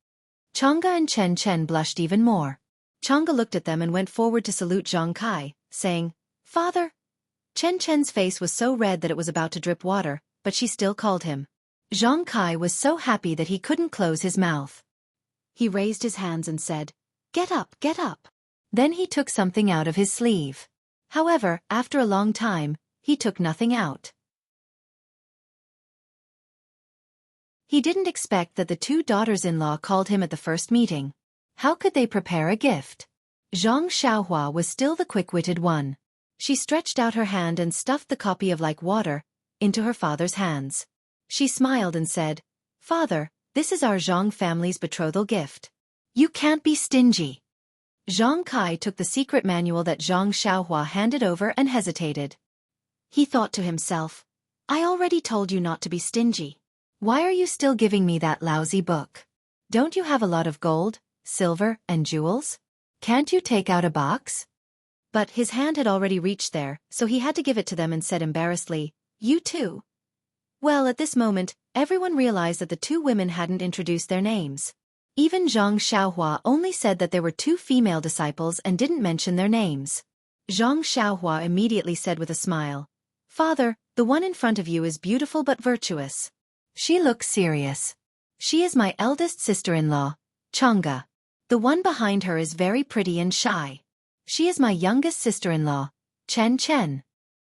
Chang'e and Chen Chen blushed even more. Chang'e looked at them and went forward to salute Zhang Kai, saying, "Father." Chen Chen's face was so red that it was about to drip water, but she still called him. Zhang Kai was so happy that he couldn't close his mouth. He raised his hands and said, "Get up, get up." Then he took something out of his sleeve. However, after a long time, he took nothing out. He didn't expect that the two daughters-in-law called him at the first meeting. How could they prepare a gift? Zhang Xiaohua was still the quick-witted one. She stretched out her hand and stuffed the copy of Like Water into her father's hands. She smiled and said, "Father, this is our Zhang family's betrothal gift. You can't be stingy." Zhang Kai took the secret manual that Zhang Xiaohua handed over and hesitated. He thought to himself, "I already told you not to be stingy. Why are you still giving me that lousy book? Don't you have a lot of gold, silver, and jewels? Can't you take out a box?" But his hand had already reached there, so he had to give it to them and said embarrassedly, "You too?" Well, at this moment, everyone realized that the two women hadn't introduced their names. Even Zhang Xiaohua only said that there were two female disciples and didn't mention their names. Zhang Xiaohua immediately said with a smile, "Father, the one in front of you is beautiful but virtuous. She looks serious. She is my eldest sister-in-law, Chang'e. The one behind her is very pretty and shy. She is my youngest sister-in-law, Chen.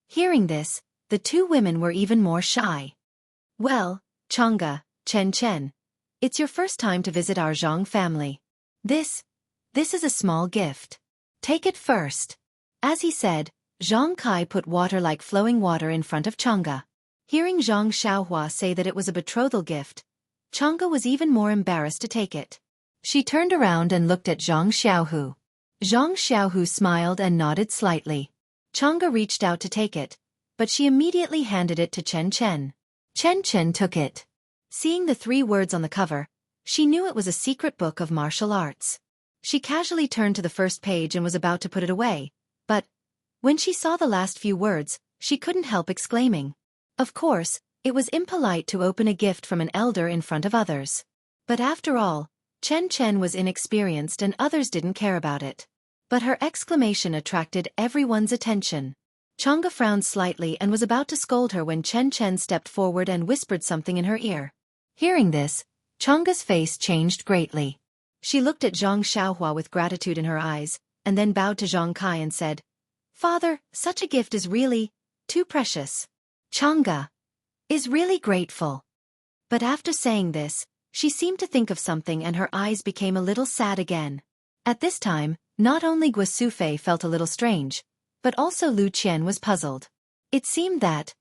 Hearing this, the two women were even more shy. "Well, Chang'e, Chen, it's your first time to visit our Zhang family. This is a small gift. Take it first." As he said, Zhang Kai put water like flowing water in front of Chang'e. Hearing Zhang Xiaohua say that it was a betrothal gift, Chang'e was even more embarrassed to take it. She turned around and looked at Zhang Xiaohu. Zhang Xiaohu smiled and nodded slightly. Chang'e reached out to take it, but she immediately handed it to Chen. Chen took it. Seeing the three words on the cover, she knew it was a secret book of martial arts. She casually turned to the first page and was about to put it away, but when she saw the last few words, she couldn't help exclaiming. Of course, it was impolite to open a gift from an elder in front of others. But after all, Chen was inexperienced and others didn't care about it. But her exclamation attracted everyone's attention. Chang'e frowned slightly and was about to scold her when Chen stepped forward and whispered something in her ear. Hearing this, Chang'e's face changed greatly. She looked at Zhang Xiaohua with gratitude in her eyes, and then bowed to Zhang Kai and said, "Father, such a gift is really too precious." Chang'e is really grateful. But after saying this, she seemed to think of something and her eyes became a little sad again. At this time, not only Guosufei felt a little strange, but also Lu Qian was puzzled. It seemed that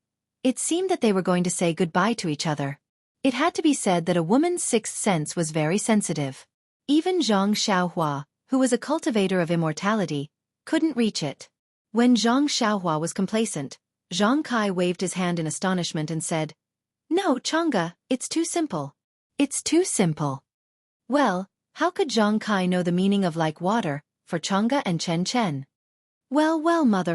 they were going to say goodbye to each other. It had to be said that a woman's sixth sense was very sensitive. Even Zhang Xiaohua, who was a cultivator of immortality, couldn't reach it. When Zhang Xiaohua was complacent, Zhang Kai waved his hand in astonishment and said, "No, Chang'e, it's too simple. It's too simple." Well, how could Zhang Kai know the meaning of like water for Chang'e and Chen? Well,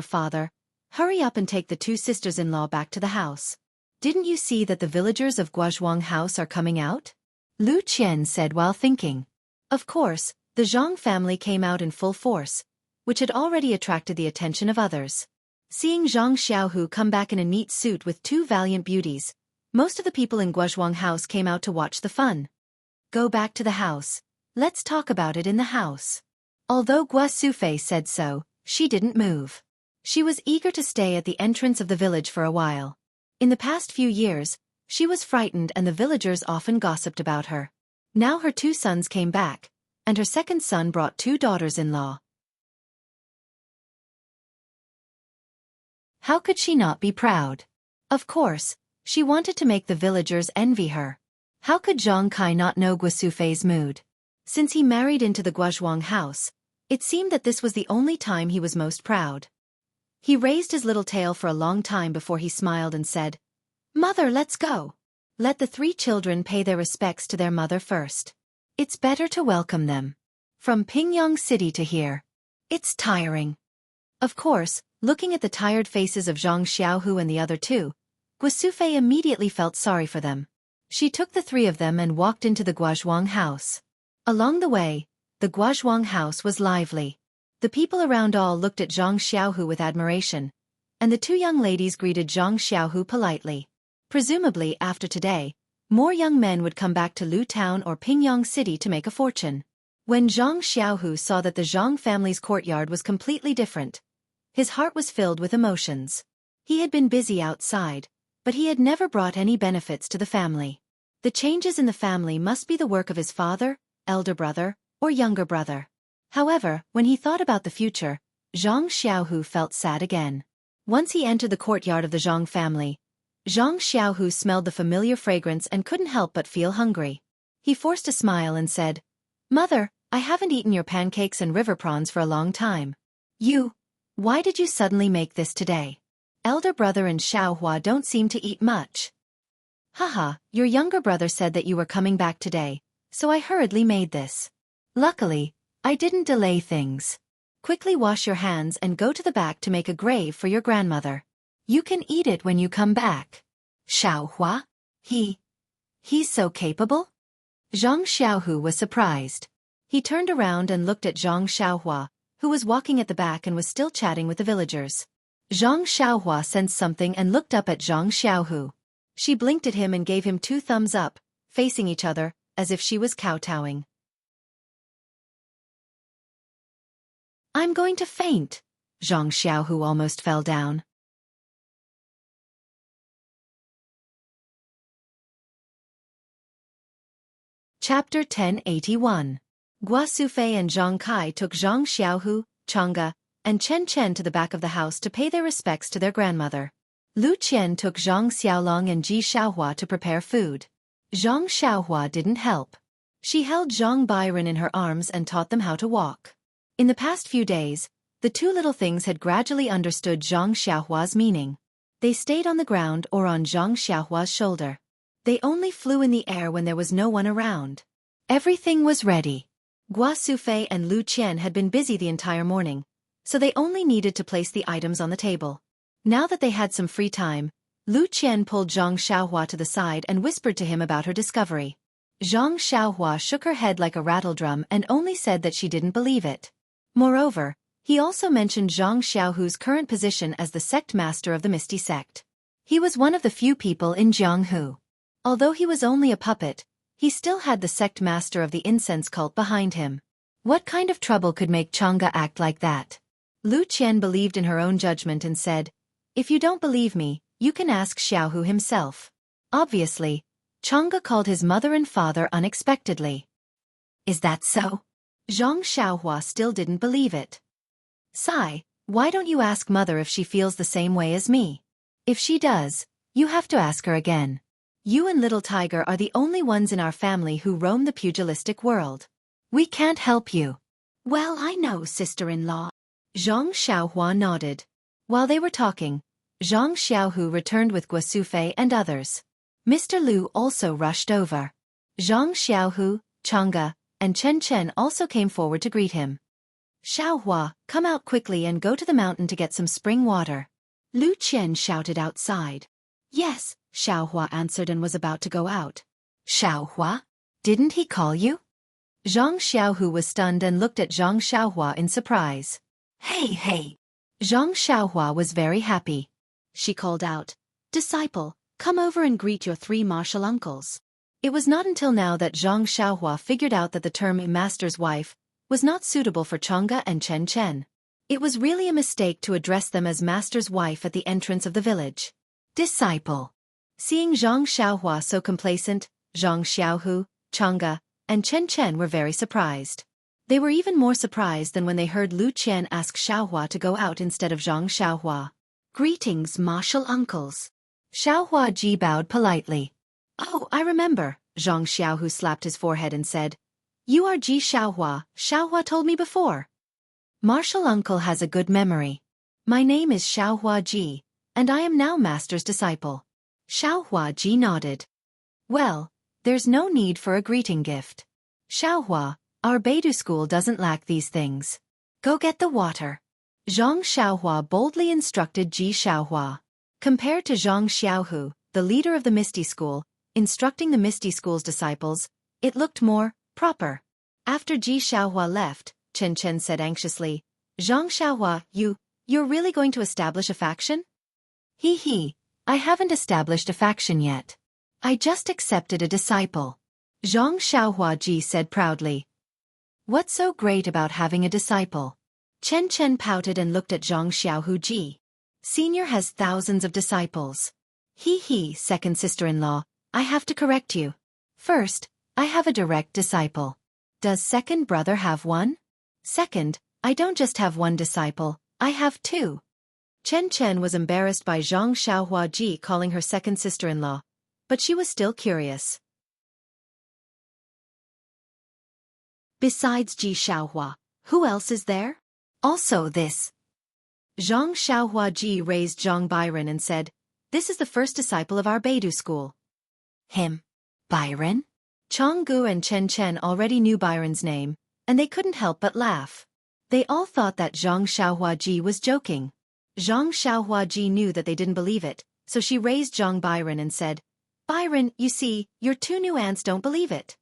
father, hurry up and take the two sisters-in-law back to the house. Didn't you see that the villagers of Guozhuang house are coming out? Lu Qian said while thinking. Of course, the Zhang family came out in full force, which had already attracted the attention of others. Seeing Zhang Xiaohu come back in a neat suit with two valiant beauties, most of the people in Guozhuang house came out to watch the fun. Go back to the house. Let's talk about it in the house. Although Guosufei said so, she didn't move. She was eager to stay at the entrance of the village for a while. In the past few years, she was frightened and the villagers often gossiped about her. Now her two sons came back, and her second son brought two daughters-in-law. How could she not be proud? Of course, she wanted to make the villagers envy her. How could Zhang Kai not know Guosufei's mood? Since he married into the Guozhuang house, it seemed that this was the only time he was most proud. He raised his little tail for a long time before he smiled and said, "Mother, let's go." Let the three children pay their respects to their mother first. It's better to welcome them. From Pingyang City to here. It's tiring. Of course, looking at the tired faces of Zhang Xiaohu and the other two, Guosufei immediately felt sorry for them. She took the three of them and walked into the Guozhuang house. Along the way, the Guozhuang house was lively. The people around all looked at Zhang Xiaohu with admiration, and the two young ladies greeted Zhang Xiaohu politely. Presumably, after today, more young men would come back to Lu Town or Pingyang City to make a fortune. When Zhang Xiaohu saw that the Zhang family's courtyard was completely different, his heart was filled with emotions. He had been busy outside, but he had never brought any benefits to the family. The changes in the family must be the work of his father, elder brother, or younger brother. However, when he thought about the future, Zhang Xiaohu felt sad again. Once he entered the courtyard of the Zhang family, Zhang Xiaohu smelled the familiar fragrance and couldn't help but feel hungry. He forced a smile and said, "Mother, I haven't eaten your pancakes and river prawns for a long time. Why did you suddenly make this today? Elder brother and Xiaohua don't seem to eat much." "Haha, your younger brother said that you were coming back today, so I hurriedly made this. Luckily, I didn't delay things. Quickly wash your hands and go to the back to make a grave for your grandmother. You can eat it when you come back." "Xiaohua? He's so capable?" Zhang Xiaohu was surprised. He turned around and looked at Zhang Xiaohua, who was walking at the back and was still chatting with the villagers. Zhang Xiaohua sensed something and looked up at Zhang Xiaohu. She blinked at him and gave him 2 thumbs up, facing each other, as if she was kowtowing. "I'm going to faint." Zhang Xiaohu almost fell down. Chapter 1081. Gua Sufei and Zhang Kai took Zhang Xiaohu, Chang'e, and Chen Chen to the back of the house to pay their respects to their grandmother. Lu Qian took Zhang Xiaolong and Ji Xiaohua to prepare food. Zhang Xiaohua didn't help. She held Zhang Byron in her arms and taught them how to walk. In the past few days, the 2 little things had gradually understood Zhang Xiaohua's meaning. They stayed on the ground or on Zhang Xiaohua's shoulder. They only flew in the air when there was no one around. Everything was ready. Gua Sufei and Lu Qian had been busy the entire morning, so they only needed to place the items on the table. Now that they had some free time, Lu Qian pulled Zhang Xiaohua to the side and whispered to him about her discovery. Zhang Xiaohua shook her head like a rattledrum and only said that she didn't believe it. Moreover, he also mentioned Zhang Xiaohu's current position as the sect master of the Misty Sect. He was one of the few people in Jianghu. Although he was only a puppet, he still had the sect master of the incense cult behind him. What kind of trouble could make Chang'e act like that? Lu Qian believed in her own judgment and said, "If you don't believe me, you can ask Xiaohu himself." Obviously, Chang'e called his mother and father unexpectedly. "Is that so?" Zhang Xiaohua still didn't believe it. "Sai, why don't you ask mother if she feels the same way as me? If she does, you have to ask her again. You and Little Tiger are the only ones in our family who roam the pugilistic world. We can't help you." "Well, I know, sister-in-law." Zhang Xiaohua nodded. While they were talking, Zhang Xiaohu returned with Gua Sufei and others. Mr. Lu also rushed over. Zhang Xiaohu, Chang'e, and Chen Chen also came forward to greet him. "Xiaohua, come out quickly and go to the mountain to get some spring water." Lu Qian shouted outside. "Yes," Xiaohua answered and was about to go out. "Xiaohua? Didn't he call you?" Zhang Xiaohu was stunned and looked at Zhang Xiaohua in surprise. Hey. Zhang Xiaohua was very happy. She called out, "Disciple, come over and greet your 3 martial uncles." It was not until now that Zhang Xiaohua figured out that the term master's wife was not suitable for Chang'e and Chen Chen. It was really a mistake to address them as master's wife at the entrance of the village. "Disciple." Seeing Zhang Xiaohua so complacent, Zhang Xiaohu, Chang'e, and Chen Chen were very surprised. They were even more surprised than when they heard Lu Qian ask Xiaohua to go out instead of Zhang Xiaohua. "Greetings, martial uncles." Xiaohua Ji bowed politely. "Oh, I remember," Zhang Xiaohu slapped his forehead and said. "You are Ji Xiaohua, Xiaohua told me before." Martial uncle has a good memory. "My name is Xiaohua Ji, and I am now master's disciple." Xiaohua Ji nodded. "Well, there's no need for a greeting gift. Xiaohua, our Beidou school doesn't lack these things. Go get the water." Zhang Xiaohua boldly instructed Ji Xiaohua. Compared to Zhang Xiaohu, the leader of the Misty School, instructing the Misty School's disciples, it looked more proper. After Ji Xiaohua left, Chen Chen said anxiously, "Zhang Xiaohua, you're really going to establish a faction?" He, I haven't established a faction yet. I just accepted a disciple." Zhang Xiaohua Ji said proudly. "What's so great about having a disciple?" Chen Chen pouted and looked at Zhang Xiaohu Ji. "Senior has thousands of disciples." He, second sister-in-law, I have to correct you. First, I have a direct disciple. Does second brother have one? Second, I don't just have one disciple, I have 2. Chen Chen was embarrassed by Zhang Xiaohua calling her second sister-in-law, but she was still curious. Besides Ji Xiaohua, who else is there? Also this. Zhang Xiaohua raised Zhang Byron and said, "This is the first disciple of our Beidou school." Him? Byron? Jianghu and Chen Chen already knew Byron's name, and they couldn't help but laugh. They all thought that Zhang Xiaohua was joking. Zhang Xiaohua knew that they didn't believe it, so she raised Zhang Byron and said, "Byron, you see, your two new aunts don't believe it."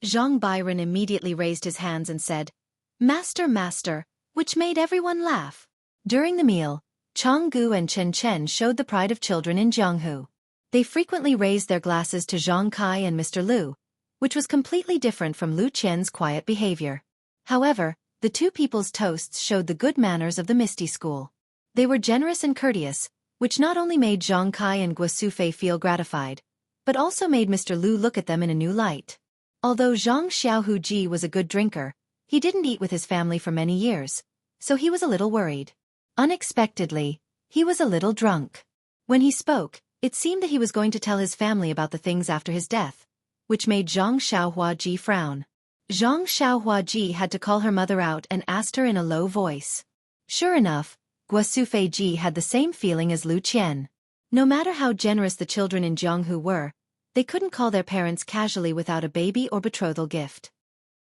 Zhang Byron immediately raised his hands and said, "Master, master," which made everyone laugh. During the meal, Jianghu and Chen Chen showed the pride of children in Jianghu. They frequently raised their glasses to Zhang Kai and Mr. Lu, which was completely different from Lu Qian's quiet behavior. However, the two people's toasts showed the good manners of the Misty School. They were generous and courteous, which not only made Zhang Kai and Guo Sufei feel gratified, but also made Mr. Lu look at them in a new light. Although Zhang Xiaohu was a good drinker, he didn't eat with his family for many years, so he was a little worried. Unexpectedly, he was a little drunk. When he spoke, it seemed that he was going to tell his family about the things after his death, which made Zhang Xiaohua frown. Zhang Xiaohua had to call her mother out and asked her in a low voice. Sure enough, Guo Sufei had the same feeling as Lu Qian. No matter how generous the children in Jianghu were, they couldn't call their parents casually without a baby or betrothal gift.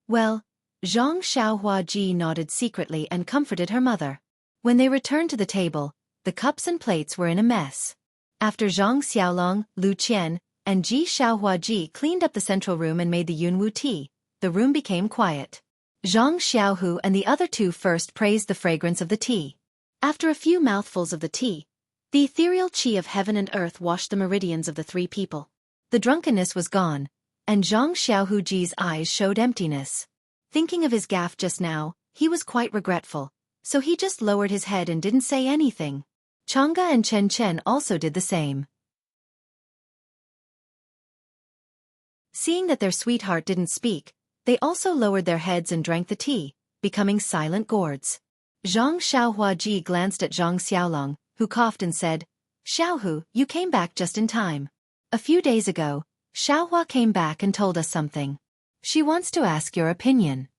Well, Zhang Xiaohua nodded secretly and comforted her mother. When they returned to the table, the cups and plates were in a mess. After Zhang Xiaolong, Lu Qian, and Ji Xiaohua cleaned up the central room and made the Yunwu tea, the room became quiet. Zhang Xiaohu and the other two first praised the fragrance of the tea. After a few mouthfuls of the tea, the ethereal qi of heaven and earth washed the meridians of the three people. The drunkenness was gone, and Zhang Xiaohu's eyes showed emptiness. Thinking of his gaffe just now, he was quite regretful, so he just lowered his head and didn't say anything. Chang'e and Chen Chen also did the same. Seeing that their sweetheart didn't speak, they also lowered their heads and drank the tea, becoming silent gourds. Zhang Xiaohua glanced at Zhang Xiaolong, who coughed and said, "Xiaohu, you came back just in time. A few days ago, Xiaohua came back and told us something. She wants to ask your opinion."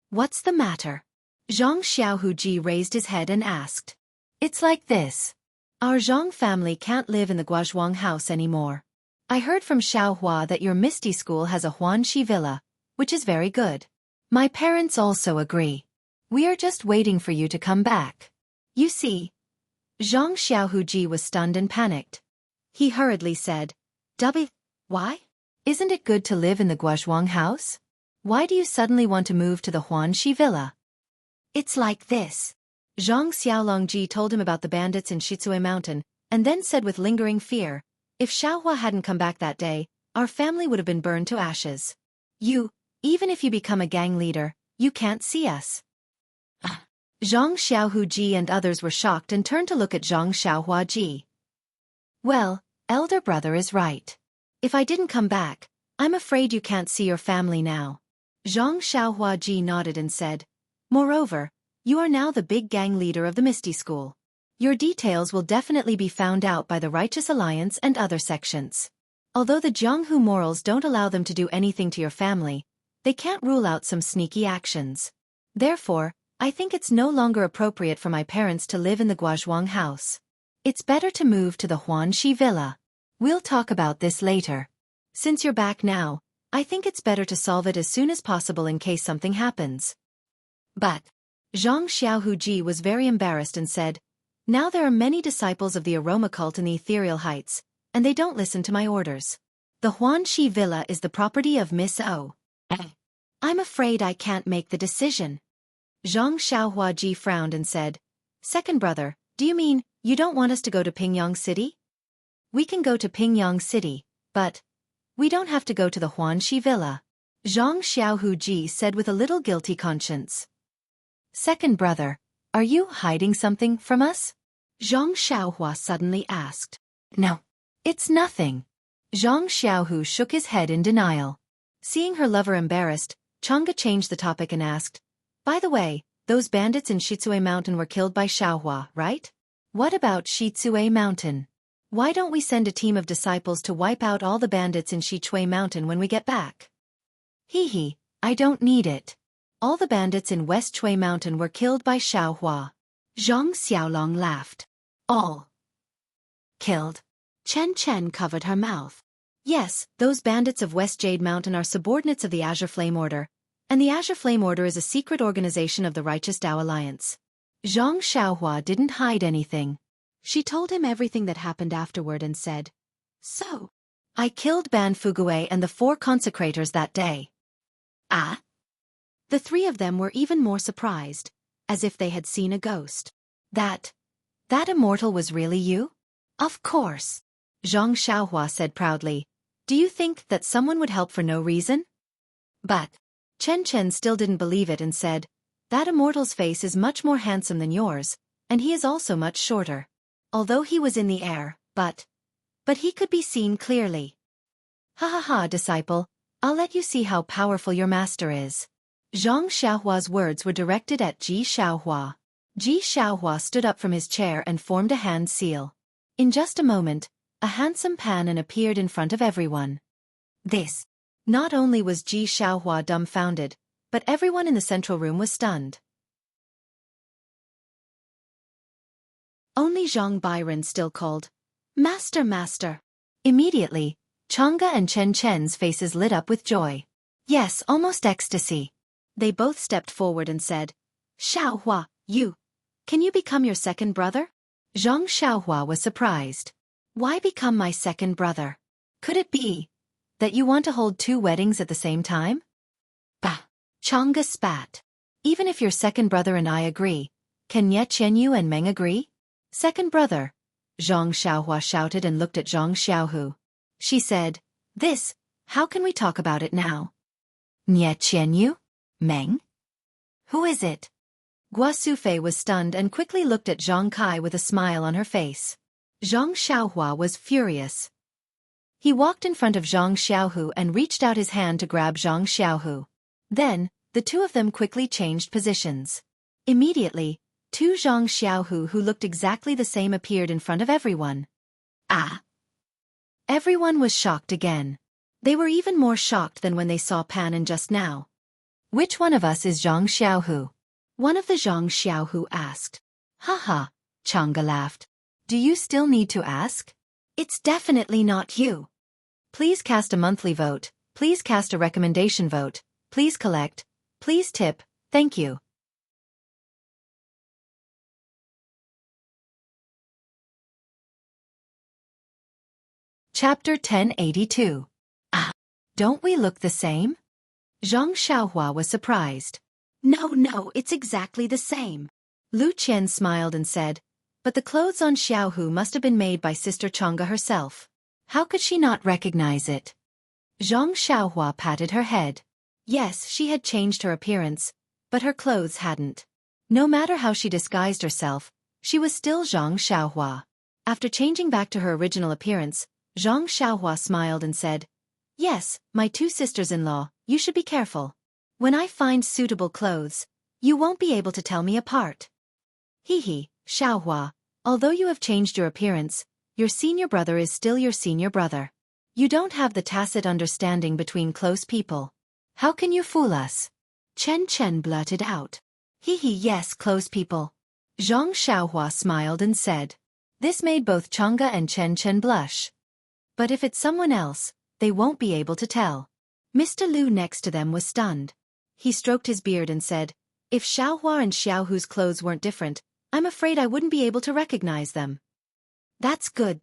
"What's the matter?" Zhang Xiaohu raised his head and asked. "It's like this. Our Zhang family can't live in the Guozhuang house anymore. I heard from Xiaohua that your Misty School has a Huanxi villa, which is very good. My parents also agree. We are just waiting for you to come back. You see." Zhang Xiaohu was stunned and panicked. He hurriedly said, "Why? Isn't it good to live in the Guozhuang house? Why do you suddenly want to move to the Huanxi villa?" "It's like this." Zhang Xiaolong told him about the bandits in Shizue Mountain, and then said with lingering fear, "If Xiaohua hadn't come back that day, our family would have been burned to ashes. Even if you become a gang leader, you can't see us." Zhang Xiaohu and others were shocked and turned to look at Zhang Xiaohua. "Well, elder brother is right. If I didn't come back, I'm afraid you can't see your family now." Zhang Xiaohua nodded and said, "Moreover, you are now the big gang leader of the Misty School. Your details will definitely be found out by the Righteous Alliance and other sections. Although the Jianghu morals don't allow them to do anything to your family, they can't rule out some sneaky actions. Therefore, I think it's no longer appropriate for my parents to live in the Guozhuang house. It's better to move to the Huanxi villa. We'll talk about this later. Since you're back now, I think it's better to solve it as soon as possible in case something happens." But Zhang Xiaohu was very embarrassed and said, "Now there are many disciples of the aroma cult in the ethereal heights, and they don't listen to my orders. The Huanxi villa is the property of Miss O. I'm afraid I can't make the decision." Zhang Xiaohua frowned and said, "Second brother, do you mean you don't want us to go to Pingyang City? We can go to Pingyang City, but we don't have to go to the Huanxi villa." Zhang Xiaohu said with a little guilty conscience. "Second brother, are you hiding something from us?" Zhang Xiaohua suddenly asked. "No, it's nothing." Zhang Xiaohu shook his head in denial. Seeing her lover embarrassed, Chang'e changed the topic and asked, "By the way, those bandits in Shizue Mountain were killed by Xiaohua, right? What about Shitsue Mountain? Why don't we send a team of disciples to wipe out all the bandits in Shitsue Mountain when we get back? Hee, I don't need it. All the bandits in West Shui Mountain were killed by Xiaohua. Zhang Xiaolong laughed. All killed. Chen covered her mouth. Yes, those bandits of West Jade Mountain are subordinates of the Azure Flame Order, and the Azure Flame Order is a secret organization of the Righteous Tao Alliance. Zhang Xiaohua didn't hide anything. She told him everything that happened afterward and said, So, I killed Ban Fugue and the 4 consecrators that day. Ah? The 3 of them were even more surprised, as if they had seen a ghost. That immortal was really you? Of course. Zhang Xiaohua said proudly. Do you think that someone would help for no reason? But Chen still didn't believe it and said, That immortal's face is much more handsome than yours, and he is also much shorter. Although he was in the air, but he could be seen clearly. Ha, disciple, I'll let you see how powerful your master is. Zhang Xiaohua's words were directed at Ji Xiaohua. Ji Xiaohua stood up from his chair and formed a hand seal. In just a moment, a handsome Panan appeared in front of everyone. This. Not only was Ji Xiaohua dumbfounded, but everyone in the central room was stunned. Only Zhang Byron still called, Master. Immediately, Chang'e and Chen's faces lit up with joy. Yes, almost ecstasy. They both stepped forward and said, Xiaohua, can you become your second brother? Zhang Xiaohua was surprised. Why become my second brother? Could it be that you want to hold 2 weddings at the same time? Bah! Chang'e spat. Even if your second brother and I agree, can Ye Qianyu and Meng agree? Second brother, Zhang Xiaohua shouted and looked at Zhang Xiaohu. She said, how can we talk about it now? Nye Qianyu? Meng? Who is it? Gua Sufei was stunned and quickly looked at Zhang Kai with a smile on her face. Zhang Xiaohua was furious. He walked in front of Zhang Xiaohu and reached out his hand to grab Zhang Xiaohu. Then, the 2 of them quickly changed positions. Immediately, 2 Zhang Xiaohu who looked exactly the same appeared in front of everyone. Ah! Everyone was shocked again. They were even more shocked than when they saw Panan just now. Which one of us is Zhang Xiaohu? One of the Zhang Xiaohu asked. Haha, Chang'e laughed. Do you still need to ask? It's definitely not you. Please cast a monthly vote, please cast a recommendation vote, please collect, please tip, thank you. Chapter 1082. Ah, don't we look the same? Zhang Xiaohua was surprised. No, it's exactly the same. Lu Qian smiled and said, but the clothes on Xiaohu must have been made by Sister Chang'e herself. How could she not recognize it? Zhang Xiaohua patted her head. Yes, she had changed her appearance, but her clothes hadn't. No matter how she disguised herself, she was still Zhang Xiaohua. After changing back to her original appearance, Zhang Xiaohua smiled and said, Yes, my 2 sisters-in-law, you should be careful. When I find suitable clothes, you won't be able to tell me apart. Hee, Xiaohua, although you have changed your appearance, your senior brother is still your senior brother. You don't have the tacit understanding between close people. How can you fool us? Chen blurted out. Hee, yes, close people. Zhang Xiaohua smiled and said. This made both Chang'e and Chen blush. But if it's someone else, they won't be able to tell. Mr. Lu next to them was stunned. He stroked his beard and said, If Xiaohua and Xiaohu's clothes weren't different, I'm afraid I wouldn't be able to recognize them. That's good.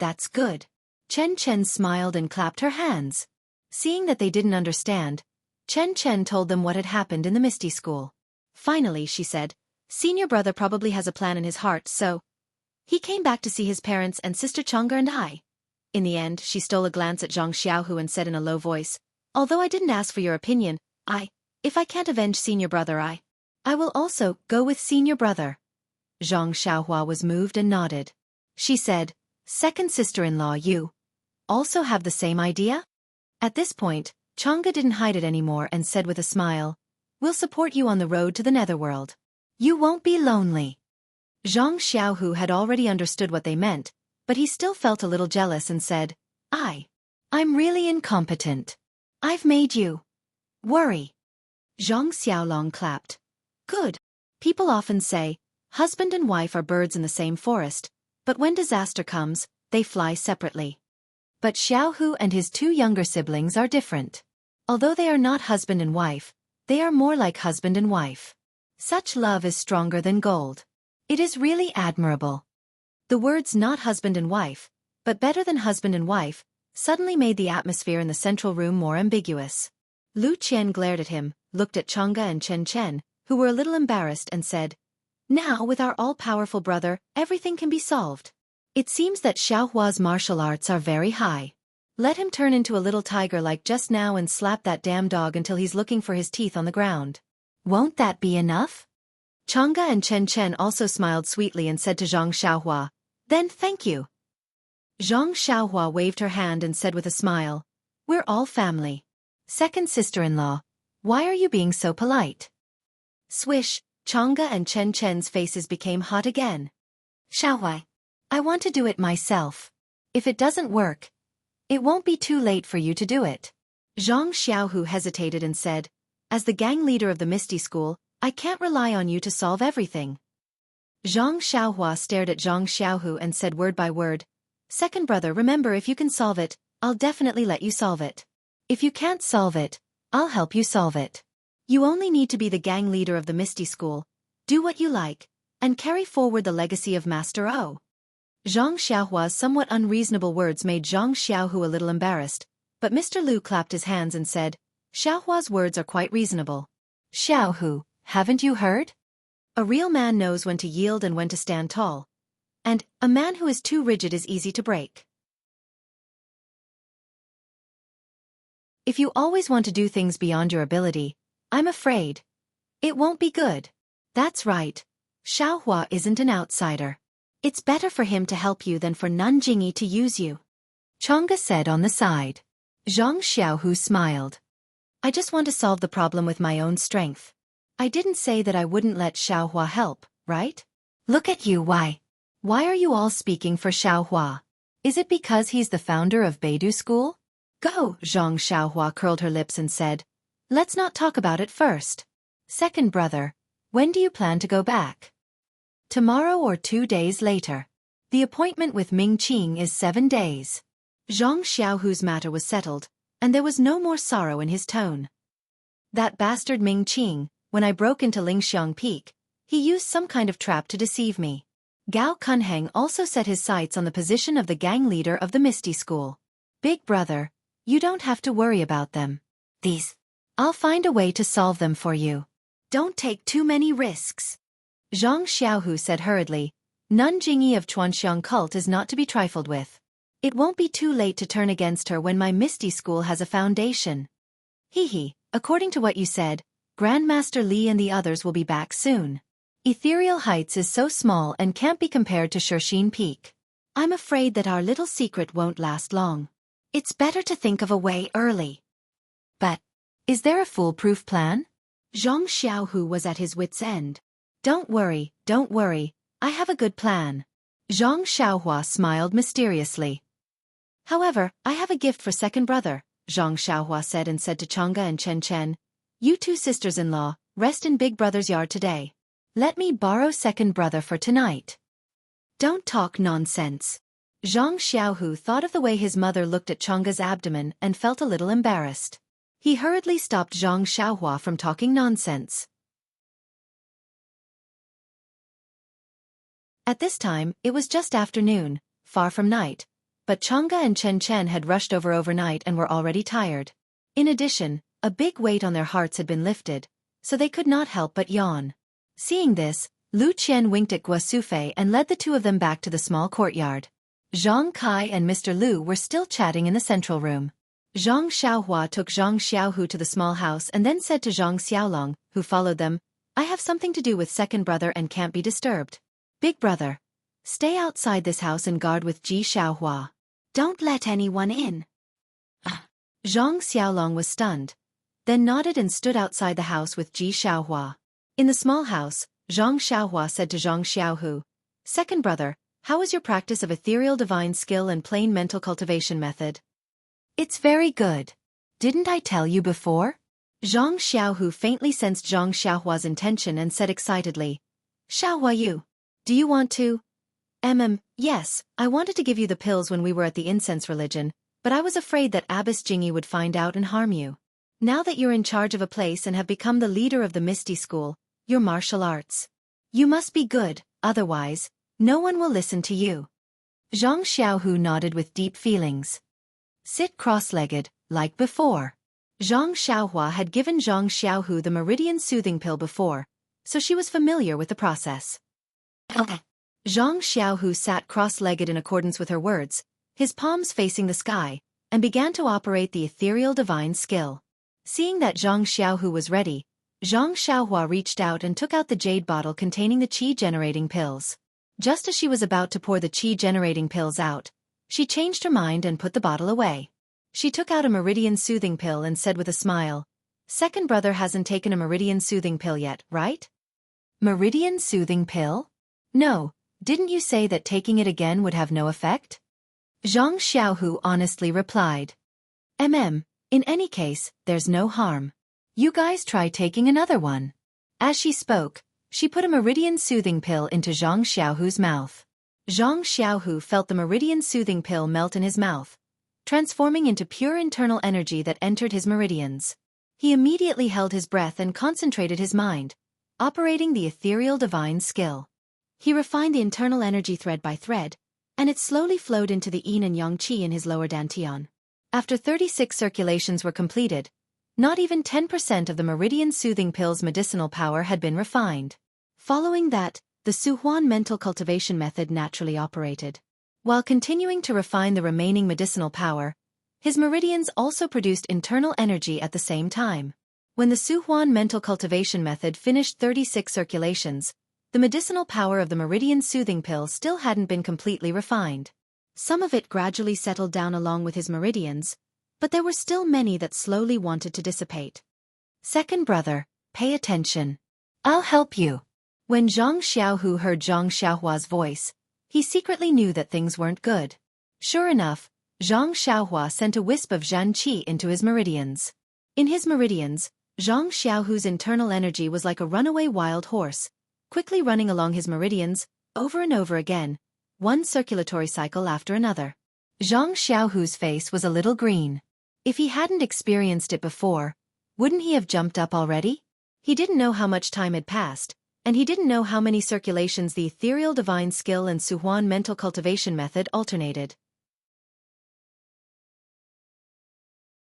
Chen smiled and clapped her hands. Seeing that they didn't understand, Chen told them what had happened in the Misty School. Finally, she said, Senior brother probably has a plan in his heart, so he came back to see his parents and Sister Chang'e and I. In the end, she stole a glance at Zhang Xiaohu and said in a low voice, Although I didn't ask for your opinion, if I can't avenge senior brother, I will also go with senior brother. Zhang Xiaohua was moved and nodded. She said, Second sister-in-law, you also have the same idea? At this point, Chang'e didn't hide it anymore and said with a smile, We'll support you on the road to the netherworld. You won't be lonely. Zhang Xiaohu had already understood what they meant, but he still felt a little jealous and said, I'm really incompetent. I've made you worry. Zhang Xiaolong clapped. Good. People often say, husband and wife are birds in the same forest, but when disaster comes, they fly separately. But Xiaohu and his two younger siblings are different. Although they are not husband and wife, they are more like husband and wife. Such love is stronger than gold. It is really admirable. The words not husband and wife, but better than husband and wife, suddenly made the atmosphere in the central room more ambiguous. Lu Qian glared at him, looked at Chang'e and Chen Chen, who were a little embarrassed, and said, Now with our all-powerful brother, everything can be solved. It seems that Xiaohua's martial arts are very high. Let him turn into a little tiger like just now and slap that damn dog until he's looking for his teeth on the ground. Won't that be enough? Chang'e and Chen Chen also smiled sweetly and said to Zhang Xiaohua, Then thank you. Zhang Xiaohua waved her hand and said with a smile, We're all family. Second sister-in-law, why are you being so polite? Swish, Chang'e and Chen Chen's faces became hot again. Xiaohua, I want to do it myself. If it doesn't work, it won't be too late for you to do it. Zhang Xiaohu hesitated and said, As the gang leader of the Misty School, I can't rely on you to solve everything. Zhang Xiaohua stared at Zhang Xiaohu and said word by word, Second brother, remember, if you can solve it, I'll definitely let you solve it. If you can't solve it, I'll help you solve it. You only need to be the gang leader of the Misty School, do what you like, and carry forward the legacy of Master O. Zhang Xiaohua's somewhat unreasonable words made Zhang Xiaohu a little embarrassed, but Mr. Lu clapped his hands and said, Xiaohua's words are quite reasonable. Xiaohu, haven't you heard? A real man knows when to yield and when to stand tall. And a man who is too rigid is easy to break. If you always want to do things beyond your ability, I'm afraid it won't be good. That's right. Xiaohua isn't an outsider. It's better for him to help you than for Nanjingyi to use you. Chang'e said on the side. Zhang Xiaohu smiled. I just want to solve the problem with my own strength. I didn't say that I wouldn't let Xiaohua help, right? Look at you, why? Why are you all speaking for Xiaohua? Is it because he's the founder of Beidou School? Go, Zhang Xiaohua curled her lips and said. Let's not talk about it first. Second brother, when do you plan to go back? Tomorrow or 2 days later. The appointment with Ming Qing is 7 days. Zhang Xiaohu's matter was settled, and there was no more sorrow in his tone. That bastard Ming Qing, when I broke into Lingxiang Peak, he used some kind of trap to deceive me. Gao Kunheng also set his sights on the position of the gang leader of the Misty School. Big brother, you don't have to worry about them. I'll find a way to solve them for you. Don't take too many risks. Zhang Xiaohu said hurriedly, Nanjingyi of Chuanxiang cult is not to be trifled with. It won't be too late to turn against her when my Misty School has a foundation. According to what you said, Grandmaster Li and the others will be back soon. Ethereal Heights is so small and can't be compared to Shirxin Peak. I'm afraid that our little secret won't last long. It's better to think of a way early. But, is there a foolproof plan? Zhang Xiaohu was at his wit's end. Don't worry, I have a good plan. Zhang Xiaohua smiled mysteriously. However, I have a gift for second brother, Zhang Xiaohua said and said to Chang'e and Chen Chen. You two sisters-in-law, rest in big brother's yard today. Let me borrow second brother for tonight. Don't talk nonsense. Zhang Xiaohu thought of the way his mother looked at Chang'e's abdomen and felt a little embarrassed. He hurriedly stopped Zhang Xiaohua from talking nonsense. At this time, it was just afternoon, far from night, but Chang'e and Chen Chen had rushed over overnight and were already tired. In addition, a big weight on their hearts had been lifted, so they could not help but yawn. Seeing this, Lu Qian winked at Guosufei and led the two of them back to the small courtyard. Zhang Kai and Mr. Lu were still chatting in the central room. Zhang Xiaohua took Zhang Xiaohu to the small house and then said to Zhang Xiaolong, who followed them, I have something to do with second brother and can't be disturbed. Big brother, stay outside this house and guard with Ji Xiaohua. Don't let anyone in. Zhang Xiaolong was stunned, then nodded and stood outside the house with Ji Xiaohua. In the small house, Zhang Xiaohua said to Zhang Xiaohu, Second brother, how is your practice of ethereal divine skill and plain mental cultivation method? It's very good. Didn't I tell you before? Zhang Xiaohu faintly sensed Zhang Xiaohua's intention and said excitedly, Xiaohua you. Do you want to? Yes, I wanted to give you the pills when we were at the incense religion, but I was afraid that Abbess Jingyi would find out and harm you. Now that you're in charge of a place and have become the leader of the Misty School, your martial arts. You must be good, otherwise, no one will listen to you. Zhang Xiaohu nodded with deep feelings. Sit cross-legged, like before. Zhang Xiaohua had given Zhang Xiaohu the meridian soothing pill before, so she was familiar with the process. Zhang Xiaohu sat cross-legged in accordance with her words, his palms facing the sky, and began to operate the ethereal divine skill. Seeing that Zhang Xiaohu was ready, Zhang Xiaohua reached out and took out the jade bottle containing the qi-generating pills. Just as she was about to pour the qi-generating pills out, she changed her mind and put the bottle away. She took out a meridian soothing pill and said with a smile, Second brother hasn't taken a meridian soothing pill yet, right? Meridian soothing pill? No, didn't you say that taking it again would have no effect? Zhang Xiaohu honestly replied. In any case, there's no harm. You guys try taking another one. As she spoke, she put a meridian soothing pill into Zhang Xiaohu's mouth. Zhang Xiaohu felt the meridian soothing pill melt in his mouth, transforming into pure internal energy that entered his meridians. He immediately held his breath and concentrated his mind, operating the ethereal divine skill. He refined the internal energy thread by thread, and it slowly flowed into the yin and yang qi in his lower dantian. After 36 circulations were completed, not even 10% of the meridian soothing pill's medicinal power had been refined. Following that, the Suhuan mental cultivation method naturally operated. While continuing to refine the remaining medicinal power, his meridians also produced internal energy at the same time. When the Suhuan mental cultivation method finished 36 circulations, the medicinal power of the meridian soothing pill still hadn't been completely refined. Some of it gradually settled down along with his meridians, but there were still many that slowly wanted to dissipate. Second brother, pay attention. I'll help you. When Zhang Xiaohu heard Zhang Xiaohua's voice, he secretly knew that things weren't good. Sure enough, Zhang Xiaohua sent a wisp of Zhan Qi into his meridians. In his meridians, Zhang Xiaohu's internal energy was like a runaway wild horse, quickly running along his meridians, over and over again, one circulatory cycle after another. Zhang Xiaohu's face was a little green. If he hadn't experienced it before, wouldn't he have jumped up already? He didn't know how much time had passed, and he didn't know how many circulations the ethereal divine skill and Suhuan mental cultivation method alternated.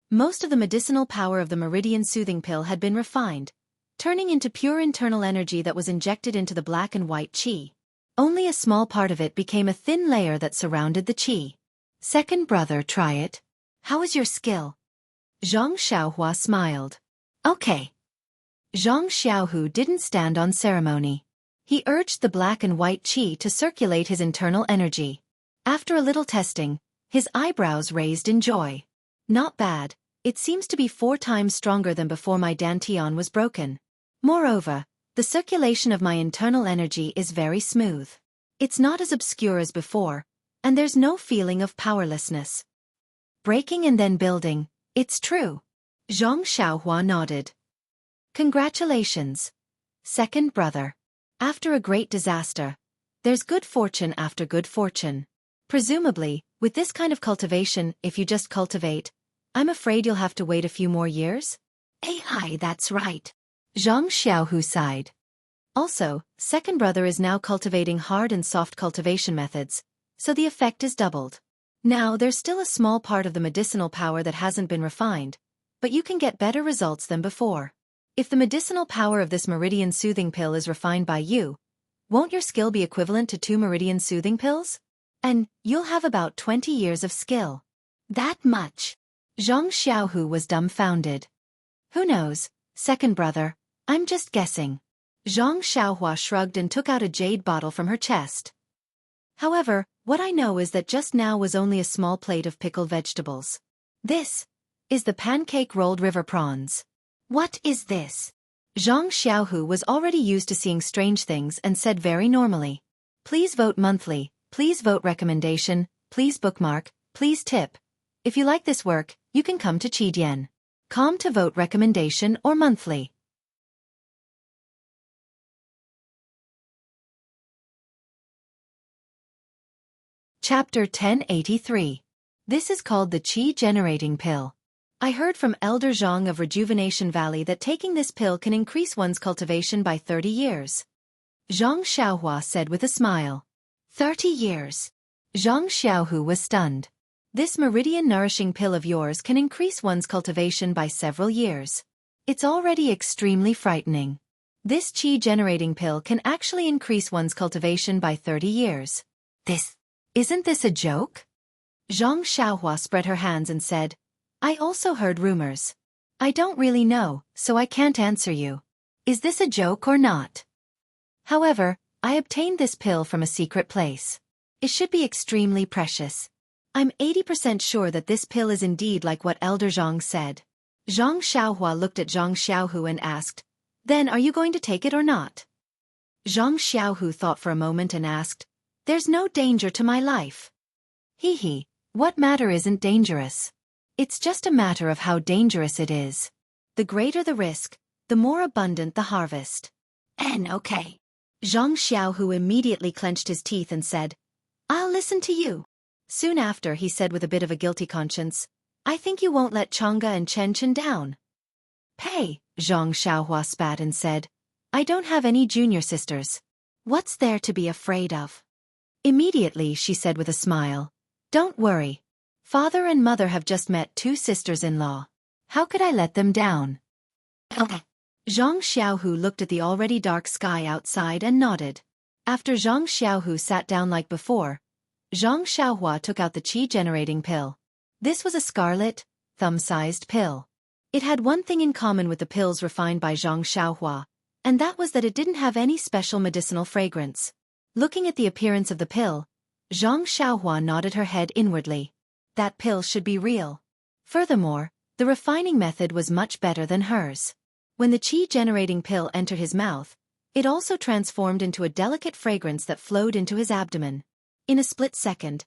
Most of the medicinal power of the meridian soothing pill had been refined, turning into pure internal energy that was injected into the black and white qi. Only a small part of it became a thin layer that surrounded the qi. Second brother, try it. How is your skill? Zhang Xiaohua smiled. Okay. Zhang Xiaohu didn't stand on ceremony. He urged the black and white qi to circulate his internal energy. After a little testing, his eyebrows raised in joy. Not bad, it seems to be 4 times stronger than before my dantian was broken. Moreover, the circulation of my internal energy is very smooth. It's not as obscure as before, and there's no feeling of powerlessness. Breaking and then building, it's true. Zhang Xiaohua nodded. Congratulations. Second brother. After a great disaster, there's good fortune after good fortune. Presumably, with this kind of cultivation, if you just cultivate, I'm afraid you'll have to wait a few more years? Hi, that's right. Zhang Xiaohu sighed. Also, second brother is now cultivating hard and soft cultivation methods, so the effect is doubled. Now, there's still a small part of the medicinal power that hasn't been refined, but you can get better results than before. If the medicinal power of this meridian soothing pill is refined by you, won't your skill be equivalent to 2 meridian soothing pills? And you'll have about 20 years of skill. That much? Zhang Xiaohu was dumbfounded. Who knows, second brother, I'm just guessing. Zhang Xiaohua shrugged and took out a jade bottle from her chest. However, what I know is that just now was only a small plate of pickled vegetables. This is the pancake rolled river prawns. What is this? Zhang Xiaohu was already used to seeing strange things and said very normally. Please vote monthly, please vote recommendation, please bookmark, please tip. If you like this work, you can come to Qi.com to vote recommendation or monthly. Chapter 1083. This is called the Qi Generating Pill. I heard from Elder Zhang of Rejuvenation Valley that taking this pill can increase one's cultivation by 30 years. Zhang Xiaohua said with a smile. 30 years. Zhang Xiaohu was stunned. This meridian-nourishing pill of yours can increase one's cultivation by several years. It's already extremely frightening. This Qi-generating pill can actually increase one's cultivation by 30 years. Isn't this a joke? Zhang Xiaohua spread her hands and said, I also heard rumors. I don't really know, so I can't answer you. Is this a joke or not? However, I obtained this pill from a secret place. It should be extremely precious. I'm 80% sure that this pill is indeed like what Elder Zhang said. Zhang Xiaohua looked at Zhang Xiaohu and asked, Then are you going to take it or not? Zhang Xiaohu thought for a moment and asked, There's no danger to my life. Hee, what matter isn't dangerous? It's just a matter of how dangerous it is. The greater the risk, the more abundant the harvest. Okay. Zhang Xiaohu immediately clenched his teeth and said, I'll listen to you. Soon after he said with a bit of a guilty conscience, I think you won't let Chang'e and Chen Chen down. Pei, Zhang Xiaohua spat and said, I don't have any junior sisters. What's there to be afraid of? Immediately she said with a smile, Don't worry. Father and mother have just met 2 sisters-in-law. How could I let them down? Okay. Zhang Xiaohu looked at the already dark sky outside and nodded. After Zhang Xiaohu sat down like before, Zhang Xiaohua took out the Qi-generating pill. This was a scarlet, thumb-sized pill. It had one thing in common with the pills refined by Zhang Xiaohua, and that was that it didn't have any special medicinal fragrance. Looking at the appearance of the pill, Zhang Xiaohua nodded her head inwardly. That pill should be real. Furthermore, the refining method was much better than hers. When the Qi-generating pill entered his mouth, it also transformed into a delicate fragrance that flowed into his abdomen. In a split second,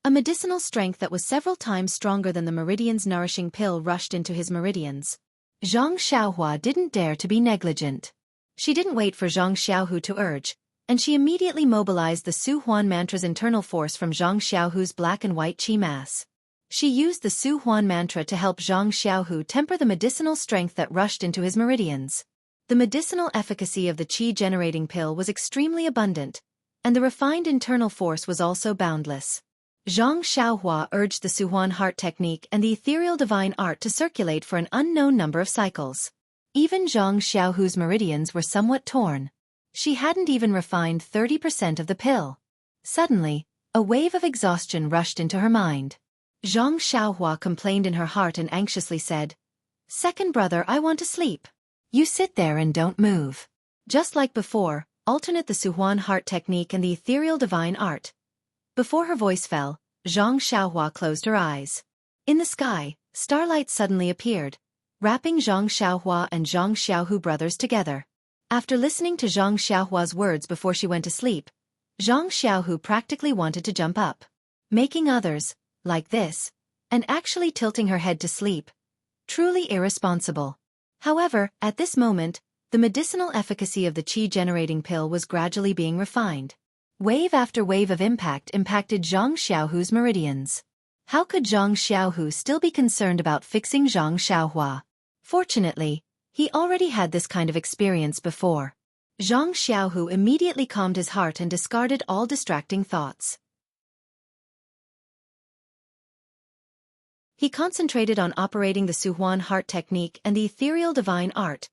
a medicinal strength that was several times stronger than the meridian's nourishing pill rushed into his meridians. Zhang Xiaohua didn't dare to be negligent. She didn't wait for Zhang Xiaohu to urge, and she immediately mobilized the Su Huan mantra's internal force from Zhang Xiaohu's black and white qi mass. She used the Su Huan mantra to help Zhang Xiaohu temper the medicinal strength that rushed into his meridians. The medicinal efficacy of the qi-generating pill was extremely abundant, and the refined internal force was also boundless. Zhang Xiaohua urged the Su Huan heart technique and the ethereal divine art to circulate for an unknown number of cycles. Even Zhang Xiaohu's meridians were somewhat torn. She hadn't even refined 30% of the pill. Suddenly, a wave of exhaustion rushed into her mind. Zhang Xiaohua complained in her heart and anxiously said, Second brother, I want to sleep. You sit there and don't move. Just like before, alternate the Su Huan heart technique and the ethereal divine art. Before her voice fell, Zhang Xiaohua closed her eyes. In the sky, starlight suddenly appeared, wrapping Zhang Xiaohua and Zhang Xiaohu brothers together. After listening to Zhang Xiaohua's words before she went to sleep, Zhang Xiaohu practically wanted to jump up. Making others, like this, and actually tilting her head to sleep. Truly irresponsible. However, at this moment, the medicinal efficacy of the qi-generating pill was gradually being refined. Wave after wave of impact impacted Zhang Xiaohu's meridians. How could Zhang Xiaohu still be concerned about fixing Zhang Xiaohua? Fortunately, he already had this kind of experience before. Zhang Xiaohu immediately calmed his heart and discarded all distracting thoughts. He concentrated on operating the Su Huan heart technique and the ethereal divine art,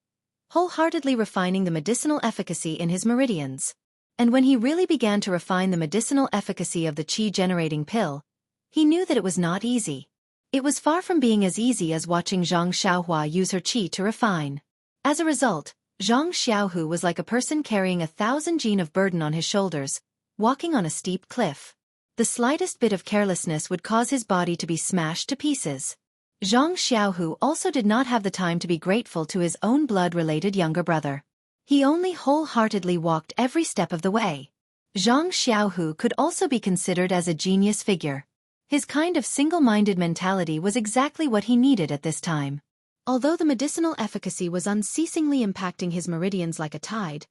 wholeheartedly refining the medicinal efficacy in his meridians. And when he really began to refine the medicinal efficacy of the qi-generating pill, he knew that it was not easy. It was far from being as easy as watching Zhang Xiaohua use her qi to refine. As a result, Zhang Xiaohu was like a person carrying 1,000 jin of burden on his shoulders, walking on a steep cliff. The slightest bit of carelessness would cause his body to be smashed to pieces. Zhang Xiaohu also did not have the time to be grateful to his own blood-related younger brother. He only wholeheartedly walked every step of the way. Xianxia could also be considered as a genius figure. His kind of single-minded mentality was exactly what he needed at this time. Although the medicinal efficacy was unceasingly impacting his meridians like a tide,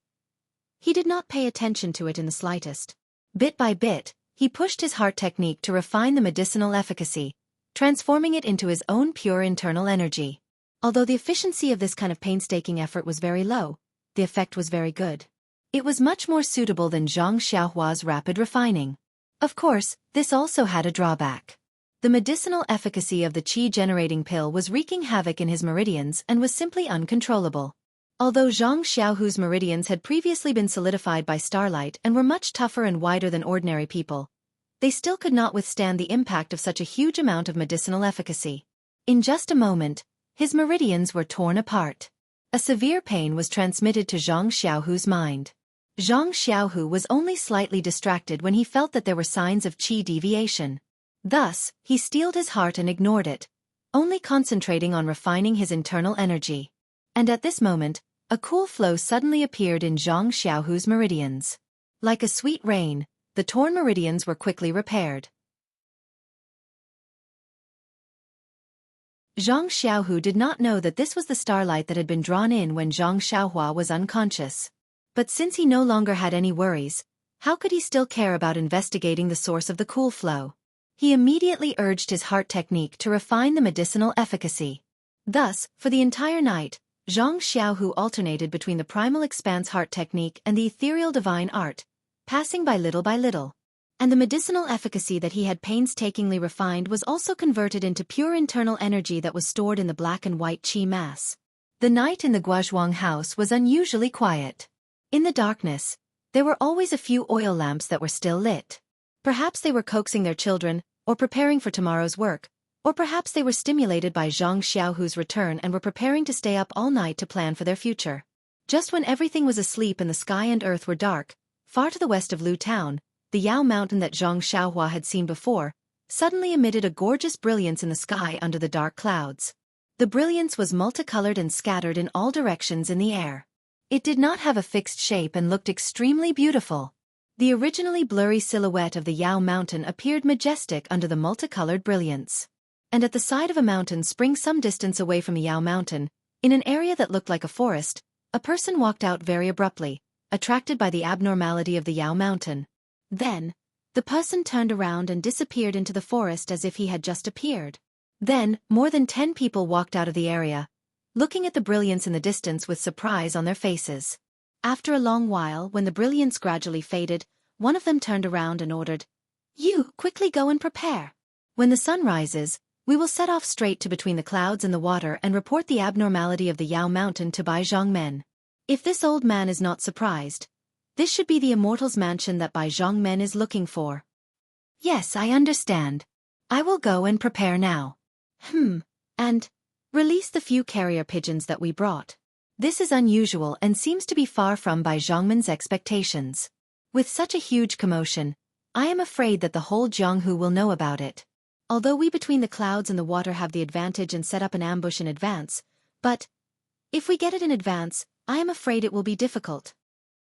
he did not pay attention to it in the slightest. Bit by bit, he pushed his heart technique to refine the medicinal efficacy, transforming it into his own pure internal energy. Although the efficiency of this kind of painstaking effort was very low, the effect was very good. It was much more suitable than Zhang Xiaohua's rapid refining. Of course, this also had a drawback. The medicinal efficacy of the qi-generating pill was wreaking havoc in his meridians and was simply uncontrollable. Although Zhang Xiaohu's meridians had previously been solidified by starlight and were much tougher and wider than ordinary people, they still could not withstand the impact of such a huge amount of medicinal efficacy. In just a moment, his meridians were torn apart. A severe pain was transmitted to Zhang Xiaohu's mind. Zhang Xiaohu was only slightly distracted when he felt that there were signs of qi deviation. Thus, he steeled his heart and ignored it, only concentrating on refining his internal energy. And at this moment, a cool flow suddenly appeared in Zhang Xiaohu's meridians. Like a sweet rain, the torn meridians were quickly repaired. Zhang Xiaohu did not know that this was the starlight that had been drawn in when Zhang Xiaohua was unconscious. But since he no longer had any worries, how could he still care about investigating the source of the cool flow? He immediately urged his heart technique to refine the medicinal efficacy. Thus, for the entire night, Zhang Xiaohu alternated between the primal expanse heart technique and the ethereal divine art, passing by little. And the medicinal efficacy that he had painstakingly refined was also converted into pure internal energy that was stored in the black and white qi mass. The night in the Guozhuang house was unusually quiet. In the darkness, there were always a few oil lamps that were still lit. Perhaps they were coaxing their children, or preparing for tomorrow's work, or perhaps they were stimulated by Zhang Xiaohu's return and were preparing to stay up all night to plan for their future. Just when everything was asleep and the sky and earth were dark, far to the west of Lu Town, the Yao Mountain that Zhang Xiaohua had seen before, suddenly emitted a gorgeous brilliance in the sky under the dark clouds. The brilliance was multicolored and scattered in all directions in the air. It did not have a fixed shape and looked extremely beautiful. The originally blurry silhouette of the Yao Mountain appeared majestic under the multicolored brilliance. And at the side of a mountain spring some distance away from the Yao Mountain, in an area that looked like a forest, a person walked out very abruptly, attracted by the abnormality of the Yao Mountain. Then, the person turned around and disappeared into the forest as if he had just appeared. Then, more than 10 people walked out of the area, looking at the brilliance in the distance with surprise on their faces. After a long while, when the brilliance gradually faded, one of them turned around and ordered, "You, quickly go and prepare. When the sun rises, we will set off straight to between the clouds and the water and report the abnormality of the Yao Mountain to Bai Zhangmen. If this old man is not surprised, this should be the Immortal's mansion that Bai Zhangmen is looking for." "Yes, I understand. I will go and prepare now. And release the few carrier pigeons that we brought. This is unusual and seems to be far from Bai Zhangmen's expectations. With such a huge commotion, I am afraid that the whole Jianghu will know about it. Although we between the clouds and the water have the advantage and set up an ambush in advance, but if we get it in advance, I am afraid it will be difficult."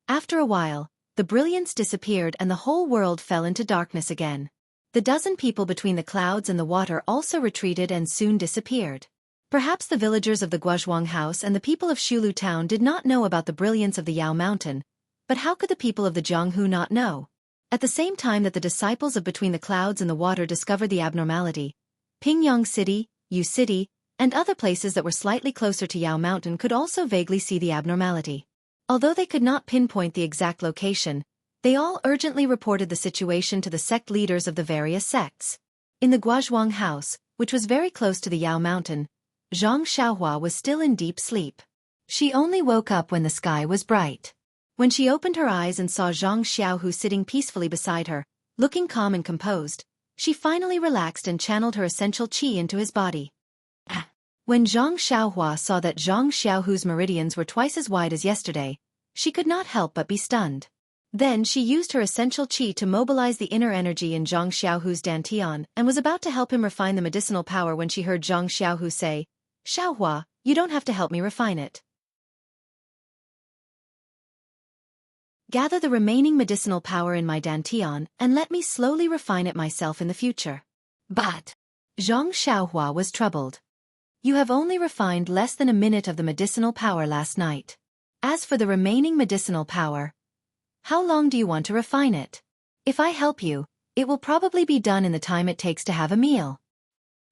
After a while, the brilliance disappeared and the whole world fell into darkness again. The dozen people between the clouds and the water also retreated and soon disappeared. Perhaps the villagers of the Guozhuang house and the people of Shulu town did not know about the brilliance of the Yao Mountain, but how could the people of the Jianghu not know? At the same time that the disciples of Between the Clouds and the Water discovered the abnormality, Pingyang City, Yu City, and other places that were slightly closer to Yao Mountain could also vaguely see the abnormality. Although they could not pinpoint the exact location, they all urgently reported the situation to the sect leaders of the various sects. In the Guozhuang house, which was very close to the Yao Mountain, Zhang Xiaohua was still in deep sleep. She only woke up when the sky was bright. When she opened her eyes and saw Zhang Xiaohu sitting peacefully beside her, looking calm and composed, she finally relaxed and channeled her essential qi into his body. When Zhang Xiaohua saw that Zhang Xiaohu's meridians were twice as wide as yesterday, she could not help but be stunned. Then she used her essential qi to mobilize the inner energy in Zhang Xiaohu's dantian and was about to help him refine the medicinal power when she heard Zhang Xiaohu say, "Xiaohua, you don't have to help me refine it." Gather the remaining medicinal power in my dantian and let me slowly refine it myself in the future. But Zhang Xiaohua was troubled. You have only refined less than a minute of the medicinal power last night. As for the remaining medicinal power, how long do you want to refine it? If I help you, it will probably be done in the time it takes to have a meal.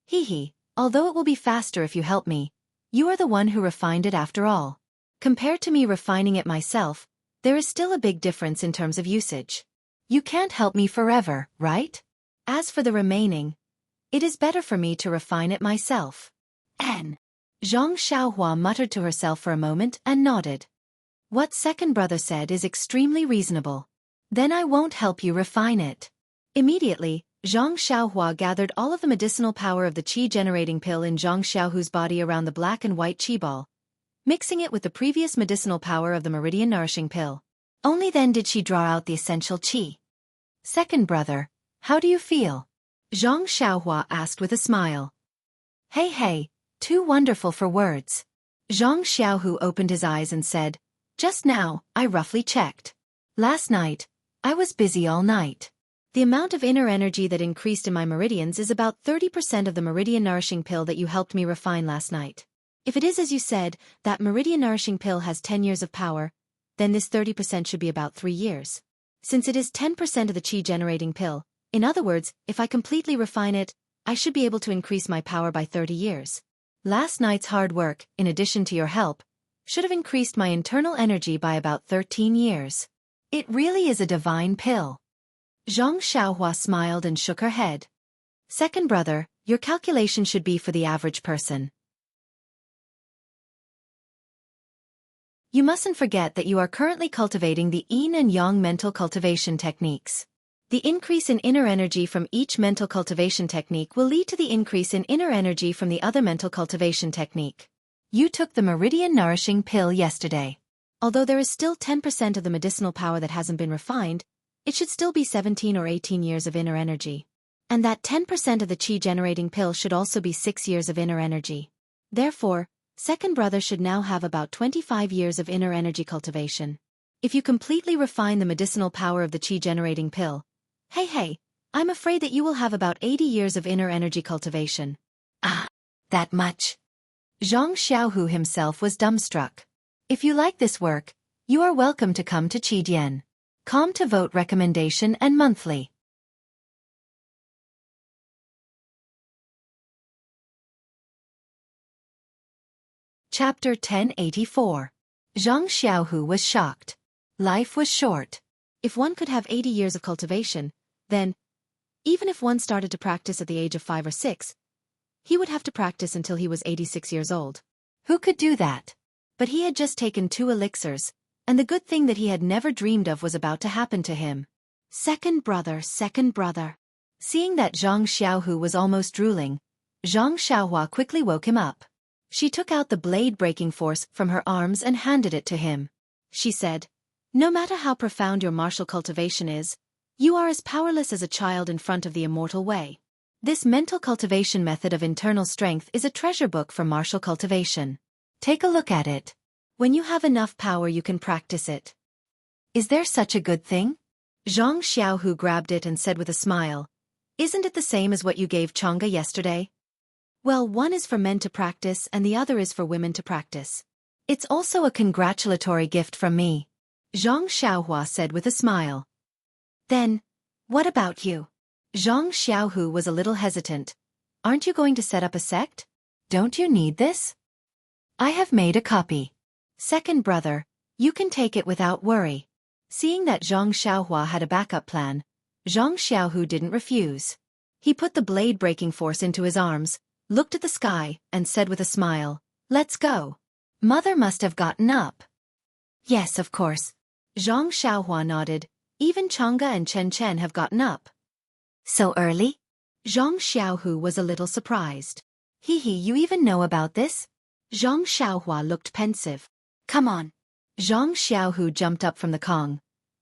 Hee, although it will be faster if you help me, you are the one who refined it after all. Compared to me refining it myself, there is still a big difference in terms of usage. You can't help me forever, right? As for the remaining, it is better for me to refine it myself. Zhang Xiaohua muttered to herself for a moment and nodded. What second brother said is extremely reasonable. Then I won't help you refine it. Immediately, Zhang Xiaohua gathered all of the medicinal power of the qi-generating pill in Zhang Xiaohu's body around the black and white qi ball, mixing it with the previous medicinal power of the meridian nourishing pill. Only then did she draw out the essential qi. Second brother, how do you feel? Zhang Xiaohua asked with a smile. Hey, too wonderful for words. Zhang Xiaohu opened his eyes and said, just now, I roughly checked. Last night, I was busy all night. The amount of inner energy that increased in my meridians is about 30% of the meridian nourishing pill that you helped me refine last night. If it is as you said, that meridian nourishing pill has 10 years of power, then this 30% should be about 3 years. Since it is 10% of the qi generating pill, in other words, if I completely refine it, I should be able to increase my power by 30 years. Last night's hard work, in addition to your help, should have increased my internal energy by about 13 years. It really is a divine pill. Zhang Xiaohua smiled and shook her head. Second brother, your calculation should be for the average person. You mustn't forget that you are currently cultivating the yin and yang mental cultivation techniques. The increase in inner energy from each mental cultivation technique will lead to the increase in inner energy from the other mental cultivation technique. You took the meridian nourishing pill yesterday. Although there is still 10% of the medicinal power that hasn't been refined, it should still be 17 or 18 years of inner energy. And that 10% of the qi-generating pill should also be 6 years of inner energy. Therefore, second brother should now have about 25 years of inner energy cultivation. If you completely refine the medicinal power of the qi-generating pill, hey, I'm afraid that you will have about 80 years of inner energy cultivation. Ah, that much? Zhang Xiaohu himself was dumbstruck. If you like this work, you are welcome to come to Qidian. Com to vote recommendation and monthly. Chapter 1084. Zhang Xiaohu was shocked. Life was short. If one could have 80 years of cultivation, then, even if one started to practice at the age of 5 or 6, he would have to practice until he was 86 years old. Who could do that? But he had just taken 2 elixirs, and the good thing that he had never dreamed of was about to happen to him. Second brother. Seeing that Zhang Xiaohu was almost drooling, Zhang Xiaohua quickly woke him up. She took out the blade-breaking force from her arms and handed it to him. She said, no matter how profound your martial cultivation is, you are as powerless as a child in front of the immortal way. This mental cultivation method of internal strength is a treasure book for martial cultivation. Take a look at it. When you have enough power you can practice it. Is there such a good thing? Zhang Xiaohu grabbed it and said with a smile, isn't it the same as what you gave Chang'e yesterday? Well, one is for men to practice and the other is for women to practice. It's also a congratulatory gift from me. Zhang Xiaohua said with a smile. Then, what about you? Zhang Xiaohu was a little hesitant. Aren't you going to set up a sect? Don't you need this? I have made a copy. Second brother, you can take it without worry. Seeing that Zhang Xiaohua had a backup plan, Zhang Xiaohu didn't refuse. He put the blade-breaking force into his arms, looked at the sky, and said with a smile, let's go. Mother must have gotten up. Yes, of course. Zhang Xiaohua nodded. Even Chang'e and Chen Chen have gotten up. So early? Zhang Xiaohu was a little surprised. You even know about this? Zhang Xiaohua looked pensive. Come on. Zhang Xiaohu jumped up from the Kong.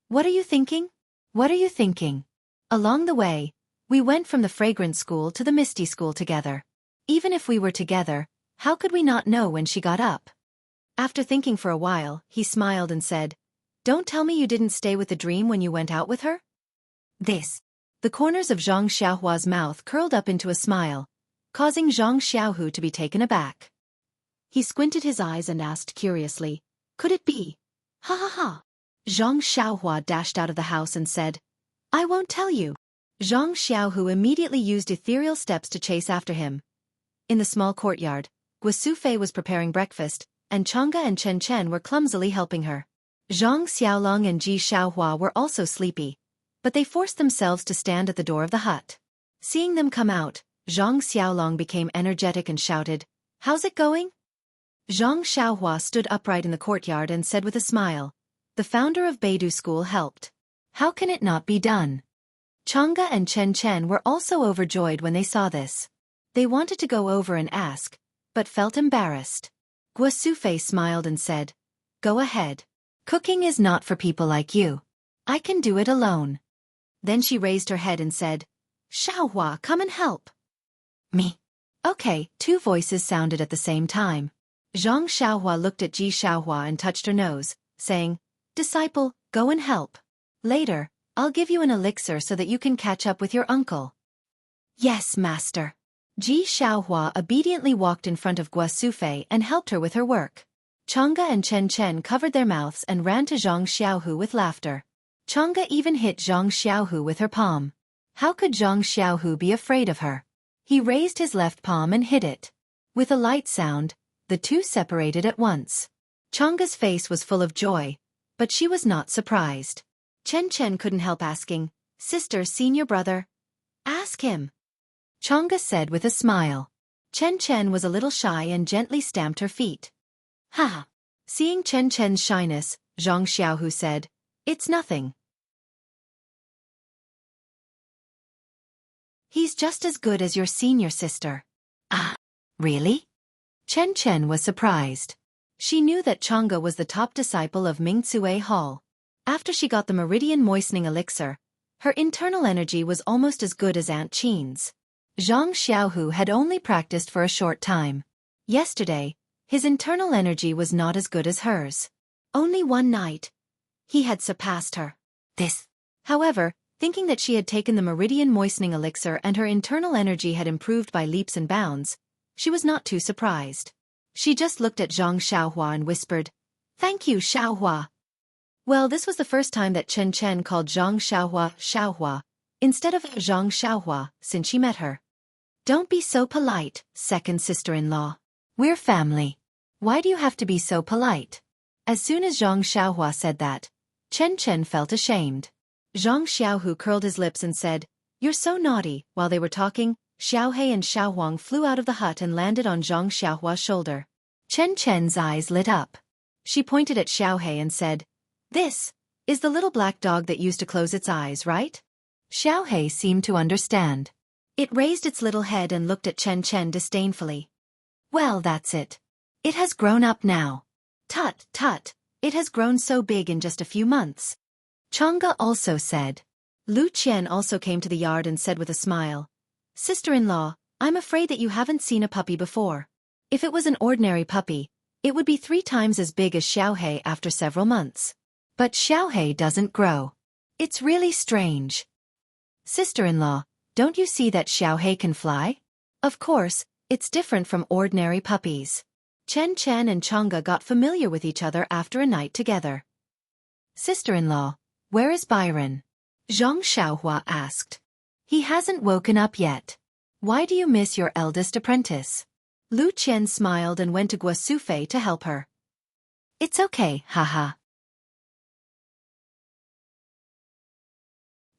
What are you thinking? What are you thinking? Along the way, we went from the fragrant school to the misty school together. Even if we were together, how could we not know when she got up? After thinking for a while, he smiled and said, Don't tell me you didn't stay with the dream when you went out with her? This. The corners of Zhang Xiaohua's mouth curled up into a smile, causing Zhang Xiaohu to be taken aback. He squinted his eyes and asked curiously, could it be? Ha ha ha. Zhang Xiaohua dashed out of the house and said, I won't tell you. Zhang Xiaohu immediately used ethereal steps to chase after him. In the small courtyard, Guosufei was preparing breakfast, and Chang'e and Chen Chen were clumsily helping her. Zhang Xiaolong and Ji Xiaohua were also sleepy, but they forced themselves to stand at the door of the hut. Seeing them come out, Zhang Xiaolong became energetic and shouted, How's it going? Zhang Xiaohua stood upright in the courtyard and said with a smile, The founder of Beidou School helped. How can it not be done? Chang'e and Chen Chen were also overjoyed when they saw this. They wanted to go over and ask, but felt embarrassed. Guosufei smiled and said, Go ahead. Cooking is not for people like you. I can do it alone. Then she raised her head and said, Xiaohua, come and help. Me. Okay, two voices sounded at the same time. Zhang Xiaohua looked at Ji Xiaohua and touched her nose, saying, Disciple, go and help. Later, I'll give you an elixir so that you can catch up with your uncle. Yes, master. Ji Xiaohua obediently walked in front of Guosufei and helped her with her work. Chang'e and Chen Chen covered their mouths and ran to Zhang Xiaohu with laughter. Chang'e even hit Zhang Xiaohu with her palm. How could Zhang Xiaohu be afraid of her? He raised his left palm and hit it. With a light sound, the two separated at once. Chang'e's face was full of joy, but she was not surprised. Chen Chen couldn't help asking, Sister, seen your brother? Ask him. Chang'e said with a smile. Chen Chen was a little shy and gently stamped her feet. Ha! Seeing Chen Chen's shyness, Zhang Xiaohu said, It's nothing. He's just as good as your senior sister. Ah, really? Chen Chen was surprised. She knew that Chang'e was the top disciple of Mingcue Hall. After she got the meridian moistening elixir, her internal energy was almost as good as Aunt Qin's. Zhang Xiaohu had only practiced for a short time. Yesterday, his internal energy was not as good as hers. Only one night, he had surpassed her. However, thinking that she had taken the meridian moistening elixir and her internal energy had improved by leaps and bounds, she was not too surprised. She just looked at Zhang Xiaohua and whispered, Thank you, Xiaohua. Well, this was the first time that Chen Chen called Zhang Xiaohua Xiaohua, instead of Zhang Xiaohua, since she met her. Don't be so polite, second sister-in-law. We're family. Why do you have to be so polite? As soon as Zhang Xiaohua said that, Chen Chen felt ashamed. Zhang Xiaohu curled his lips and said, You're so naughty. While they were talking, Xiaohe and Xiaohuang flew out of the hut and landed on Zhang Xiaohua's shoulder. Chen Chen's eyes lit up. She pointed at Xiaohe and said, This is the little black dog that used to close its eyes, right? Xiaohe seemed to understand. It raised its little head and looked at Chen Chen disdainfully. Well, that's it. It has grown up now. Tut, tut, it has grown so big in just a few months. Chang'e also said. Lu Qian also came to the yard and said with a smile, Sister-in-law, I'm afraid that you haven't seen a puppy before. If it was an ordinary puppy, it would be 3 times as big as Xiaohe after several months. But Xiaohe doesn't grow. It's really strange. Sister-in-law, don't you see that Xiaohe can fly? Of course, it's different from ordinary puppies. Chen Chen and Chang'e got familiar with each other after a night together. Sister-in-law, where is Byron? Zhang Xiaohua asked. He hasn't woken up yet. Why do you miss your eldest apprentice? Lu Qian smiled and went to Guosufei to help her. It's okay, haha.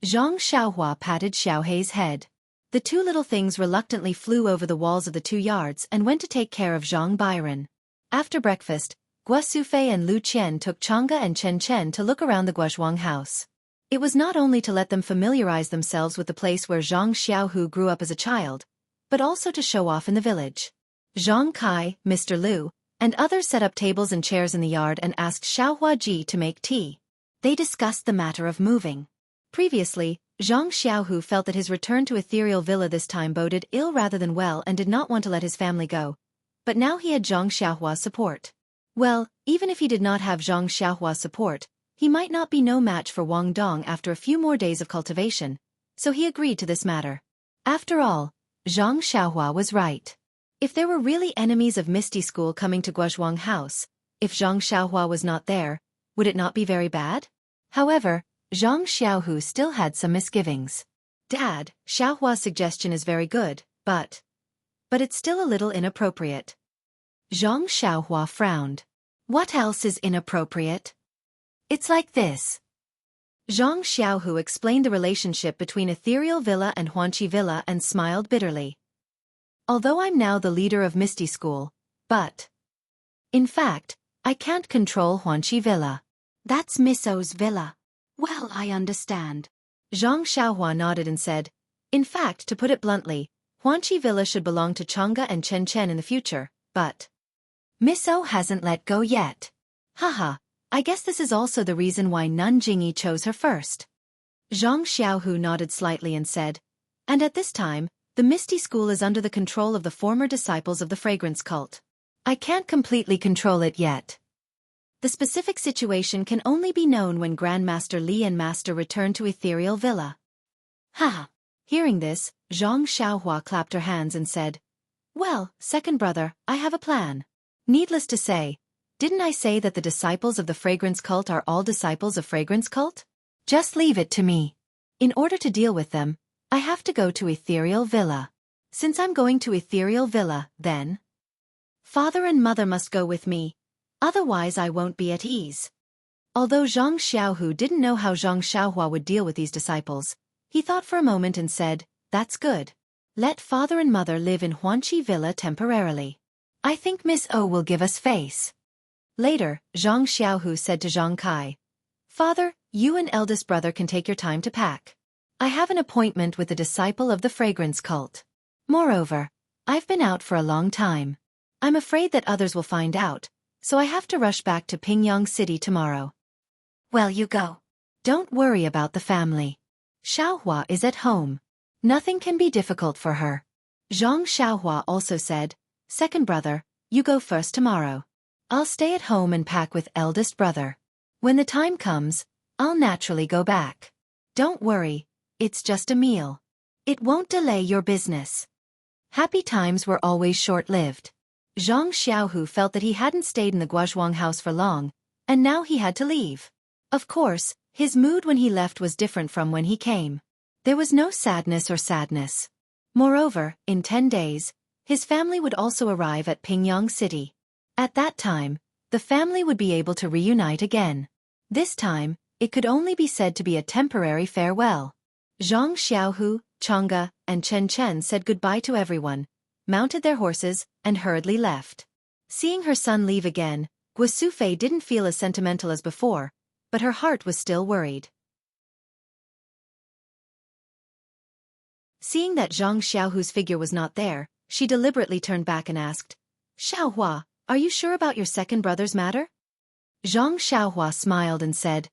Zhang Xiaohua patted Xiaohe's head. The two little things reluctantly flew over the walls of the 2 yards and went to take care of Zhang Byron. After breakfast, Guosufei and Lu Qian took Chang'e and Chen Chen to look around the Guozhuang house. It was not only to let them familiarize themselves with the place where Zhang Xiaohu grew up as a child, but also to show off in the village. Zhang Kai, Mr. Liu, and others set up tables and chairs in the yard and asked Xiaohua Ji to make tea. They discussed the matter of moving. Previously, Zhang Xiaohu felt that his return to Ethereal Villa this time boded ill rather than well and did not want to let his family go. But now he had Zhang Xiaohua's support. Well, even if he did not have Zhang Xiaohua's support, He might not be no match for Wang Dong after a few more days of cultivation, so he agreed to this matter. After all, Zhang Xiaohua was right. If there were really enemies of Misty School coming to Guozhuang House, if Zhang Xiaohua was not there, would it not be very bad? However, Zhang Xiaohu still had some misgivings. Dad, Xiaohua's suggestion is very good, but it's still a little inappropriate. Zhang Xiaohua frowned. What else is inappropriate? It's like this. Zhang Xiaohu explained the relationship between Ethereal Villa and Huanqi Villa and smiled bitterly. Although I'm now the leader of Misty School, but in fact, I can't control Huanqi Villa. That's Miss O's villa. Well, I understand. Zhang Xiaohua nodded and said, in fact, to put it bluntly, Huanqi Villa should belong to Chang'e and Chen Chen in the future, but Miss O hasn't let go yet. Haha, I guess this is also the reason why Nun Jingyi chose her first. Zhang Xiaohu nodded slightly and said, and at this time, the Misty School is under the control of the former disciples of the fragrance cult. I can't completely control it yet. The specific situation can only be known when Grandmaster Li and Master return to Ethereal Villa. Ha! Hearing this, Zhang Xiaohua clapped her hands and said, well, second brother, I have a plan. Needless to say, didn't I say that the disciples of the fragrance cult are all disciples of fragrance cult? Just leave it to me. In order to deal with them, I have to go to Ethereal Villa. Since I'm going to Ethereal Villa, then father and mother must go with me. Otherwise I won't be at ease. Although Zhang Xiaohu didn't know how Zhang Xiaohua would deal with these disciples, he thought for a moment and said, that's good. Let father and mother live in Huanqi Villa temporarily. I think Miss O will give us face. Later, Zhang Xiaohu said to Zhang Kai, father, you and eldest brother can take your time to pack. I have an appointment with the disciple of the fragrance cult. Moreover, I've been out for a long time. I'm afraid that others will find out, so I have to rush back to Pingyang City tomorrow. Well, you go. Don't worry about the family. Xiaohua is at home. Nothing can be difficult for her. Zhang Xiaohua also said, second brother, you go first tomorrow. I'll stay at home and pack with eldest brother. When the time comes, I'll naturally go back. Don't worry, it's just a meal. It won't delay your business. Happy times were always short-lived. Zhang Xiaohu felt that he hadn't stayed in the Guozhuang house for long, and now he had to leave. Of course, his mood when he left was different from when he came. There was no sadness or sadness. Moreover, in 10 days, his family would also arrive at Pingyang City. At that time, the family would be able to reunite again. This time, it could only be said to be a temporary farewell. Zhang Xiaohu, Chang'e, and Chen Chen said goodbye to everyone, mounted their horses, and hurriedly left. Seeing her son leave again, Guosufei didn't feel as sentimental as before, but her heart was still worried. Seeing that Zhang Xiaohu's figure was not there, she deliberately turned back and asked, Xiaohua, are you sure about your second brother's matter? Zhang Xiaohua smiled and said,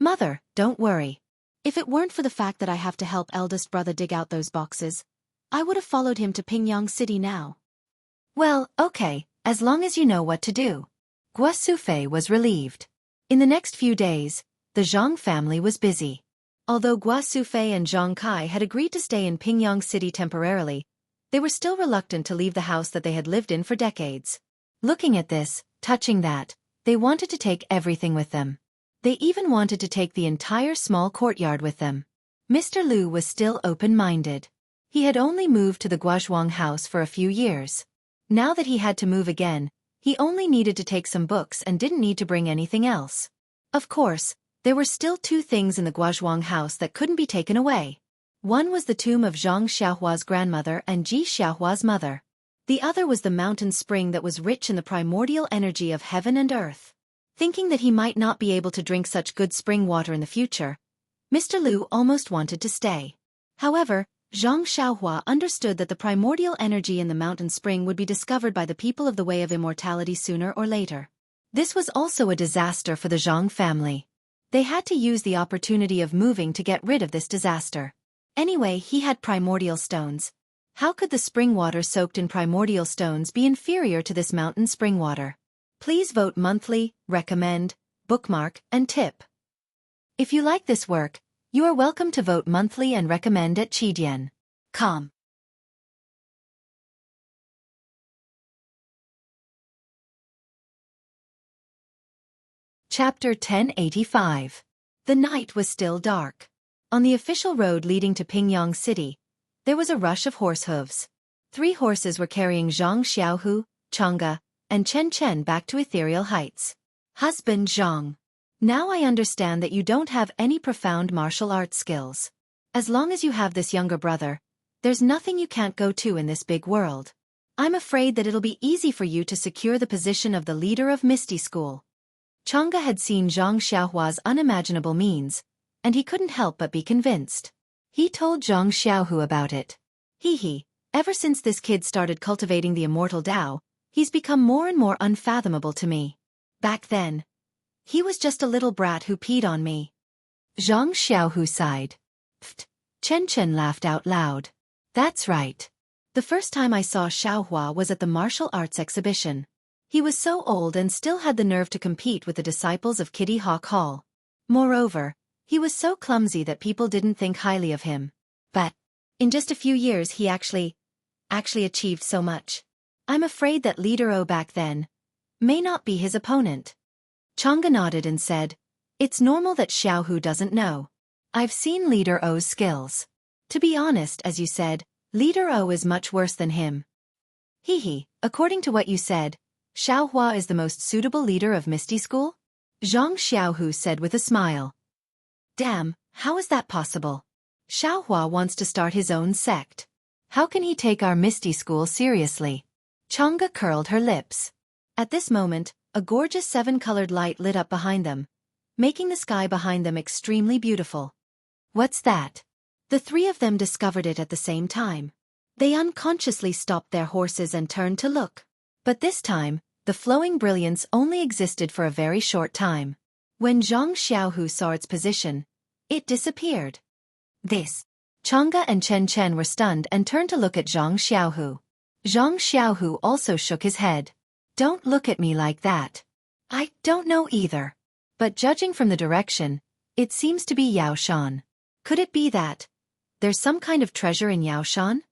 Mother, don't worry. If it weren't for the fact that I have to help eldest brother dig out those boxes, I would have followed him to Pingyang City now. Well, okay, as long as you know what to do. Guosufei was relieved. In the next few days, the Zhang family was busy. Although Guosufei and Zhang Kai had agreed to stay in Pingyang City temporarily, they were still reluctant to leave the house that they had lived in for decades. Looking at this, touching that, they wanted to take everything with them. They even wanted to take the entire small courtyard with them. Mr. Liu was still open-minded. He had only moved to the Guozhuang house for a few years. Now that he had to move again, he only needed to take some books and didn't need to bring anything else. Of course, there were still 2 things in the Guozhuang house that couldn't be taken away. One was the tomb of Zhang Xiaohua's grandmother and Ji Xiaohua's mother. The other was the mountain spring that was rich in the primordial energy of heaven and earth. Thinking that he might not be able to drink such good spring water in the future, Mr. Liu almost wanted to stay. However, Zhang Xiaohua understood that the primordial energy in the mountain spring would be discovered by the people of the Way of Immortality sooner or later. This was also a disaster for the Zhang family. They had to use the opportunity of moving to get rid of this disaster. Anyway, he had primordial stones. How could the spring water soaked in primordial stones be inferior to this mountain spring water? Please vote monthly, recommend, bookmark, and tip. If you like this work, you are welcome to vote monthly and recommend at Chidian.com. Chapter 1085. The night was still dark. On the official road leading to Pingyang City, there was a rush of horse hooves. 3 horses were carrying Zhang Xiaohu, Chang'e, and Chen Chen back to ethereal heights. Husband Zhang. Now I understand that you don't have any profound martial arts skills. As long as you have this younger brother, there's nothing you can't go to in this big world. I'm afraid that it'll be easy for you to secure the position of the leader of Misty School. Chang'e had seen Zhang Xiaohua's unimaginable means, and he couldn't help but be convinced. He told Zhang Xiaohu about it. Ever since this kid started cultivating the Immortal Tao, he's become more and more unfathomable to me. Back then, he was just a little brat who peed on me. Zhang Xiaohu sighed. Pfft. Chen Chen laughed out loud. That's right. The first time I saw Xiaohua was at the martial arts exhibition. He was so old and still had the nerve to compete with the disciples of Kitty Hawk Hall. Moreover, he was so clumsy that people didn't think highly of him. But in just a few years he actually achieved so much. I'm afraid that Leader O back then may not be his opponent. Chang'e nodded and said, It's normal that Xiaohu doesn't know. I've seen Leader O's skills. To be honest, as you said, Leader O is much worse than him. According to what you said, Xiaohua is the most suitable leader of Misty School? Zhang Xiaohu said with a smile. Damn, how is that possible? Xiaohua wants to start his own sect. How can he take our Misty School seriously? Chang'e curled her lips. At this moment, a gorgeous 7-colored light lit up behind them, making the sky behind them extremely beautiful. What's that? The 3 of them discovered it at the same time. They unconsciously stopped their horses and turned to look. But this time, the flowing brilliance only existed for a very short time. When Zhang Xiaohu saw its position, it disappeared. Chang'e and Chen Chen were stunned and turned to look at Zhang Xiaohu. Zhang Xiaohu also shook his head. Don't look at me like that. I don't know either. But judging from the direction, it seems to be Yaoshan. Could it be that there's some kind of treasure in Yaoshan?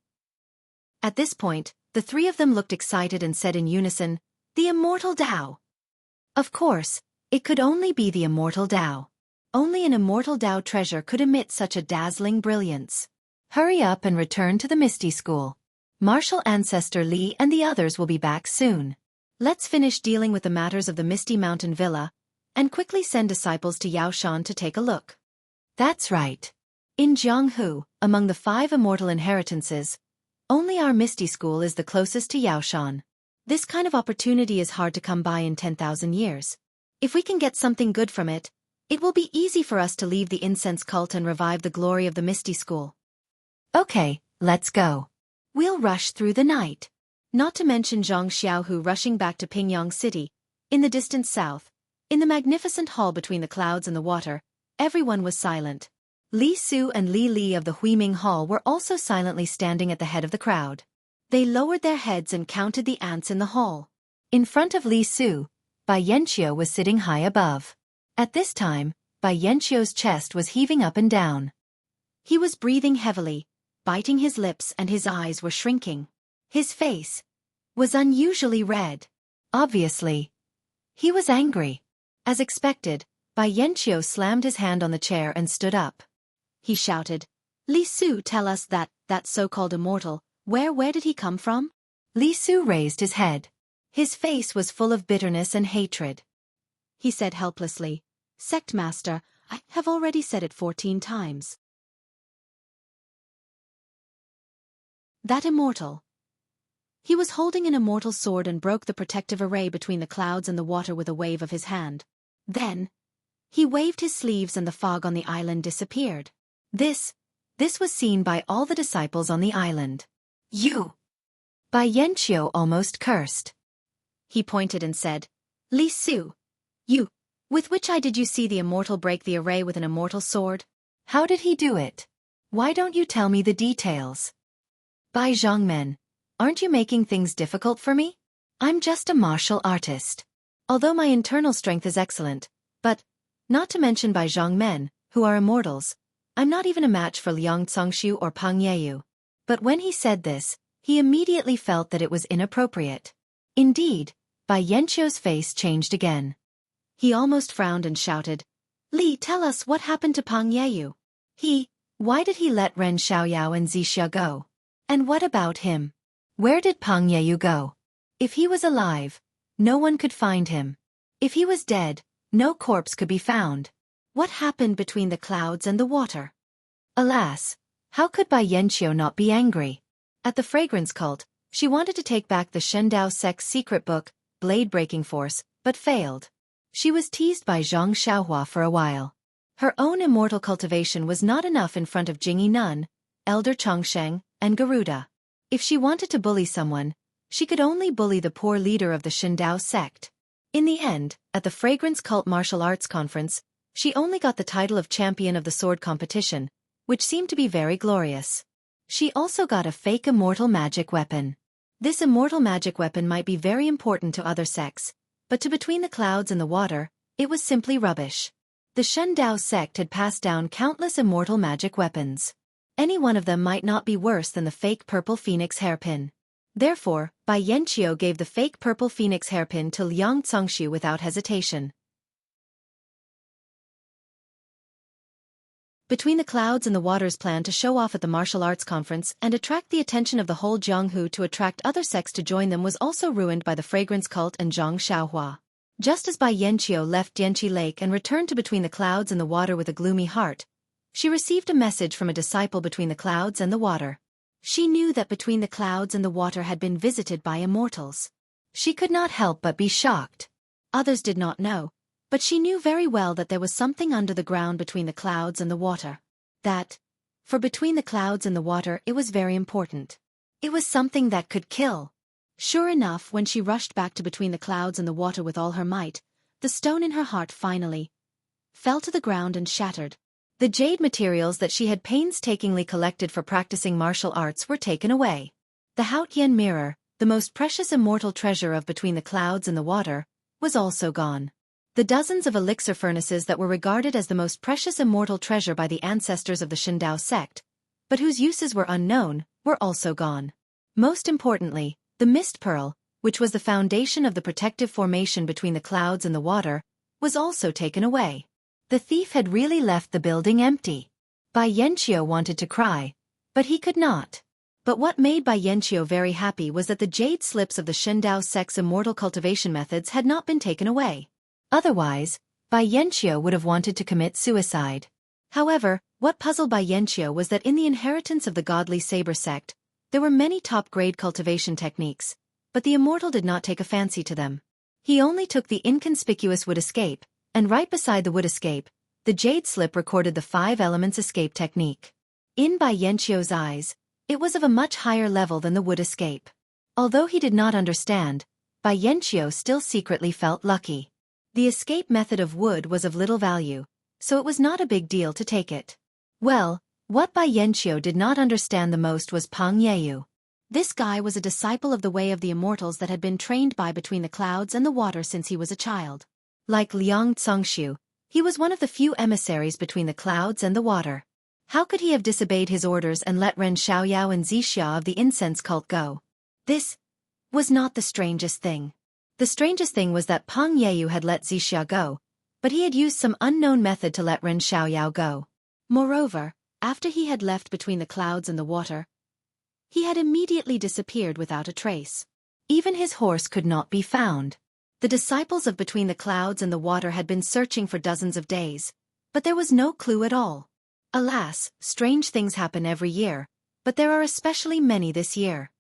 At this point, the 3 of them looked excited and said in unison, The Immortal Tao. Of course, it could only be the Immortal Tao. Only an Immortal Tao treasure could emit such a dazzling brilliance. Hurry up and return to the Misty School. Martial Ancestor Li and the others will be back soon. Let's finish dealing with the matters of the Misty Mountain Villa, and quickly send disciples to Yaoshan to take a look. That's right. In Jianghu, among the 5 immortal inheritances, only our Misty School is the closest to Yaoshan. This kind of opportunity is hard to come by in 10,000 years. If we can get something good from it, it will be easy for us to leave the incense cult and revive the glory of the Misty School. Okay, let's go. We'll rush through the night. Not to mention Zhang Xiaohu rushing back to Pingyang City. In the distant south, in the magnificent hall between the clouds and the water, everyone was silent. Li Su and Li Li of the Huiming Hall were also silently standing at the head of the crowd. They lowered their heads and counted the ants in the hall. In front of Li Su, Bai Yanqiu was sitting high above. At this time, Bai Yanqiu's chest was heaving up and down. He was breathing heavily, biting his lips, and his eyes were shrinking. His face was unusually red. Obviously, he was angry. As expected, Bai Yanqiu slammed his hand on the chair and stood up. He shouted, Li Su, tell us that so-called immortal, where did he come from? Li Su raised his head. His face was full of bitterness and hatred. He said helplessly, Sect Master, I have already said it 14 times. That immortal. He was holding an immortal sword and broke the protective array between the clouds and the water with a wave of his hand. Then, he waved his sleeves and the fog on the island disappeared. This was seen by all the disciples on the island. You! Bai Yanqiu almost cursed. He pointed and said, Li Su, you, with which eye did you see the immortal break the array with an immortal sword? How did he do it? Why don't you tell me the details? Bai Zhongmen, aren't you making things difficult for me? I'm just a martial artist. Although my internal strength is excellent, but, not to mention Bai Zhongmen, who are immortals. I'm not even a match for Liang Xianxia or Pang Yeyu. But when he said this, he immediately felt that it was inappropriate. Indeed, Bai Yanqiu's face changed again. He almost frowned and shouted, "Li, tell us what happened to Pang Yeyu. Why did he let Ren Xiaoyao and Zixia go? And what about him? Where did Pang Yeyu go? If he was alive, no one could find him. If he was dead, no corpse could be found. What happened between the clouds and the water?" Alas, how could Bai Yanqiu not be angry? At the fragrance cult, she wanted to take back the Shendao sect's secret book, Blade Breaking Force, but failed. She was teased by Zhang Xiaohua for a while. Her own immortal cultivation was not enough in front of Jingyi Nun, Elder Chongsheng, and Garuda. If she wanted to bully someone, she could only bully the poor leader of the Shendao sect. In the end, at the Fragrance Cult Martial Arts Conference, she only got the title of champion of the sword competition, which seemed to be very glorious. She also got a fake immortal magic weapon. This immortal magic weapon might be very important to other sects, but to Between the Clouds and the Water, it was simply rubbish. The Shendao sect had passed down countless immortal magic weapons. Any one of them might not be worse than the fake purple phoenix hairpin. Therefore, Bai Yanqiu gave the fake purple phoenix hairpin to Liang Xianxia without hesitation. Between the Clouds and the Water's plan to show off at the martial arts conference and attract the attention of the whole Jianghu to attract other sects to join them was also ruined by the fragrance cult and Zhang Xiaohua. Just as Bai Yanqiu left Dianqi Lake and returned to Between the Clouds and the Water with a gloomy heart, she received a message from a disciple Between the Clouds and the Water. She knew that Between the Clouds and the Water had been visited by immortals. She could not help but be shocked. Others did not know, but she knew very well that there was something under the ground between the clouds and the water. That, for Between the Clouds and the Water, it was very important. It was something that could kill. Sure enough, when she rushed back to Between the Clouds and the Water with all her might, the stone in her heart finally fell to the ground and shattered. The jade materials that she had painstakingly collected for practicing martial arts were taken away. The Haotian mirror, the most precious immortal treasure of Between the Clouds and the Water, was also gone. The dozens of elixir furnaces that were regarded as the most precious immortal treasure by the ancestors of the Shindao sect, but whose uses were unknown, were also gone. Most importantly, the mist pearl, which was the foundation of the protective formation between the clouds and the water, was also taken away. The thief had really left the building empty. Bai Yanqiu wanted to cry, but he could not. But what made Bai Yanqiu very happy was that the jade slips of the Shindao sect's immortal cultivation methods had not been taken away. Otherwise, Bai Yanqiu would have wanted to commit suicide. However, what puzzled Bai Yanqiu was that in the inheritance of the godly saber sect, there were many top-grade cultivation techniques, but the immortal did not take a fancy to them. He only took the inconspicuous wood escape, and right beside the wood escape, the jade slip recorded the 5 elements escape technique. In Bai Yanqiu's eyes, it was of a much higher level than the wood escape. Although he did not understand, Bai Yanqiu still secretly felt lucky. The escape method of wood was of little value, so it was not a big deal to take it. Well, what Bai Yanqiu did not understand the most was Pang Yeyu. This guy was a disciple of the way of the immortals that had been trained by Between the Clouds and the Water since he was a child. Like Liang Xianxia, he was one of the few emissaries Between the Clouds and the Water. How could he have disobeyed his orders and let Ren Xiaoyao and Zixia of the incense cult go? This was not the strangest thing. The strangest thing was that Pang Yeyu had let Zixia go, but he had used some unknown method to let Ren Xiaoyao go. Moreover, after he had left Between the Clouds and the Water, he had immediately disappeared without a trace. Even his horse could not be found. The disciples of Between the Clouds and the Water had been searching for dozens of days, but there was no clue at all. Alas, strange things happen every year, but there are especially many this year.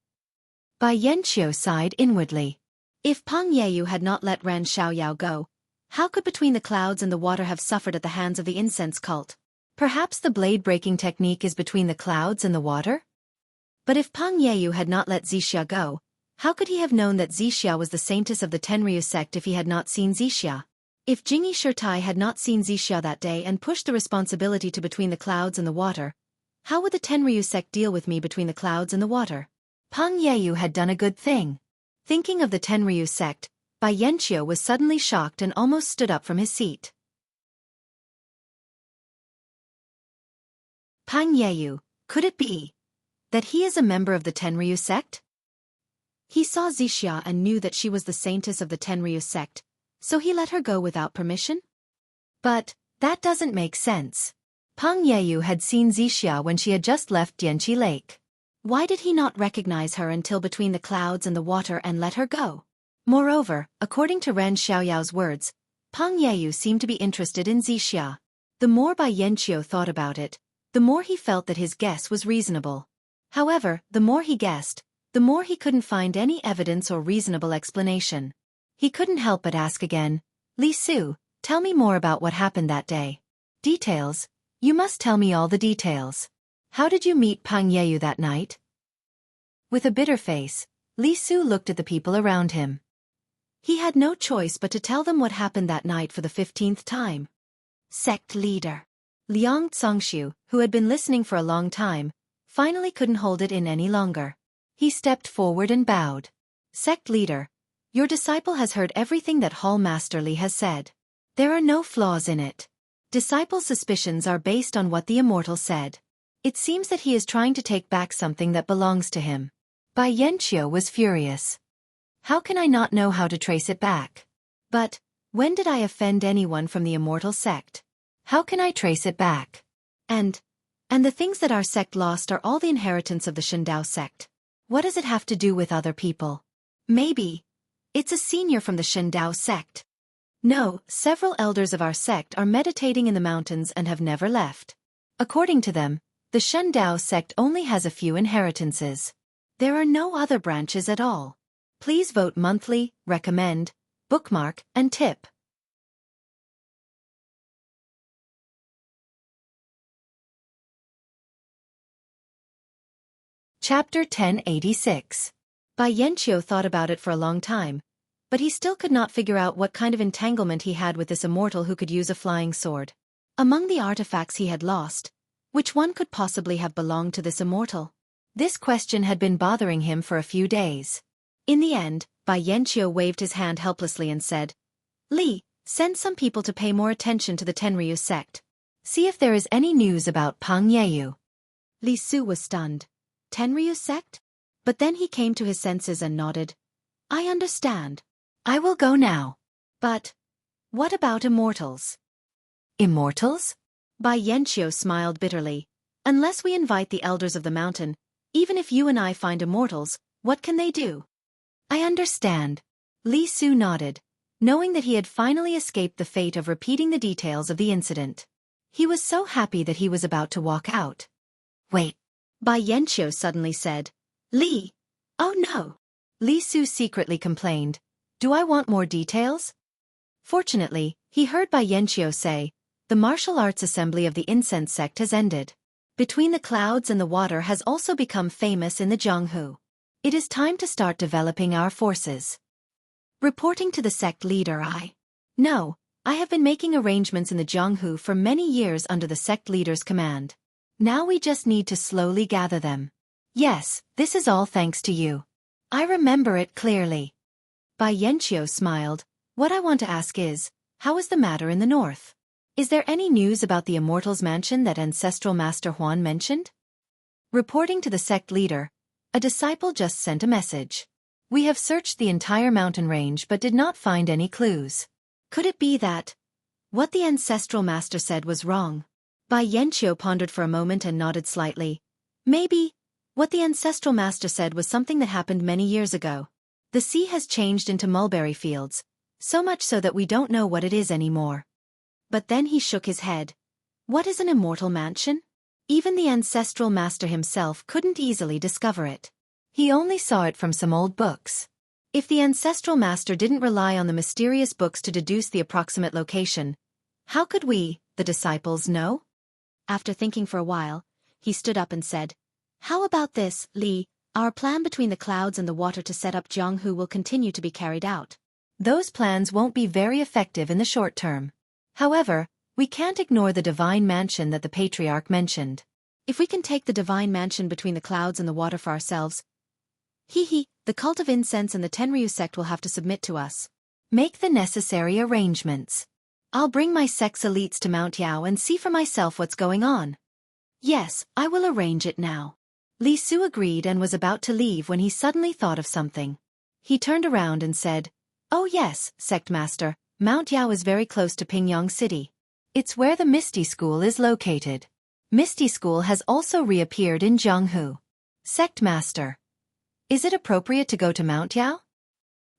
Bai Yanqiu sighed inwardly. If Pang Yeyu had not let Ren Xiaoyao go, how could Between the Clouds and the Water have suffered at the hands of the incense cult? Perhaps the blade-breaking technique is Between the Clouds and the Water? But if Pang Yeyu had not let Zixia go, how could he have known that Zixia was the saintess of the Tenryu sect if he had not seen Zixia? If Jingyi Shirtai had not seen Zixia that day and pushed the responsibility to Between the Clouds and the Water, how would the Tenryu sect deal with me Between the Clouds and the Water? Pang Yeyu had done a good thing. Thinking of the Tenryu sect, Bai Yanqiu was suddenly shocked and almost stood up from his seat. Pang Yeyu, could it be that he is a member of the Tenryu sect? He saw Xianxia and knew that she was the saintess of the Tenryu sect, so he let her go without permission? But that doesn't make sense. Pang Yeyu had seen Xianxia when she had just left Dianqi Lake. Why did he not recognize her until between the clouds and the water and let her go? Moreover, according to Ren Xiaoyao's words, Pang Yeyu seemed to be interested in Xianxia. The more Bai Yanqiu thought about it, the more he felt that his guess was reasonable. However, the more he guessed, the more he couldn't find any evidence or reasonable explanation. He couldn't help but ask again, Li Su, tell me more about what happened that day. Details? You must tell me all the details. How did you meet Pang Yeyu that night? With a bitter face, Li Su looked at the people around him. He had no choice but to tell them what happened that night for the 15th time. Sect leader Liang Zongxiu, who had been listening for a long time, finally couldn't hold it in any longer. He stepped forward and bowed. Sect leader, your disciple has heard everything that Hall Master Li has said. There are no flaws in it. Disciple's suspicions are based on what the Immortal said. It seems that he is trying to take back something that belongs to him. Bai Yanqiu was furious. How can I not know how to trace it back? But when did I offend anyone from the Immortal sect? How can I trace it back? And the things that our sect lost are all the inheritance of the Shendao sect. What does it have to do with other people? Maybe it's a senior from the Shendao sect. No, several elders of our sect are meditating in the mountains and have never left. According to them, the Shendao sect only has a few inheritances. There are no other branches at all. Please vote monthly, recommend, bookmark, and tip. Chapter 1086. Bai Yanqiu thought about it for a long time, but he still could not figure out what kind of entanglement he had with this immortal who could use a flying sword. Among the artifacts he had lost, which one could possibly have belonged to this immortal? This question had been bothering him for a few days. In the end, Bai Yanqiu waved his hand helplessly and said, Li, send some people to pay more attention to the Tenryu sect. See if there is any news about Pang Yeyu. Li Su was stunned. Tenryu sect? But then he came to his senses and nodded. I understand. I will go now. But what about immortals? Immortals? Bai Yanqiu smiled bitterly. Unless we invite the elders of the mountain, even if you and I find immortals, what can they do? I understand. Li Su nodded, knowing that he had finally escaped the fate of repeating the details of the incident. He was so happy that he was about to walk out. Wait. Bai Yanqiu suddenly said, Li. Oh no. Li Su secretly complained. Do I want more details? Fortunately, he heard Bai Yanqiu say, the martial arts assembly of the incense sect has ended. Between the clouds and the water has also become famous in the Jianghu. It is time to start developing our forces. Reporting to the sect leader No, I have been making arrangements in the Jianghu for many years under the sect leader's command. Now we just need to slowly gather them. Yes, this is all thanks to you. I remember it clearly. Bai Yanqiu smiled. What I want to ask is, how is the matter in the north? Is there any news about the Immortal's mansion that Ancestral Master Huan mentioned? Reporting to the sect leader, a disciple just sent a message. We have searched the entire mountain range but did not find any clues. Could it be that what the Ancestral Master said was wrong? Bai Yanqiu pondered for a moment and nodded slightly. Maybe what the Ancestral Master said was something that happened many years ago. The sea has changed into mulberry fields, so much so that we don't know what it is anymore. But then he shook his head. What is an immortal mansion? Even the Ancestral Master himself couldn't easily discover it. He only saw it from some old books. If the Ancestral Master didn't rely on the mysterious books to deduce the approximate location, how could we, the disciples, know? After thinking for a while, he stood up and said, How about this, Li? Our plan between the clouds and the water to set up Jianghu will continue to be carried out. Those plans won't be very effective in the short term. However, we can't ignore the divine mansion that the Patriarch mentioned. If we can take the divine mansion between the clouds and the water for ourselves, the cult of incense and the Tenryu sect will have to submit to us. Make the necessary arrangements. I'll bring my sect's elites to Mount Yao and see for myself what's going on. Yes, I will arrange it now. Li Su agreed and was about to leave when he suddenly thought of something. He turned around and said, "Oh yes, Sect Master, Mount Yao is very close to Pingyang City. It's where the Misty School is located. Misty School has also reappeared in Jianghu. Sect Master, is it appropriate to go to Mount Yao?"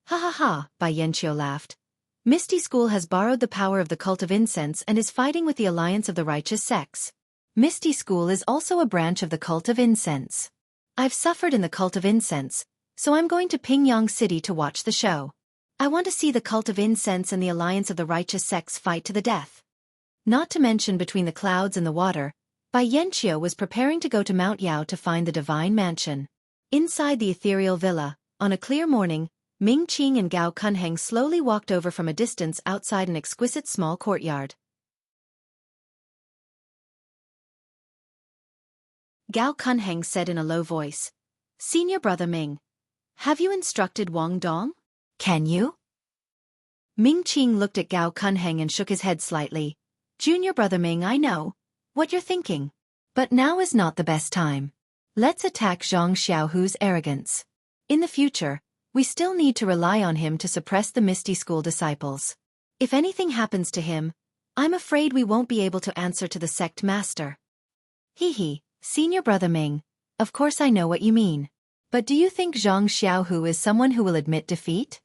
"Ha ha ha," Bai Yanqiu laughed. "Misty School has borrowed the power of the cult of incense and is fighting with the alliance of the righteous sects. Misty School is also a branch of the cult of incense. I've suffered in the cult of incense, so I'm going to Pingyang City to watch the show. I want to see the cult of incense and the alliance of the righteous sects fight to the death." Not to mention between the clouds and the water, Bai Yanqiu was preparing to go to Mount Yao to find the divine mansion. Inside the ethereal villa, on a clear morning, Ming Qing and Gao Kunheng slowly walked over from a distance outside an exquisite small courtyard. Gao Kunheng said in a low voice, "Senior Brother Ming, have you instructed Wang Dong? Can you?" Ming Qing looked at Gao Kunheng and shook his head slightly. "Junior Brother Ming, I know what you're thinking. But now is not the best time. Let's attack Zhang Xiaohu's arrogance. In the future, we still need to rely on him to suppress the Misty School disciples. If anything happens to him, I'm afraid we won't be able to answer to the sect master." "Hee, Senior Brother Ming, of course I know what you mean. But do you think Zhang Xiaohu is someone who will admit defeat?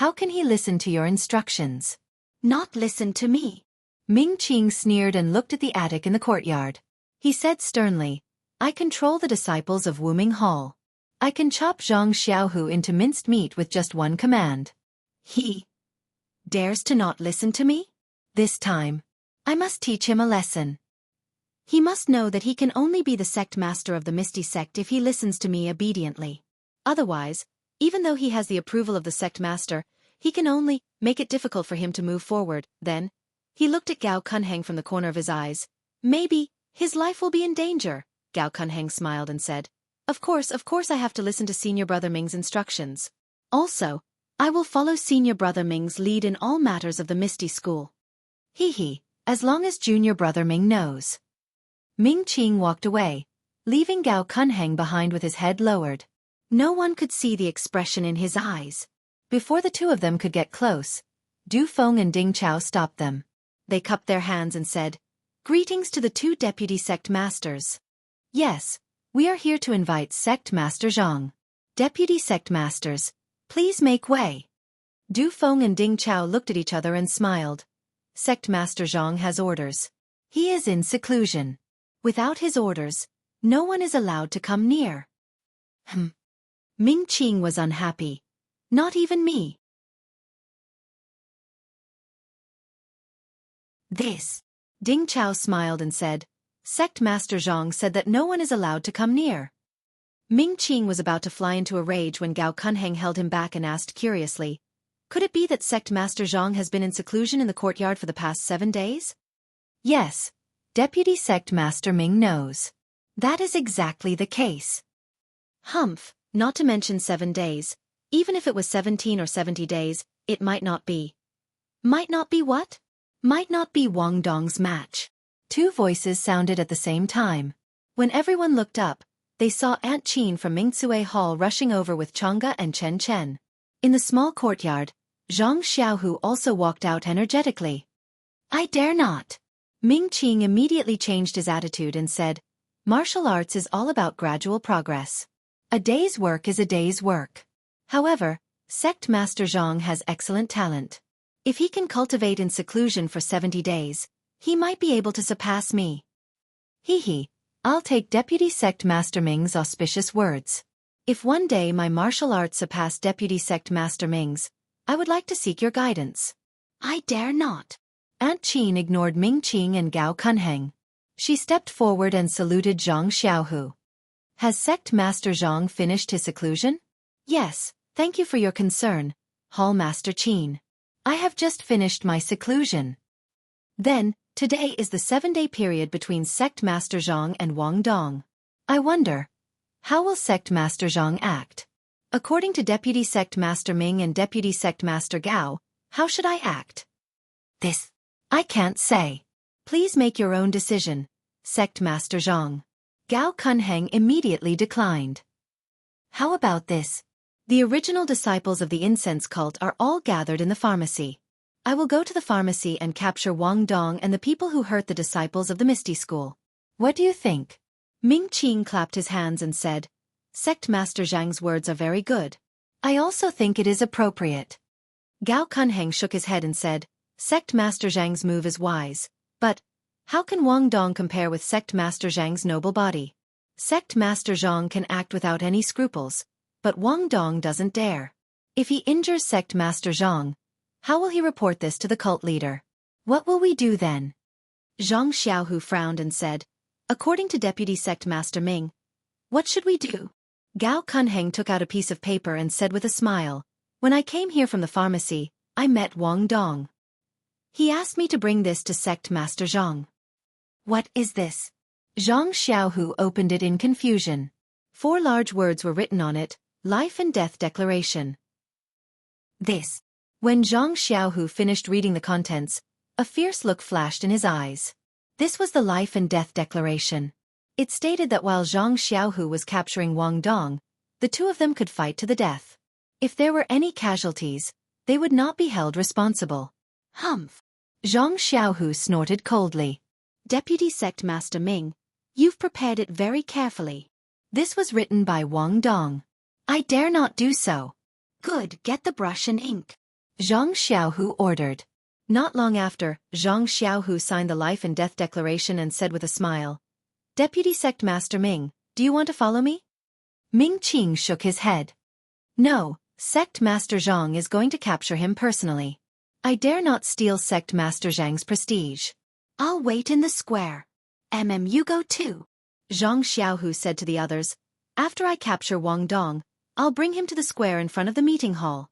How can he listen to your instructions?" "Not listen to me?" Ming Qing sneered and looked at the attic in the courtyard. He said sternly, "I control the disciples of Wuming Hall. I can chop Zhang Xiaohu into minced meat with just one command. He dares to not listen to me? This time, I must teach him a lesson. He must know that he can only be the sect master of the Misty Sect if he listens to me obediently. Otherwise, even though he has the approval of the sect master, he can only make it difficult for him to move forward. Then, he looked at Gao Kunheng from the corner of his eyes. Maybe his life will be in danger." Gao Kunheng smiled and said, Of course I have to listen to Senior Brother Ming's instructions. Also, I will follow Senior Brother Ming's lead in all matters of the Misty School. Hee, as long as Junior Brother Ming knows." Ming Qing walked away, leaving Gao Kunheng behind with his head lowered. No one could see the expression in his eyes. Before the two of them could get close, Du Feng and Ding Chao stopped them. They cupped their hands and said, "Greetings to the two deputy sect masters. Yes, we are here to invite Sect Master Zhang. Deputy sect masters, please make way." Du Feng and Ding Chao looked at each other and smiled. Sect Master Zhang has orders. He is in seclusion. Without his orders, no one is allowed to come near. Ming Qing was unhappy. Not even me. This. Ding Chao smiled and said, "Sect Master Zhang said that no one is allowed to come near." Ming Qing was about to fly into a rage when Gao Kunheng held him back and asked curiously, "Could it be that Sect Master Zhang has been in seclusion in the courtyard for the past 7 days? Yes, Deputy Sect Master Ming knows. That is exactly the case. Humph, not to mention 7 days. Even if it was 17 or 70 days, it might not be. Might not be what? Might not be Wang Dong's match." Two voices sounded at the same time. When everyone looked up, they saw Aunt Qin from Mingcue Hall rushing over with Changge and Chen Chen. In the small courtyard, Zhang Xiaohu also walked out energetically. "I dare not." Ming Qing immediately changed his attitude and said, "Martial arts is all about gradual progress. A day's work is a day's work. However, Sect Master Zhang has excellent talent. If he can cultivate in seclusion for 70 days, he might be able to surpass me. Hee, I'll take Deputy Sect Master Ming's auspicious words. If one day my martial arts surpass Deputy Sect Master Ming's, I would like to seek your guidance." "I dare not." Aunt Qin ignored Ming Qing and Gao Kunheng. She stepped forward and saluted Zhang Xiaohu. "Has Sect Master Zhang finished his seclusion?" "Yes, thank you for your concern, Hall Master Qin. I have just finished my seclusion." "Then, today is the 7-day period between Sect Master Zhang and Wang Dong. I wonder, how will Sect Master Zhang act? According to Deputy Sect Master Ming and Deputy Sect Master Gao, how should I act? This, I can't say. Please make your own decision, Sect Master Zhang." Gao Kunheng immediately declined. How about this? The original disciples of the incense cult are all gathered in the pharmacy. I will go to the pharmacy and capture Wang Dong and the people who hurt the disciples of the Misty School. What do you think? Ming Qing clapped his hands and said, Sect Master Zhang's words are very good. I also think it is appropriate. Gao Kunheng shook his head and said, Sect Master Zhang's move is wise, but how can Wang Dong compare with Sect Master Zhang's noble body? Sect Master Zhang can act without any scruples, but Wang Dong doesn't dare. If he injures Sect Master Zhang, how will he report this to the cult leader? What will we do then? Zhang Xiaohu frowned and said, According to Deputy Sect Master Ming, what should we do? Gao Kunheng took out a piece of paper and said with a smile, When I came here from the pharmacy, I met Wang Dong. He asked me to bring this to Sect Master Zhang. What is this? Zhang Xiaohu opened it in confusion. 4 large words were written on it, Life and Death Declaration. This. When Zhang Xiaohu finished reading the contents, a fierce look flashed in his eyes. This was the Life and Death Declaration. It stated that while Zhang Xiaohu was capturing Wang Dong, the two of them could fight to the death. If there were any casualties, they would not be held responsible. Humph! Zhang Xiaohu snorted coldly. Deputy Sect Master Ming, you've prepared it very carefully. This was written by Wang Dong. I dare not do so. Good, get the brush and ink. Zhang Xiaohu ordered. Not long after, Zhang Xiaohu signed the Life and Death Declaration and said with a smile, Deputy Sect Master Ming, do you want to follow me? Ming Qing shook his head. No, Sect Master Zhang is going to capture him personally. I dare not steal Sect Master Zhang's prestige. I'll wait in the square. You go too. Zhang Xiaohu said to the others, After I capture Wang Dong, I'll bring him to the square in front of the meeting hall.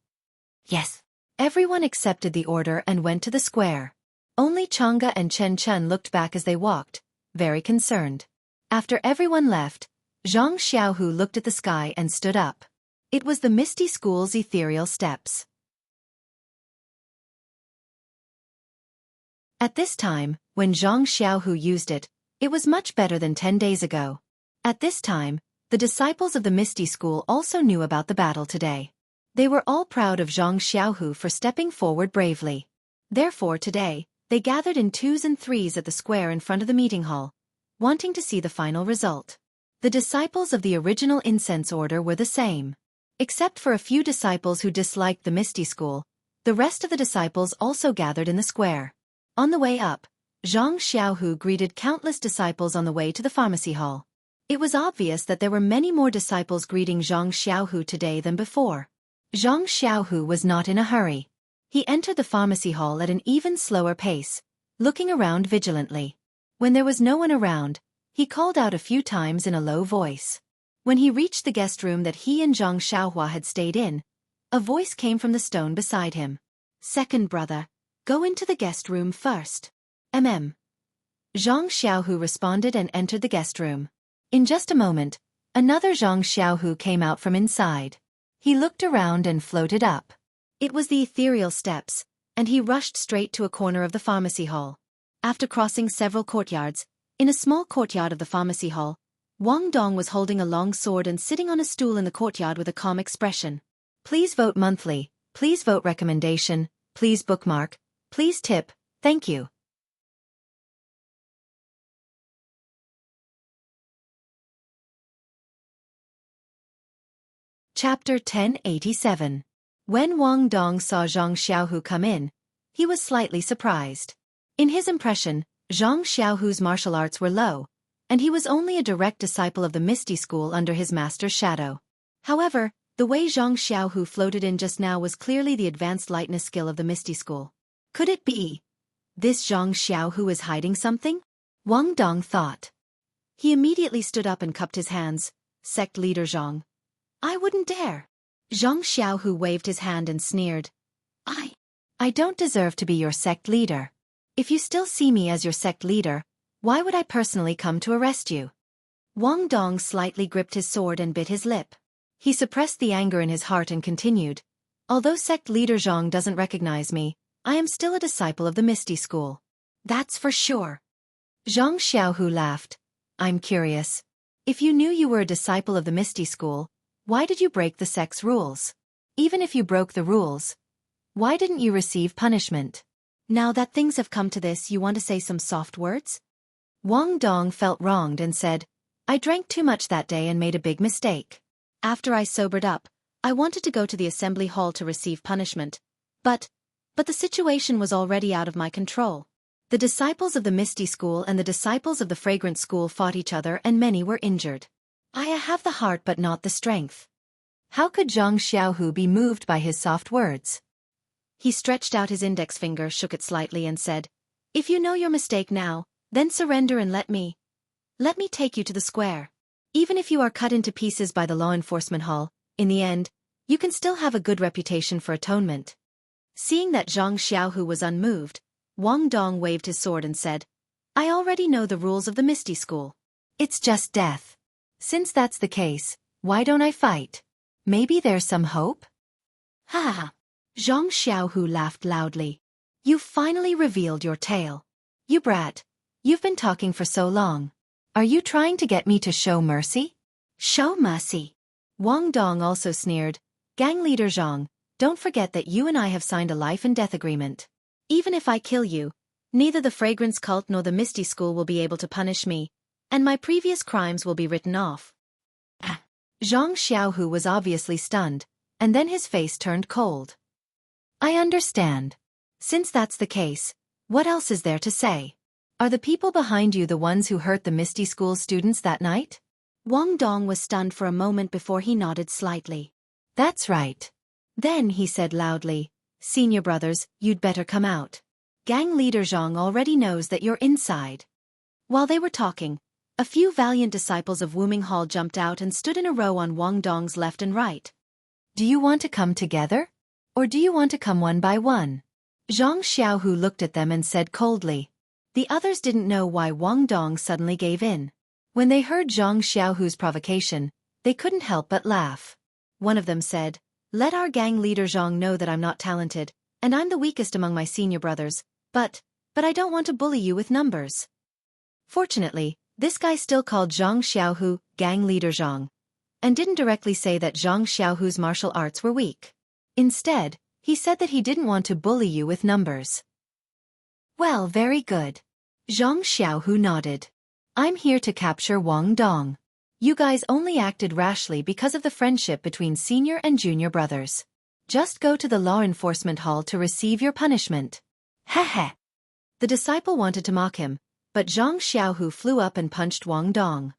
Yes. Everyone accepted the order and went to the square. Only Chang'e and Chen Chen looked back as they walked, very concerned. After everyone left, Zhang Xiaohu looked at the sky and stood up. It was the Misty School's ethereal steps. At this time, when Zhang Xiaohu used it, it was much better than 10 days ago. At this time, the disciples of the Misty School also knew about the battle today. They were all proud of Zhang Xiaohu for stepping forward bravely. Therefore today, they gathered in 2s and 3s at the square in front of the meeting hall, wanting to see the final result. The disciples of the original incense order were the same. Except for a few disciples who disliked the Misty School, the rest of the disciples also gathered in the square. On the way up, Zhang Xiaohu greeted countless disciples on the way to the pharmacy hall. It was obvious that there were many more disciples greeting Zhang Xiaohu today than before. Zhang Xiaohu was not in a hurry. He entered the pharmacy hall at an even slower pace, looking around vigilantly. When there was no one around, he called out a few times in a low voice. When he reached the guest room that he and Zhang Xiaohua had stayed in, a voice came from the stone beside him. Second brother, go into the guest room first. Zhang Xiaohu responded and entered the guest room. In just a moment, another Zhang Xiaohu came out from inside. He looked around and floated up. It was the ethereal steps, and he rushed straight to a corner of the pharmacy hall. After crossing several courtyards, in a small courtyard of the pharmacy hall, Wang Dong was holding a long sword and sitting on a stool in the courtyard with a calm expression. Please vote monthly, please vote recommendation, please bookmark, please tip, thank you. Chapter 1087. When Wang Dong saw Zhang Xiaohu come in, he was slightly surprised. In his impression, Zhang Xiaohu's martial arts were low, and he was only a direct disciple of the Misty School under his master's shadow. However, the way Zhang Xiaohu floated in just now was clearly the advanced lightness skill of the Misty School. Could it be? This Zhang Xiaohu is hiding something? Wang Dong thought. He immediately stood up and cupped his hands. Sect leader Zhang. I wouldn't dare. Zhang Xiaohu waved his hand and sneered. I don't deserve to be your sect leader. If you still see me as your sect leader, why would I personally come to arrest you? Wang Dong slightly gripped his sword and bit his lip. He suppressed the anger in his heart and continued. Although sect leader Zhang doesn't recognize me, I am still a disciple of the Misty School. That's for sure. Zhang Xiaohu laughed. I'm curious. If you knew you were a disciple of the Misty School, why did you break the sect's rules? Even if you broke the rules, why didn't you receive punishment? Now that things have come to this, you want to say some soft words? Wang Dong felt wronged and said, I drank too much that day and made a big mistake. After I sobered up, I wanted to go to the assembly hall to receive punishment, but the situation was already out of my control. The disciples of the Misty School and the disciples of the Fragrant School fought each other and many were injured. I have the heart but not the strength. How could Zhang Xiaohu be moved by his soft words? He stretched out his index finger, shook it slightly and said, If you know your mistake now, then surrender and let me take you to the square. Even if you are cut into pieces by the law enforcement hall, in the end, you can still have a good reputation for atonement. Seeing that Zhang Xiaohu was unmoved, Wang Dong waved his sword and said, I already know the rules of the Misty School. It's just death. Since that's the case, why don't I fight? Maybe there's some hope? Ha ha. Zhang Xiaohu laughed loudly. You finally revealed your tale. You brat. You've been talking for so long. Are you trying to get me to show mercy? Show mercy. Wang Dong also sneered. Gang leader Zhang, don't forget that you and I have signed a life and death agreement. Even if I kill you, neither the Fragrance Cult nor the Misty School will be able to punish me, and my previous crimes will be written off. Zhang Xiaohu was obviously stunned, and then his face turned cold. I understand. Since that's the case, what else is there to say? Are the people behind you the ones who hurt the Misty School students that night? Wang Dong was stunned for a moment before he nodded slightly. That's right. Then he said loudly, Senior brothers, you'd better come out. Gang leader Zhang already knows that you're inside. While they were talking, a few valiant disciples of Wuming Hall jumped out and stood in a row on Wang Dong's left and right. Do you want to come together? Or do you want to come one by one? Zhang Xiaohu looked at them and said coldly. The others didn't know why Wang Dong suddenly gave in. When they heard Zhang Xiaohu's provocation, they couldn't help but laugh. One of them said, Let our gang leader Zhang know that I'm not talented, and I'm the weakest among my senior brothers, but I don't want to bully you with numbers. Fortunately, this guy still called Zhang Xiaohu gang leader Zhang, and didn't directly say that Zhang Xiaohu's martial arts were weak. Instead, he said that he didn't want to bully you with numbers. Well, very good. Zhang Xiaohu nodded. I'm here to capture Wang Dong. You guys only acted rashly because of the friendship between senior and junior brothers. Just go to the law enforcement hall to receive your punishment. Heh. The disciple wanted to mock him, but Zhang Xiaohu flew up and punched Wang Dong.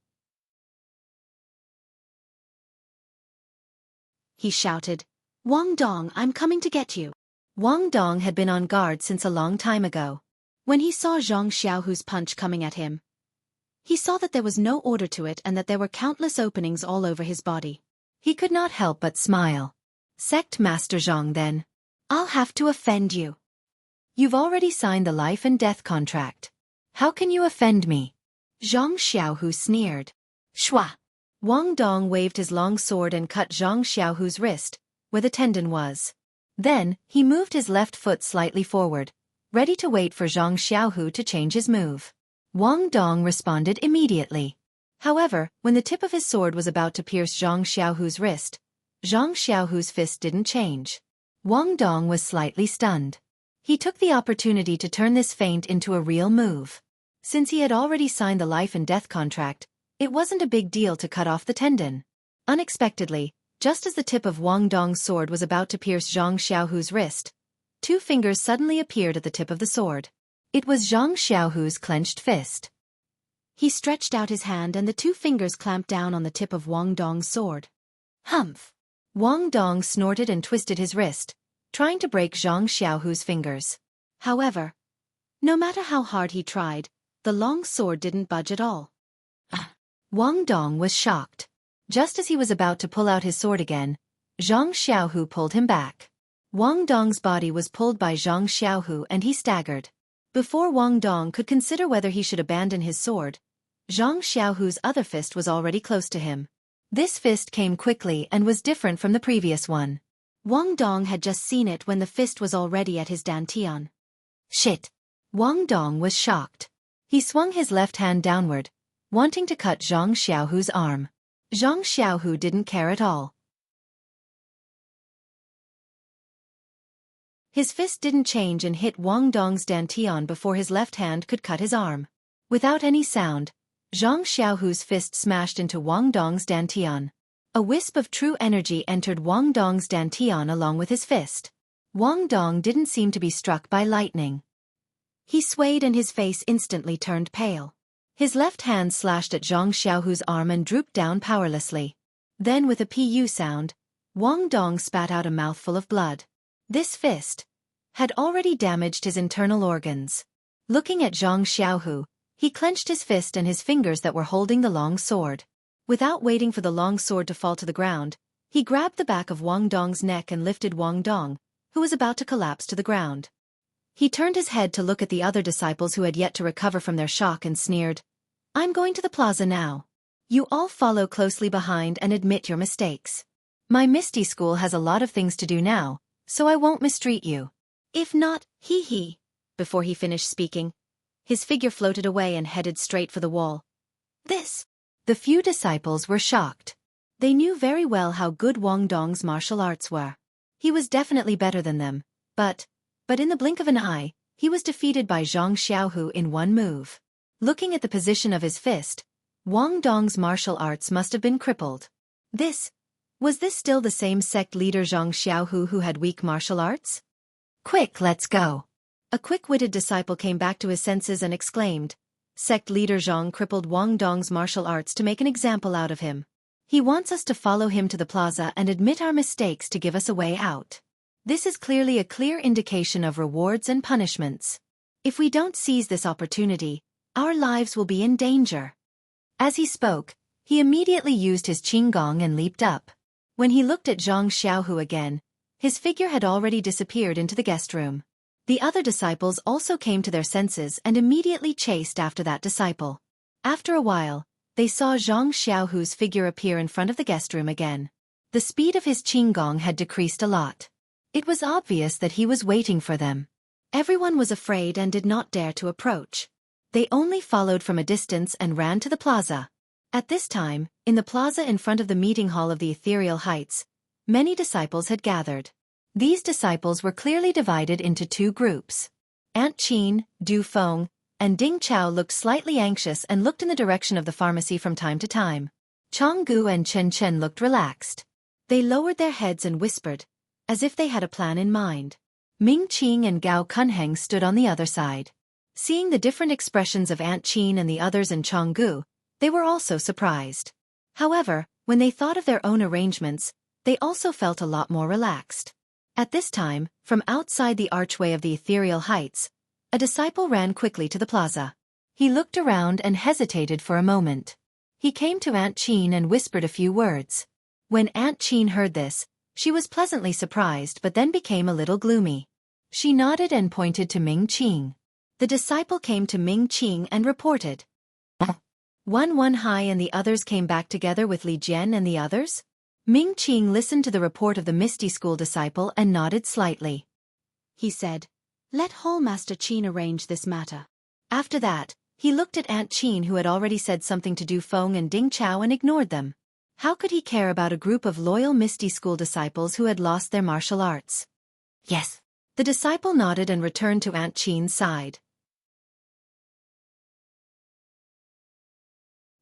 He shouted, Wang Dong, I'm coming to get you. Wang Dong had been on guard since a long time ago. When he saw Zhang Xiaohu's punch coming at him, he saw that there was no order to it and that there were countless openings all over his body. He could not help but smile. Sect Master Zhang then. I'll have to offend you. You've already signed the life and death contract. How can you offend me? Zhang Xiaohu sneered. Shwa! Wang Dong waved his long sword and cut Zhang Xiaohu's wrist, where the tendon was. Then, he moved his left foot slightly forward, ready to wait for Zhang Xiaohu to change his move. Wang Dong responded immediately. However, when the tip of his sword was about to pierce Zhang Xiaohu's wrist, Zhang Xiaohu's fist didn't change. Wang Dong was slightly stunned. He took the opportunity to turn this feint into a real move. Since he had already signed the life and death contract, it wasn't a big deal to cut off the tendon. Unexpectedly, just as the tip of Wang Dong's sword was about to pierce Zhang Xiaohu's wrist, two fingers suddenly appeared at the tip of the sword. It was Zhang Xiaohu's clenched fist. He stretched out his hand and the two fingers clamped down on the tip of Wang Dong's sword. Humph! Wang Dong snorted and twisted his wrist, trying to break Zhang Xiaohu's fingers. However, no matter how hard he tried, the long sword didn't budge at all. Wang Dong was shocked. Just as he was about to pull out his sword again, Zhang Xiaohu pulled him back. Wang Dong's body was pulled by Zhang Xiaohu and he staggered. Before Wang Dong could consider whether he should abandon his sword, Zhang Xiaohu's other fist was already close to him. This fist came quickly and was different from the previous one. Wang Dong had just seen it when the fist was already at his dantian. Shit! Wang Dong was shocked. He swung his left hand downward, wanting to cut Zhang Xiaohu's arm. Zhang Xiaohu didn't care at all. His fist didn't change and hit Wang Dong's dantian before his left hand could cut his arm. Without any sound, Zhang Xiaohu's fist smashed into Wang Dong's dantian. A wisp of true energy entered Wang Dong's dantian along with his fist. Wang Dong didn't seem to be struck by lightning. He swayed and his face instantly turned pale. His left hand slashed at Zhang Xiaohu's arm and drooped down powerlessly. Then with a pu sound, Wang Dong spat out a mouthful of blood. This fist had already damaged his internal organs. Looking at Zhang Xiaohu, he clenched his fist and his fingers that were holding the long sword. Without waiting for the long sword to fall to the ground, he grabbed the back of Wang Dong's neck and lifted Wang Dong, who was about to collapse to the ground. He turned his head to look at the other disciples who had yet to recover from their shock and sneered, "I'm going to the plaza now. You all follow closely behind and admit your mistakes. My Misty School has a lot of things to do now, so I won't mistreat you. If not, hee." Before he finished speaking, his figure floated away and headed straight for the wall. The few disciples were shocked. They knew very well how good Wang Dong's martial arts were. He was definitely better than them, but in the blink of an eye, he was defeated by Zhang Xiaohu in one move. Looking at the position of his fist, Wang Dong's martial arts must have been crippled. Was this still the same sect leader Zhang Xiaohu who had weak martial arts? "Quick, let's go." A quick-witted disciple came back to his senses and exclaimed, "Sect leader Zhang crippled Wang Dong's martial arts to make an example out of him. He wants us to follow him to the plaza and admit our mistakes to give us a way out. This is clearly a clear indication of rewards and punishments. If we don't seize this opportunity, our lives will be in danger." As he spoke, he immediately used his qinggong and leaped up. When he looked at Zhang Xiaohu again, his figure had already disappeared into the guest room. The other disciples also came to their senses and immediately chased after that disciple. After a while, they saw Zhang Xiaohu's figure appear in front of the guest room again. The speed of his qinggong had decreased a lot. It was obvious that he was waiting for them. Everyone was afraid and did not dare to approach. They only followed from a distance and ran to the plaza. At this time, in the plaza in front of the meeting hall of the Ethereal Heights, many disciples had gathered. These disciples were clearly divided into two groups. Aunt Qin, Du Feng, and Ding Chao looked slightly anxious and looked in the direction of the pharmacy from time to time. Jianghu and Chen Chen looked relaxed. They lowered their heads and whispered, as if they had a plan in mind. Ming Qing and Gao Kunheng stood on the other side. Seeing the different expressions of Aunt Qin and the others in Jianghu, they were also surprised. However, when they thought of their own arrangements, they also felt a lot more relaxed. At this time, from outside the archway of the Ethereal Heights, a disciple ran quickly to the plaza. He looked around and hesitated for a moment. He came to Aunt Qin and whispered a few words. When Aunt Qin heard this, she was pleasantly surprised but then became a little gloomy. She nodded and pointed to Ming Qing. The disciple came to Ming Qing and reported. Wan Hai and the others came back together with Li Jian and the others? Ming Qing listened to the report of the Misty School disciple and nodded slightly. He said, "Let Hall Master Qin arrange this matter." After that, he looked at Aunt Qin who had already said something to Du Feng and Ding Chao and ignored them. How could he care about a group of loyal Misty School disciples who had lost their martial arts? Yes. The disciple nodded and returned to Aunt Qin's side.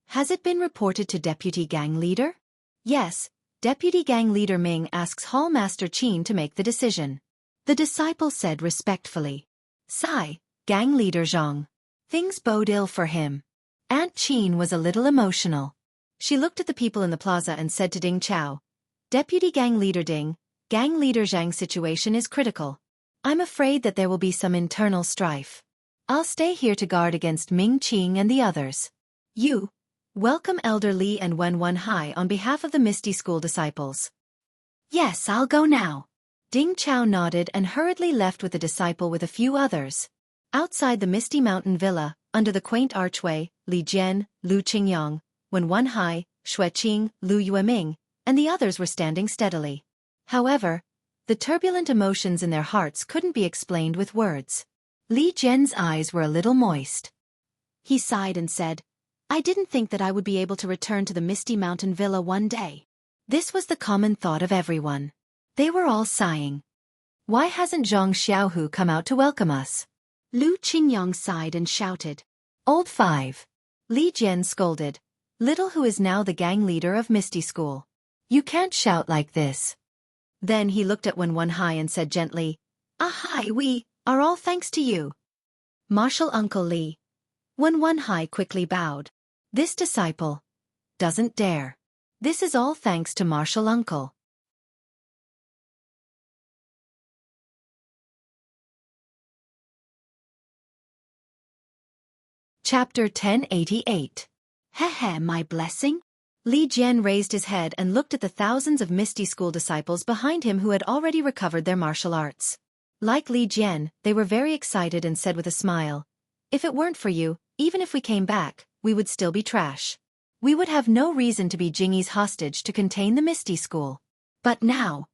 Has it been reported to Deputy Gang Leader? Yes. Deputy Gang Leader Ming asks Hall Master Qin to make the decision. The disciple said respectfully. Sigh, Gang Leader Zhang. Things bode ill for him. Aunt Qin was a little emotional. She looked at the people in the plaza and said to Ding Chao, Deputy Gang Leader Ding, Gang Leader Zhang's situation is critical. I'm afraid that there will be some internal strife. I'll stay here to guard against Ming Qing and the others. You. Welcome Elder Li and Wan Hai on behalf of the Misty School disciples. Yes, I'll go now. Ding Chao nodded and hurriedly left with the disciple with a few others. Outside the Misty Mountain Villa, under the quaint archway, Li Jian, Lu Qingyang, Wan Hai, Xue Qing, Lu Yueming, and the others were standing steadily. However, the turbulent emotions in their hearts couldn't be explained with words. Li Jian's eyes were a little moist. He sighed and said, I didn't think that I would be able to return to the Misty Mountain Villa one day. This was the common thought of everyone. They were all sighing. Why hasn't Xianxia come out to welcome us? Lu Qingyang sighed and shouted. Old 5. Li Jian scolded. Little who is now the gang leader of Misty School. You can't shout like this. Then he looked at Wen Hai and said gently, Hi, we are all thanks to you. Martial Uncle Li. Wen Hai quickly bowed. This disciple doesn't dare. This is all thanks to Martial Uncle. Chapter 1088. Heh, my blessing? Li Jian raised his head and looked at the thousands of Misty School disciples behind him who had already recovered their martial arts. Like Li Jian, they were very excited and said with a smile, If it weren't for you, even if we came back, we would still be trash. We would have no reason to be Jingyi's hostage to contain the Misty School. But now,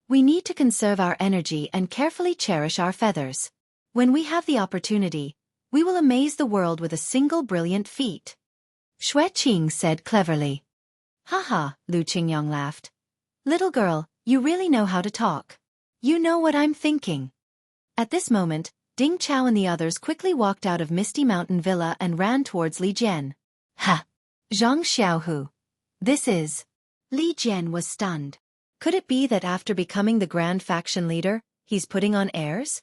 we need to conserve our energy and carefully cherish our feathers. When we have the opportunity, we will amaze the world with a single brilliant feat. Xue Qing said cleverly. Haha, Lu Qingyang laughed. Little girl, you really know how to talk. You know what I'm thinking. At this moment, Ding Chao and the others quickly walked out of Misty Mountain Villa and ran towards Li Jian. Ha! Zhang Xiaohu. This is... Li Jian was stunned. Could it be that after becoming the Grand Faction leader, he's putting on airs?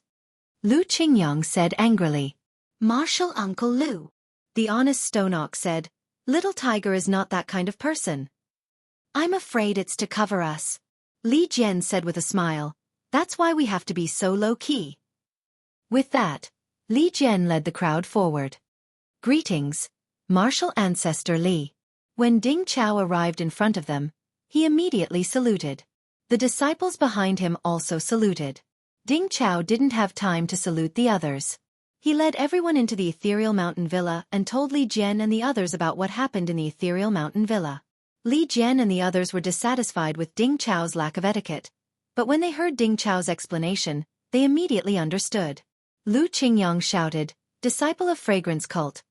Lu Qingyang said angrily. Martial Uncle Lu. The honest Stone Ox said, Little Tiger is not that kind of person. I'm afraid it's to cover us. Li Jian said with a smile, That's why we have to be so low-key. With that, Li Jian led the crowd forward. Greetings, martial ancestor Li. When Ding Chao arrived in front of them, he immediately saluted. The disciples behind him also saluted. Ding Chao didn't have time to salute the others. He led everyone into the Ethereal Mountain Villa and told Li Jian and the others about what happened in the Ethereal Mountain Villa. Li Jian and the others were dissatisfied with Ding Chao's lack of etiquette, but when they heard Ding Chao's explanation, they immediately understood. Lu Qingyang shouted, Disciple of Fragrance Cult.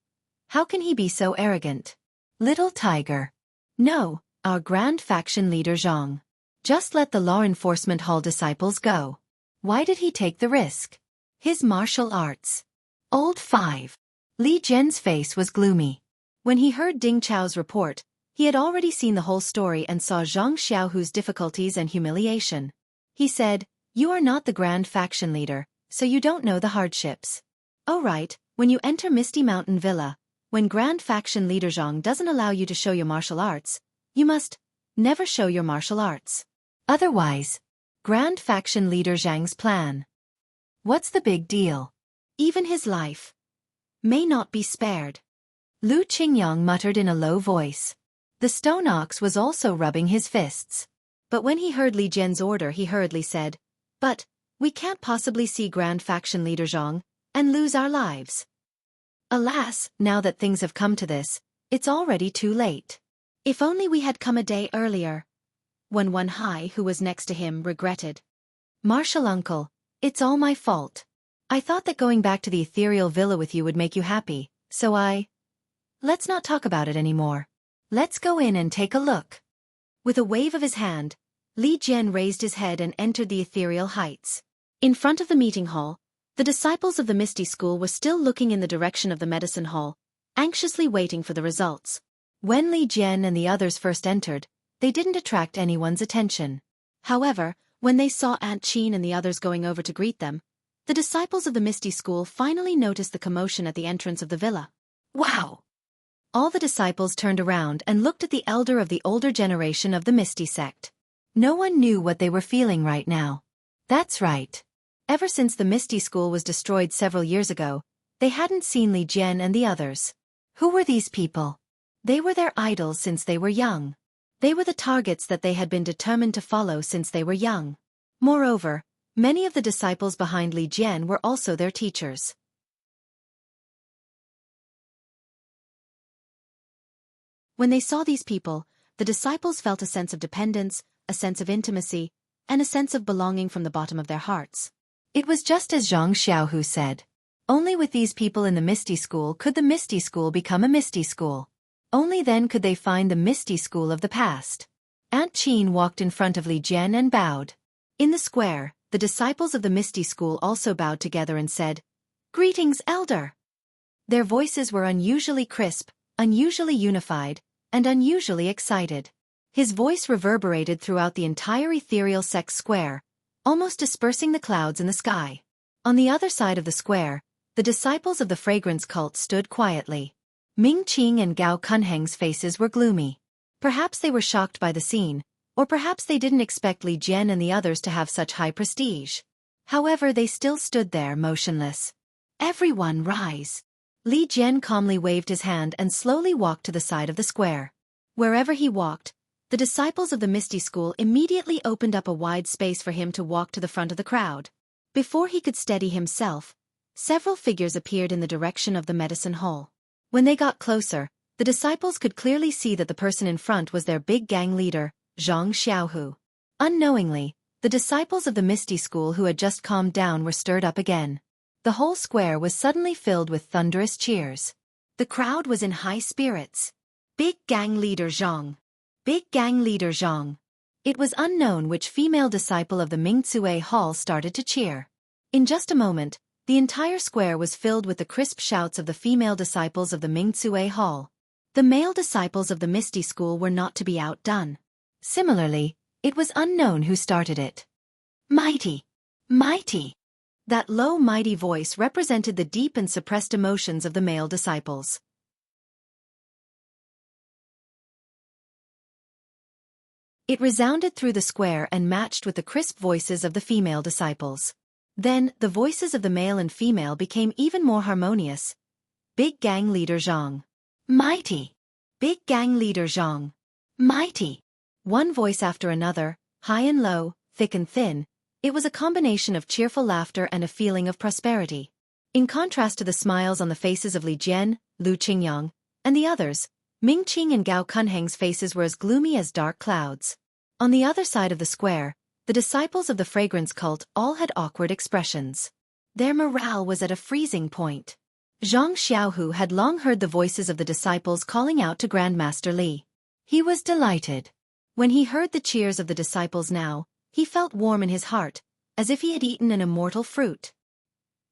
How can he be so arrogant? Little Tiger. No, our Grand Faction leader Zhang. Just let the Law Enforcement Hall disciples go. Why did he take the risk? His martial arts. Old 5. Li Jian's face was gloomy. When he heard Ding Chao's report, he had already seen the whole story and saw Zhang Xiaohu's difficulties and humiliation. He said, You are not the Grand Faction leader, so you don't know the hardships. Oh right, when you enter Misty Mountain Villa, when Grand Faction leader Zhang doesn't allow you to show your martial arts, you must never show your martial arts. Otherwise, Grand Faction leader Zhang's plan. What's the big deal? Even his life may not be spared. Lu Qingyang muttered in a low voice. The Stone Ox was also rubbing his fists. But when he heard Li Jian's order he hurriedly said, But, we can't possibly see Grand Faction leader Zhang and lose our lives. Alas, now that things have come to this, it's already too late. If only we had come a day earlier. Wen Hai, who was next to him, regretted. Martial Uncle, it's all my fault. I thought that going back to the ethereal villa with you would make you happy, so Let's not talk about it anymore. Let's go in and take a look. With a wave of his hand, Li Jian raised his head and entered the ethereal heights. In front of the meeting hall, the disciples of the Misty School were still looking in the direction of the medicine hall, anxiously waiting for the results. When Li Jian and the others first entered, they didn't attract anyone's attention. However, when they saw Aunt Qin and the others going over to greet them, the disciples of the Misty School finally noticed the commotion at the entrance of the villa. Wow! All the disciples turned around and looked at the elder of the older generation of the Misty sect. No one knew what they were feeling right now. That's right. Ever since the Misty School was destroyed several years ago, they hadn't seen Li Jian and the others. Who were these people? They were their idols since they were young. They were the targets that they had been determined to follow since they were young. Moreover, many of the disciples behind Li Jian were also their teachers. When they saw these people, the disciples felt a sense of dependence, a sense of intimacy, and a sense of belonging from the bottom of their hearts. It was just as Zhang Xiaohu said. Only with these people in the Misty School could the Misty School become a Misty School. Only then could they find the Misty School of the past. Aunt Qin walked in front of Li Jian and bowed. In the square, the disciples of the Misty School also bowed together and said, "Greetings, Elder." Their voices were unusually crisp, unusually unified, and unusually excited. His voice reverberated throughout the entire ethereal sex square, almost dispersing the clouds in the sky. On the other side of the square, the disciples of the fragrance cult stood quietly. Ming Qing and Gao Kunheng's faces were gloomy. Perhaps they were shocked by the scene, or perhaps they didn't expect Li Jian and the others to have such high prestige. However, they still stood there motionless. "Everyone rise." Li Jian calmly waved his hand and slowly walked to the side of the square. Wherever he walked, the disciples of the Misty School immediately opened up a wide space for him to walk to the front of the crowd. Before he could steady himself, several figures appeared in the direction of the medicine hall. When they got closer, the disciples could clearly see that the person in front was their big gang leader, Xianxia. Unknowingly, the disciples of the Misty School who had just calmed down were stirred up again. The whole square was suddenly filled with thunderous cheers. The crowd was in high spirits. "Big gang leader Zhang! Big gang leader Zhang!" It was unknown which female disciple of the Mingzue Hall started to cheer. In just a moment, the entire square was filled with the crisp shouts of the female disciples of the Mingzue Hall. The male disciples of the Misty School were not to be outdone. Similarly, it was unknown who started it. "Mighty! Mighty!" That low, mighty voice represented the deep and suppressed emotions of the male disciples. It resounded through the square and matched with the crisp voices of the female disciples. Then, the voices of the male and female became even more harmonious. "Big gang leader Zhang! Mighty! Big gang leader Zhang! Mighty!" One voice after another, high and low, thick and thin, it was a combination of cheerful laughter and a feeling of prosperity. In contrast to the smiles on the faces of Li Jian, Lu Qingyang, and the others, Ming Qing and Gao Kunheng's faces were as gloomy as dark clouds. On the other side of the square, the disciples of the fragrance cult all had awkward expressions. Their morale was at a freezing point. Zhang Xiaohu had long heard the voices of the disciples calling out to Grandmaster Li. He was delighted. When he heard the cheers of the disciples now, he felt warm in his heart, as if he had eaten an immortal fruit.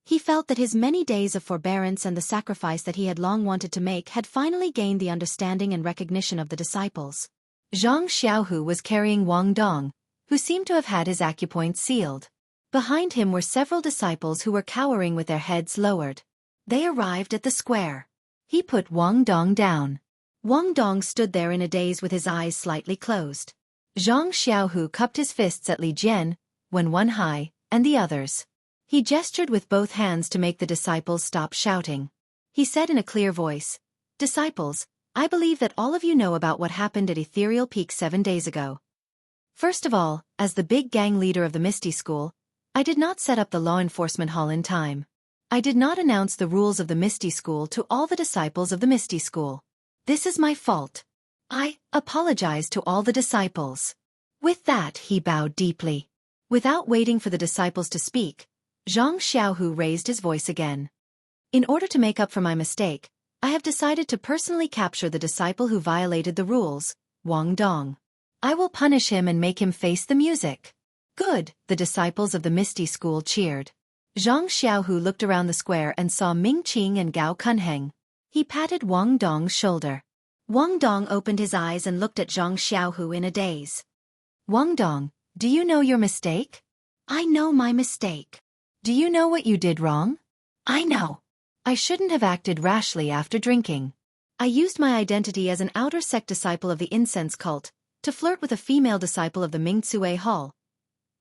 He felt that his many days of forbearance and the sacrifice that he had long wanted to make had finally gained the understanding and recognition of the disciples. Zhang Xiaohu was carrying Wang Dong, who seemed to have had his acupoints sealed. Behind him were several disciples who were cowering with their heads lowered. They arrived at the square. He put Wang Dong down. Wang Dong stood there in a daze with his eyes slightly closed. Zhang Xiaohu cupped his fists at Li Jian, Wen Hai, and the others. He gestured with both hands to make the disciples stop shouting. He said in a clear voice, "Disciples, I believe that all of you know about what happened at Ethereal Peak 7 days ago. First of all, as the big gang leader of the Misty School, I did not set up the law enforcement hall in time. I did not announce the rules of the Misty School to all the disciples of the Misty School. This is my fault. I apologize to all the disciples." With that, he bowed deeply. Without waiting for the disciples to speak, Zhang Xiaohu raised his voice again. "In order to make up for my mistake, I have decided to personally capture the disciple who violated the rules, Wang Dong. I will punish him and make him face the music." "Good," the disciples of the Misty School cheered. Zhang Xiaohu looked around the square and saw Ming Qing and Gao Kunheng. He patted Wang Dong's shoulder. Wang Dong opened his eyes and looked at Zhang Xiaohu in a daze. "Wang Dong, do you know your mistake?" "I know my mistake." "Do you know what you did wrong?" "I know. I shouldn't have acted rashly after drinking. I used my identity as an outer sect disciple of the incense cult to flirt with a female disciple of the Mingzue Hall.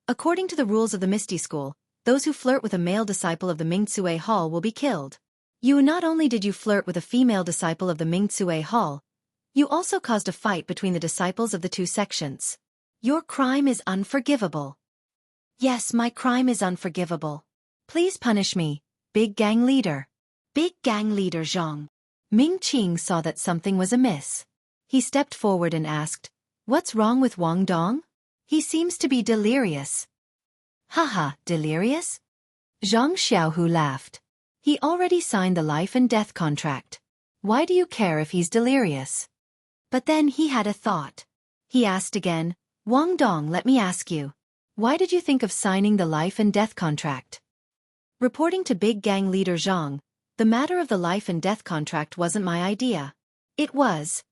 According to the rules of the Misty School, those who flirt with a male disciple of the Mingzue Hall will be killed. Not only did you flirt with a female disciple of the Mingzue Hall, you also caused a fight between the disciples of the two sections. Your crime is unforgivable." "Yes, my crime is unforgivable. Please punish me, big gang leader." "Big gang leader Zhang." Ming Qing saw that something was amiss. He stepped forward and asked, "What's wrong with Wang Dong? He seems to be delirious." "Haha, delirious?" Zhang Xiaohu laughed. He already signed the life and death contract. Why do you care if he's delirious? But then he had a thought. He asked again, Wang Dong, let me ask you. Why did you think of signing the life and death contract? Reporting to big gang leader Zhang, the matter of the life and death contract wasn't my idea. It was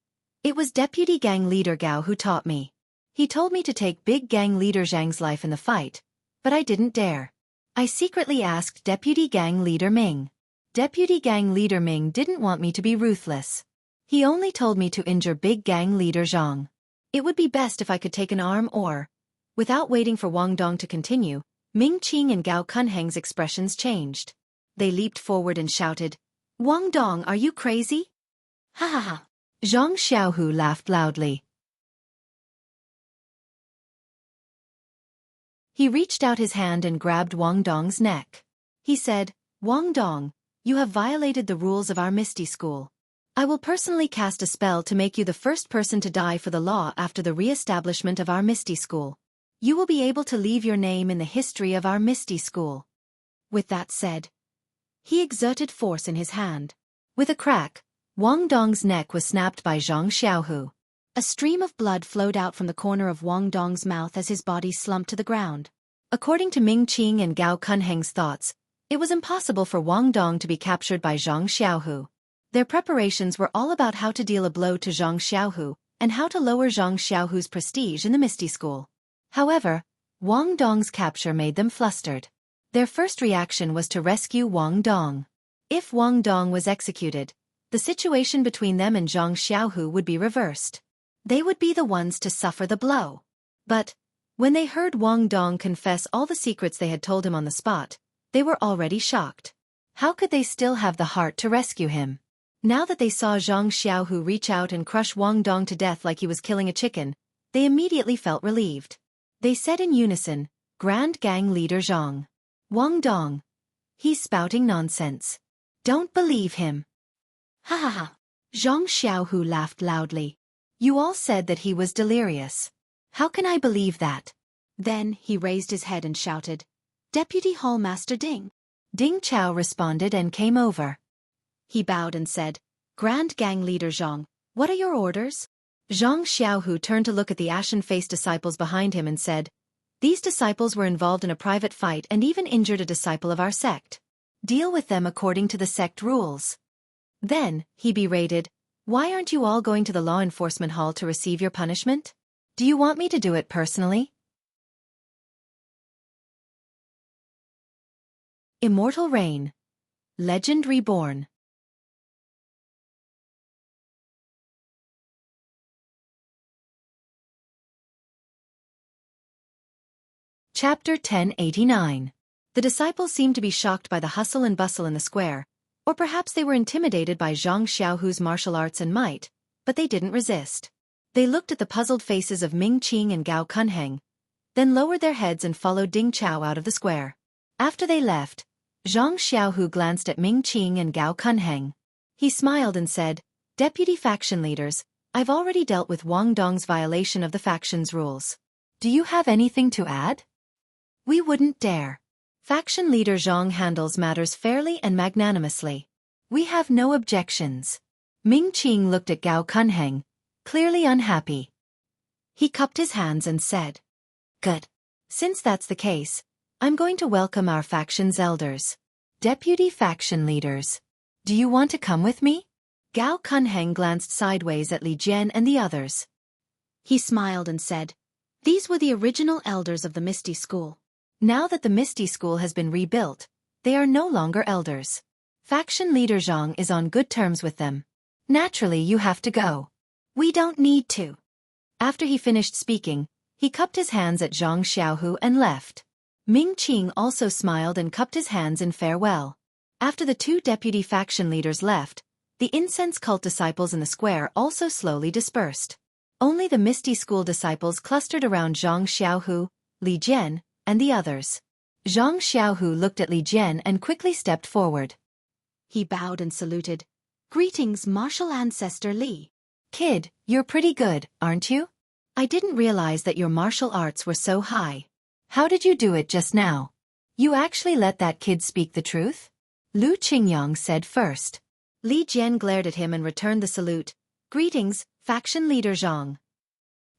deputy gang leader Gao who taught me. He told me to take big gang leader Zhang's life in the fight, but I didn't dare. I secretly asked deputy gang leader Ming. Deputy gang leader Ming didn't want me to be ruthless. He only told me to injure big gang leader Zhang. It would be best if I could take an arm or... Without waiting for Wang Dong to continue, Ming Qing and Gao Kunheng's expressions changed. They leaped forward and shouted, Wang Dong, are you crazy? Ha ha ha. Zhang Xiaohu laughed loudly. He reached out his hand and grabbed Wang Dong's neck. He said, Wang Dong, you have violated the rules of our Misty School. I will personally cast a spell to make you the first person to die for the law after the re-establishment of our Misty School. You will be able to leave your name in the history of our Misty School. With that said, he exerted force in his hand. With a crack, Wang Dong's neck was snapped by Zhang Xiaohu. A stream of blood flowed out from the corner of Wang Dong's mouth as his body slumped to the ground. According to Ming Qing and Gao Kunheng's thoughts, it was impossible for Wang Dong to be captured by Zhang Xiaohu. Their preparations were all about how to deal a blow to Zhang Xiaohu and how to lower Zhang Xiaohu's prestige in the Misty School. However, Wang Dong's capture made them flustered. Their first reaction was to rescue Wang Dong. If Wang Dong was executed, the situation between them and Zhang Xiaohu would be reversed. They would be the ones to suffer the blow. But, when they heard Wang Dong confess all the secrets they had told him on the spot, they were already shocked. How could they still have the heart to rescue him? Now that they saw Zhang Xiaohu reach out and crush Wang Dong to death like he was killing a chicken, they immediately felt relieved. They said in unison, Grand Gang Leader Zhang. Wang Dong. He's spouting nonsense. Don't believe him. Ha ha ha. Zhang Xiaohu laughed loudly. You all said that he was delirious. How can I believe that? Then he raised his head and shouted, Deputy Hallmaster Ding. Ding Chao responded and came over. He bowed and said, Grand Gang Leader Zhang, what are your orders? Zhang Xiaohu turned to look at the ashen-faced disciples behind him and said, These disciples were involved in a private fight and even injured a disciple of our sect. Deal with them according to the sect rules. Then, he berated, Why aren't you all going to the law enforcement hall to receive your punishment? Do you want me to do it personally? Immortal Reign. Legend Reborn. Chapter 1089. The disciples seemed to be shocked by the hustle and bustle in the square, or perhaps they were intimidated by Zhang Xiaohu's martial arts and might, but they didn't resist. They looked at the puzzled faces of Ming Qing and Gao Kunheng, then lowered their heads and followed Ding Chao out of the square. After they left, Zhang Xiaohu glanced at Ming Qing and Gao Kunheng. He smiled and said, Deputy faction leaders, I've already dealt with Wang Dong's violation of the faction's rules. Do you have anything to add? We wouldn't dare. Faction leader Zhang handles matters fairly and magnanimously. We have no objections. Ming Qing looked at Gao Kunheng, clearly unhappy. He cupped his hands and said, Good. Since that's the case, I'm going to welcome our faction's elders. Deputy faction leaders. Do you want to come with me? Gao Kunheng glanced sideways at Li Jian and the others. He smiled and said, These were the original elders of the Misty School. Now that the Misty School has been rebuilt, they are no longer elders. Faction leader Zhang is on good terms with them. Naturally, you have to go. We don't need to. After he finished speaking, he cupped his hands at Zhang Xiaohu and left. Ming Qing also smiled and cupped his hands in farewell. After the two deputy faction leaders left, the incense cult disciples in the square also slowly dispersed. Only the Misty School disciples clustered around Zhang Xiaohu, Li Jian, and the others. Zhang Xiaohu looked at Li Jian and quickly stepped forward. He bowed and saluted. Greetings, martial ancestor Li. Kid, you're pretty good, aren't you? I didn't realize that your martial arts were so high. How did you do it just now? You actually let that kid speak the truth? Lu Qingyang said first. Li Jian glared at him and returned the salute. Greetings, faction leader Zhang.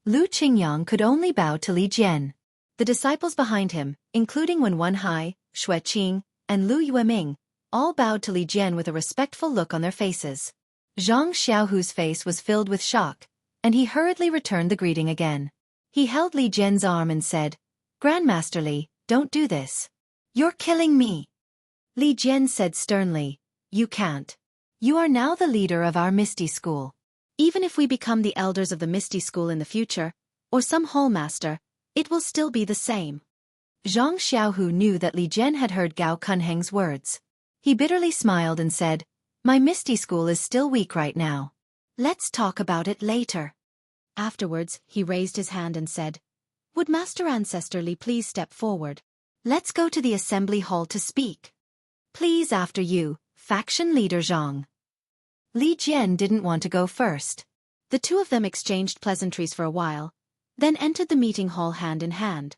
Lu Qingyang could only bow to Li Jian. The disciples behind him, including Wen Wenhai, Xue Qing, and Lu Yueming, all bowed to Li Jian with a respectful look on their faces. Zhang Xiaohu's face was filled with shock, and he hurriedly returned the greeting again. He held Li Jian's arm and said, Grandmaster Li, don't do this. You're killing me. Li Jian said sternly, You can't. You are now the leader of our Misty School. Even if we become the elders of the Misty School in the future, or some Hall Master, it will still be the same. Zhang Xiaohu knew that Li Jian had heard Gao Kunheng's words. He bitterly smiled and said, My Misty School is still weak right now. Let's talk about it later. Afterwards, he raised his hand and said, Would Master Ancestor Li please step forward? Let's go to the assembly hall to speak. Please after you, faction leader Zhang. Li Jian didn't want to go first. The two of them exchanged pleasantries for a while, then entered the meeting hall hand in hand.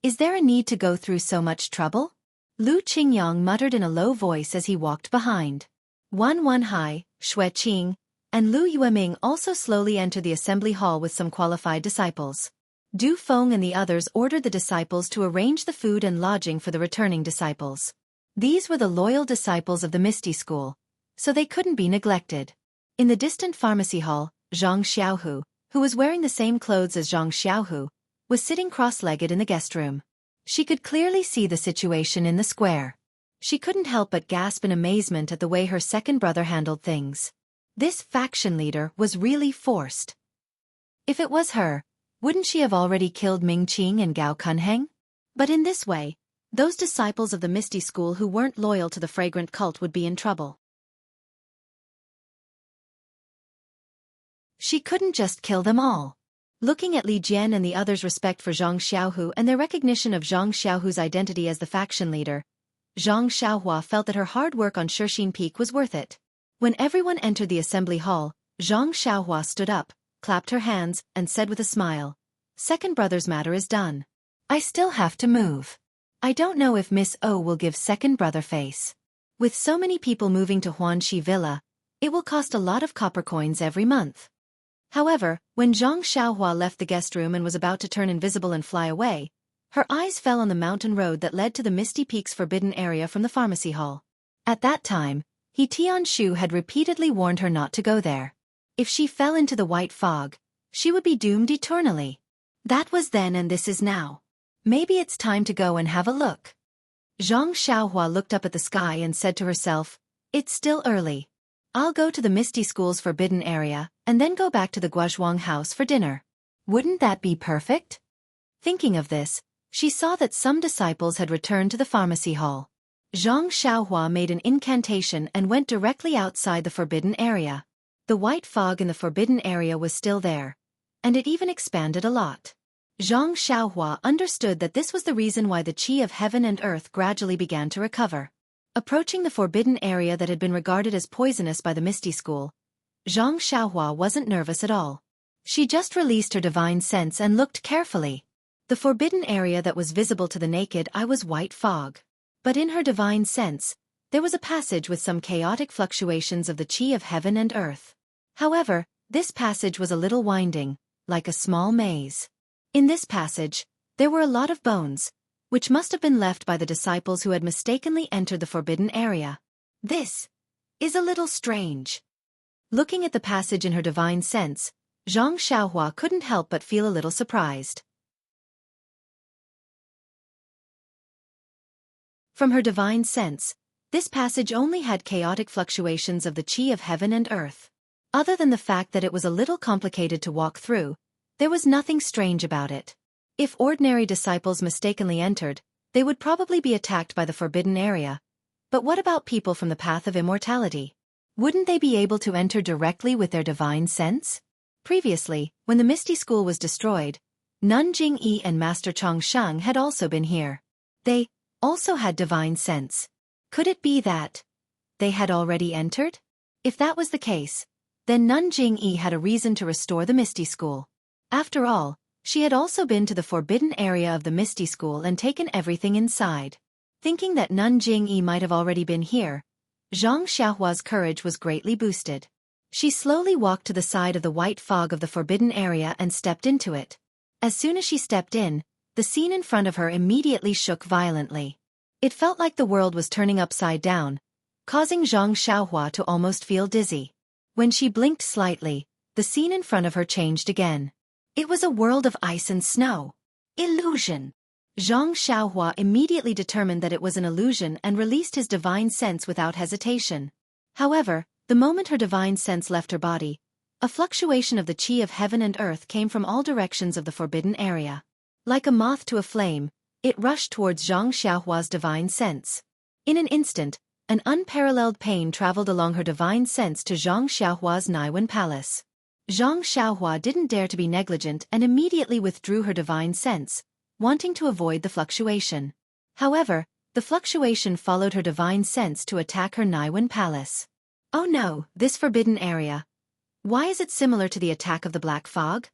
Is there a need to go through so much trouble? Lu Qingyang muttered in a low voice as he walked behind. Wen Wenhai, Xue Qing, and Lu Yueming also slowly entered the assembly hall with some qualified disciples. Du Feng and the others ordered the disciples to arrange the food and lodging for the returning disciples. These were the loyal disciples of the Misty School, so they couldn't be neglected. In the distant pharmacy hall, Zhang Xiaohu, who was wearing the same clothes as Zhang Xiaohu, was sitting cross-legged in the guest room. She could clearly see the situation in the square. She couldn't help but gasp in amazement at the way her second brother handled things. This faction leader was really forced. If it was her, wouldn't she have already killed Ming Qing and Gao Kunheng? But in this way, those disciples of the Misty School who weren't loyal to the fragrant cult would be in trouble. She couldn't just kill them all. Looking at Li Jian and the others' respect for Zhang Xiaohu and their recognition of Zhang Xiaohu's identity as the faction leader, Zhang Xiaohua felt that her hard work on Shixin Peak was worth it. When everyone entered the assembly hall, Zhang Xiaohua stood up, clapped her hands, and said with a smile, Second brother's matter is done. I still have to move. I don't know if Miss O will give second brother face. With so many people moving to Huanxi Villa, it will cost a lot of copper coins every month. However, when Zhang Xiaohua left the guest room and was about to turn invisible and fly away, her eyes fell on the mountain road that led to the Misty Peak's forbidden area from the pharmacy hall. At that time, He Tianshu had repeatedly warned her not to go there. If she fell into the white fog, she would be doomed eternally. That was then and this is now. Maybe it's time to go and have a look. Zhang Xiaohua looked up at the sky and said to herself, It's still early. I'll go to the Misty School's forbidden area, and then go back to the Guozhuang house for dinner. Wouldn't that be perfect? Thinking of this, she saw that some disciples had returned to the pharmacy hall. Zhang Xiaohua made an incantation and went directly outside the forbidden area. The white fog in the forbidden area was still there, and it even expanded a lot. Zhang Xiaohua understood that this was the reason why the qi of heaven and earth gradually began to recover. Approaching the forbidden area that had been regarded as poisonous by the Misty School, Zhang Xiaohua wasn't nervous at all. She just released her divine sense and looked carefully. The forbidden area that was visible to the naked eye was white fog. But in her divine sense, there was a passage with some chaotic fluctuations of the qi of heaven and earth. However, this passage was a little winding, like a small maze. In this passage, there were a lot of bones, which must have been left by the disciples who had mistakenly entered the forbidden area. This is a little strange. Looking at the passage in her divine sense, Zhang Xiaohua couldn't help but feel a little surprised. From her divine sense, this passage only had chaotic fluctuations of the qi of heaven and earth. Other than the fact that it was a little complicated to walk through, there was nothing strange about it. If ordinary disciples mistakenly entered, they would probably be attacked by the forbidden area. But what about people from the path of immortality? Wouldn't they be able to enter directly with their divine sense? Previously, when the Misty School was destroyed, Nun Jingyi and Master Chongsheng had also been here. They also had divine sense. Could it be that they had already entered? If that was the case, then Nun Jingyi had a reason to restore the Misty School. After all, she had also been to the forbidden area of the Misty School and taken everything inside. Thinking that Nun Jingyi might have already been here, Xianxia's courage was greatly boosted. She slowly walked to the side of the white fog of the forbidden area and stepped into it. As soon as she stepped in, the scene in front of her immediately shook violently. It felt like the world was turning upside down, causing Xianxia to almost feel dizzy. When she blinked slightly, the scene in front of her changed again. It was a world of ice and snow. Illusion. Xianxia immediately determined that it was an illusion and released his divine sense without hesitation. However, the moment her divine sense left her body, a fluctuation of the chi of heaven and earth came from all directions of the forbidden area. Like a moth to a flame, it rushed towards Xianxia's divine sense. In an instant, an unparalleled pain traveled along her divine sense to Xianxia's Naiwen palace. Xianxia didn't dare to be negligent and immediately withdrew her divine sense, wanting to avoid the fluctuation. However, the fluctuation followed her divine sense to attack her Naiwen palace. Oh no, this forbidden area. Why is it similar to the attack of the black fog?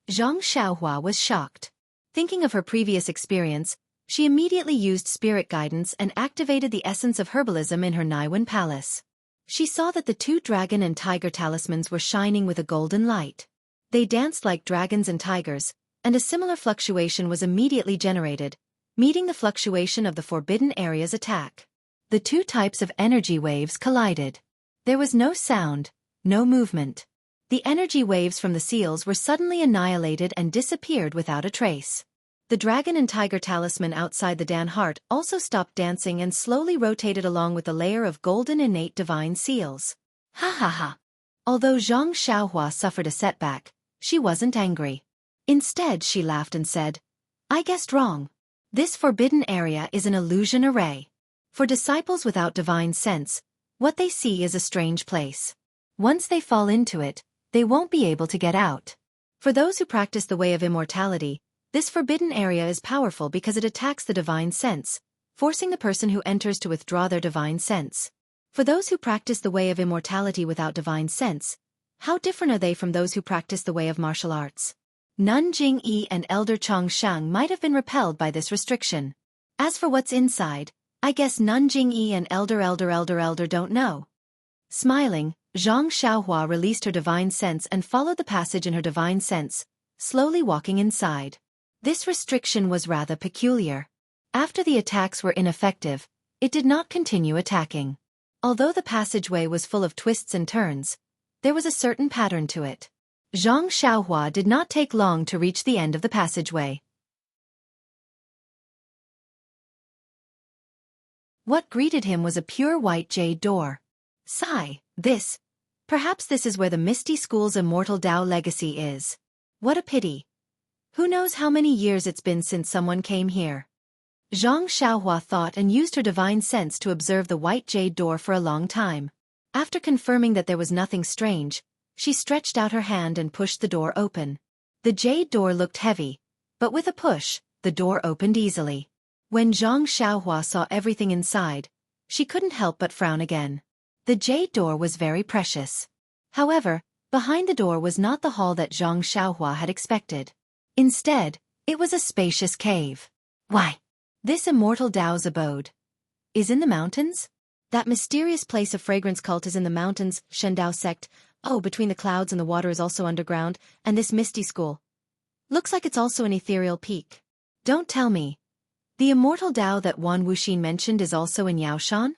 Xianxia was shocked. Thinking of her previous experience, she immediately used spirit guidance and activated the essence of herbalism in her Naiwen palace. She saw that the two dragon and tiger talismans were shining with a golden light. They danced like dragons and tigers, and a similar fluctuation was immediately generated, meeting the fluctuation of the forbidden area's attack. The two types of energy waves collided. There was no sound, no movement. The energy waves from the seals were suddenly annihilated and disappeared without a trace. The dragon and tiger talisman outside the Dan heart also stopped dancing and slowly rotated along with a layer of golden innate divine seals. Ha ha ha. Although Xianxia suffered a setback, she wasn't angry. Instead she laughed and said, "I guessed wrong. This forbidden area is an illusion array. For disciples without divine sense, what they see is a strange place. Once they fall into it, they won't be able to get out. For those who practice the way of immortality, this forbidden area is powerful because it attacks the divine sense, forcing the person who enters to withdraw their divine sense. For those who practice the way of immortality without divine sense, how different are they from those who practice the way of martial arts?" Nun Jingyi and Elder Chongshang might have been repelled by this restriction. As for what's inside, I guess Nun Jingyi and Elder don't know. Smiling, Xianxia released her divine sense and followed the passage in her divine sense, slowly walking inside. This restriction was rather peculiar. After the attacks were ineffective, it did not continue attacking. Although the passageway was full of twists and turns, there was a certain pattern to it. Xianxia did not take long to reach the end of the passageway. What greeted him was a pure white jade door. Sigh, perhaps this is where the Misty School's immortal Tao legacy is. What a pity. Who knows how many years it's been since someone came here. Xianxia thought and used her divine sense to observe the white jade door for a long time. After confirming that there was nothing strange, she stretched out her hand and pushed the door open. The jade door looked heavy, but with a push, the door opened easily. When Xianxia saw everything inside, she couldn't help but frown again. The jade door was very precious. However, behind the door was not the hall that Xianxia had expected. Instead, it was a spacious cave. Why? This immortal Tao's abode is in the mountains? That mysterious place of fragrance cult is in the mountains, Shendao sect. Oh, between the clouds and the water is also underground, and this misty school. Looks like it's also an ethereal peak. Don't tell me. The immortal Tao that Wan Wuxin mentioned is also in Yaoshan?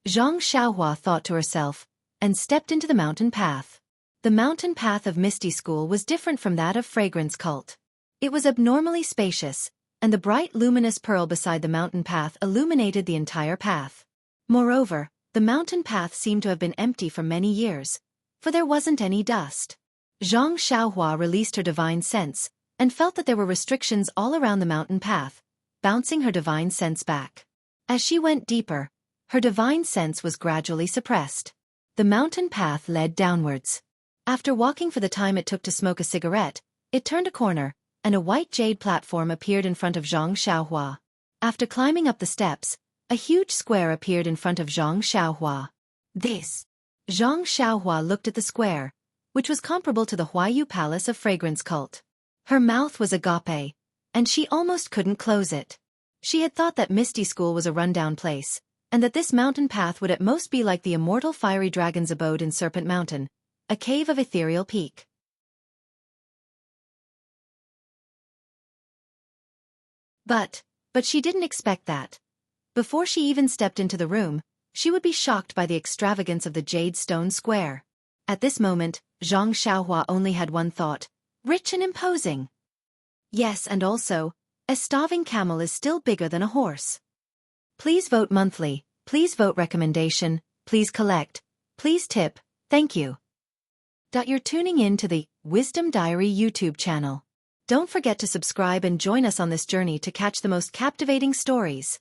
Xianxia thought to herself, and stepped into the mountain path. The mountain path of Misty School was different from that of Fragrance Cult. It was abnormally spacious, and the bright luminous pearl beside the mountain path illuminated the entire path. Moreover, the mountain path seemed to have been empty for many years, for there wasn't any dust. Xianxia released her divine sense, and felt that there were restrictions all around the mountain path, bouncing her divine sense back. As she went deeper, her divine sense was gradually suppressed. The mountain path led downwards. After walking for the time it took to smoke a cigarette, it turned a corner, and a white jade platform appeared in front of Xianxia. After climbing up the steps, a huge square appeared in front of Xianxia. This. Xianxia looked at the square, which was comparable to the Huayu Palace of Fragrance Cult. Her mouth was agape, and she almost couldn't close it. She had thought that Misty School was a rundown place, and that this mountain path would at most be like the immortal fiery dragon's abode in Serpent Mountain, a cave of ethereal peak. But she didn't expect that. Before she even stepped into the room, she would be shocked by the extravagance of the jade stone square. At this moment, Zhang Xiaohua only had one thought: rich and imposing. Yes, and also, a starving camel is still bigger than a horse. Please vote monthly, please vote recommendation, please collect, please tip, thank you. You're tuning in to the Wisdom Diary YouTube channel. Don't forget to subscribe and join us on this journey to catch the most captivating stories.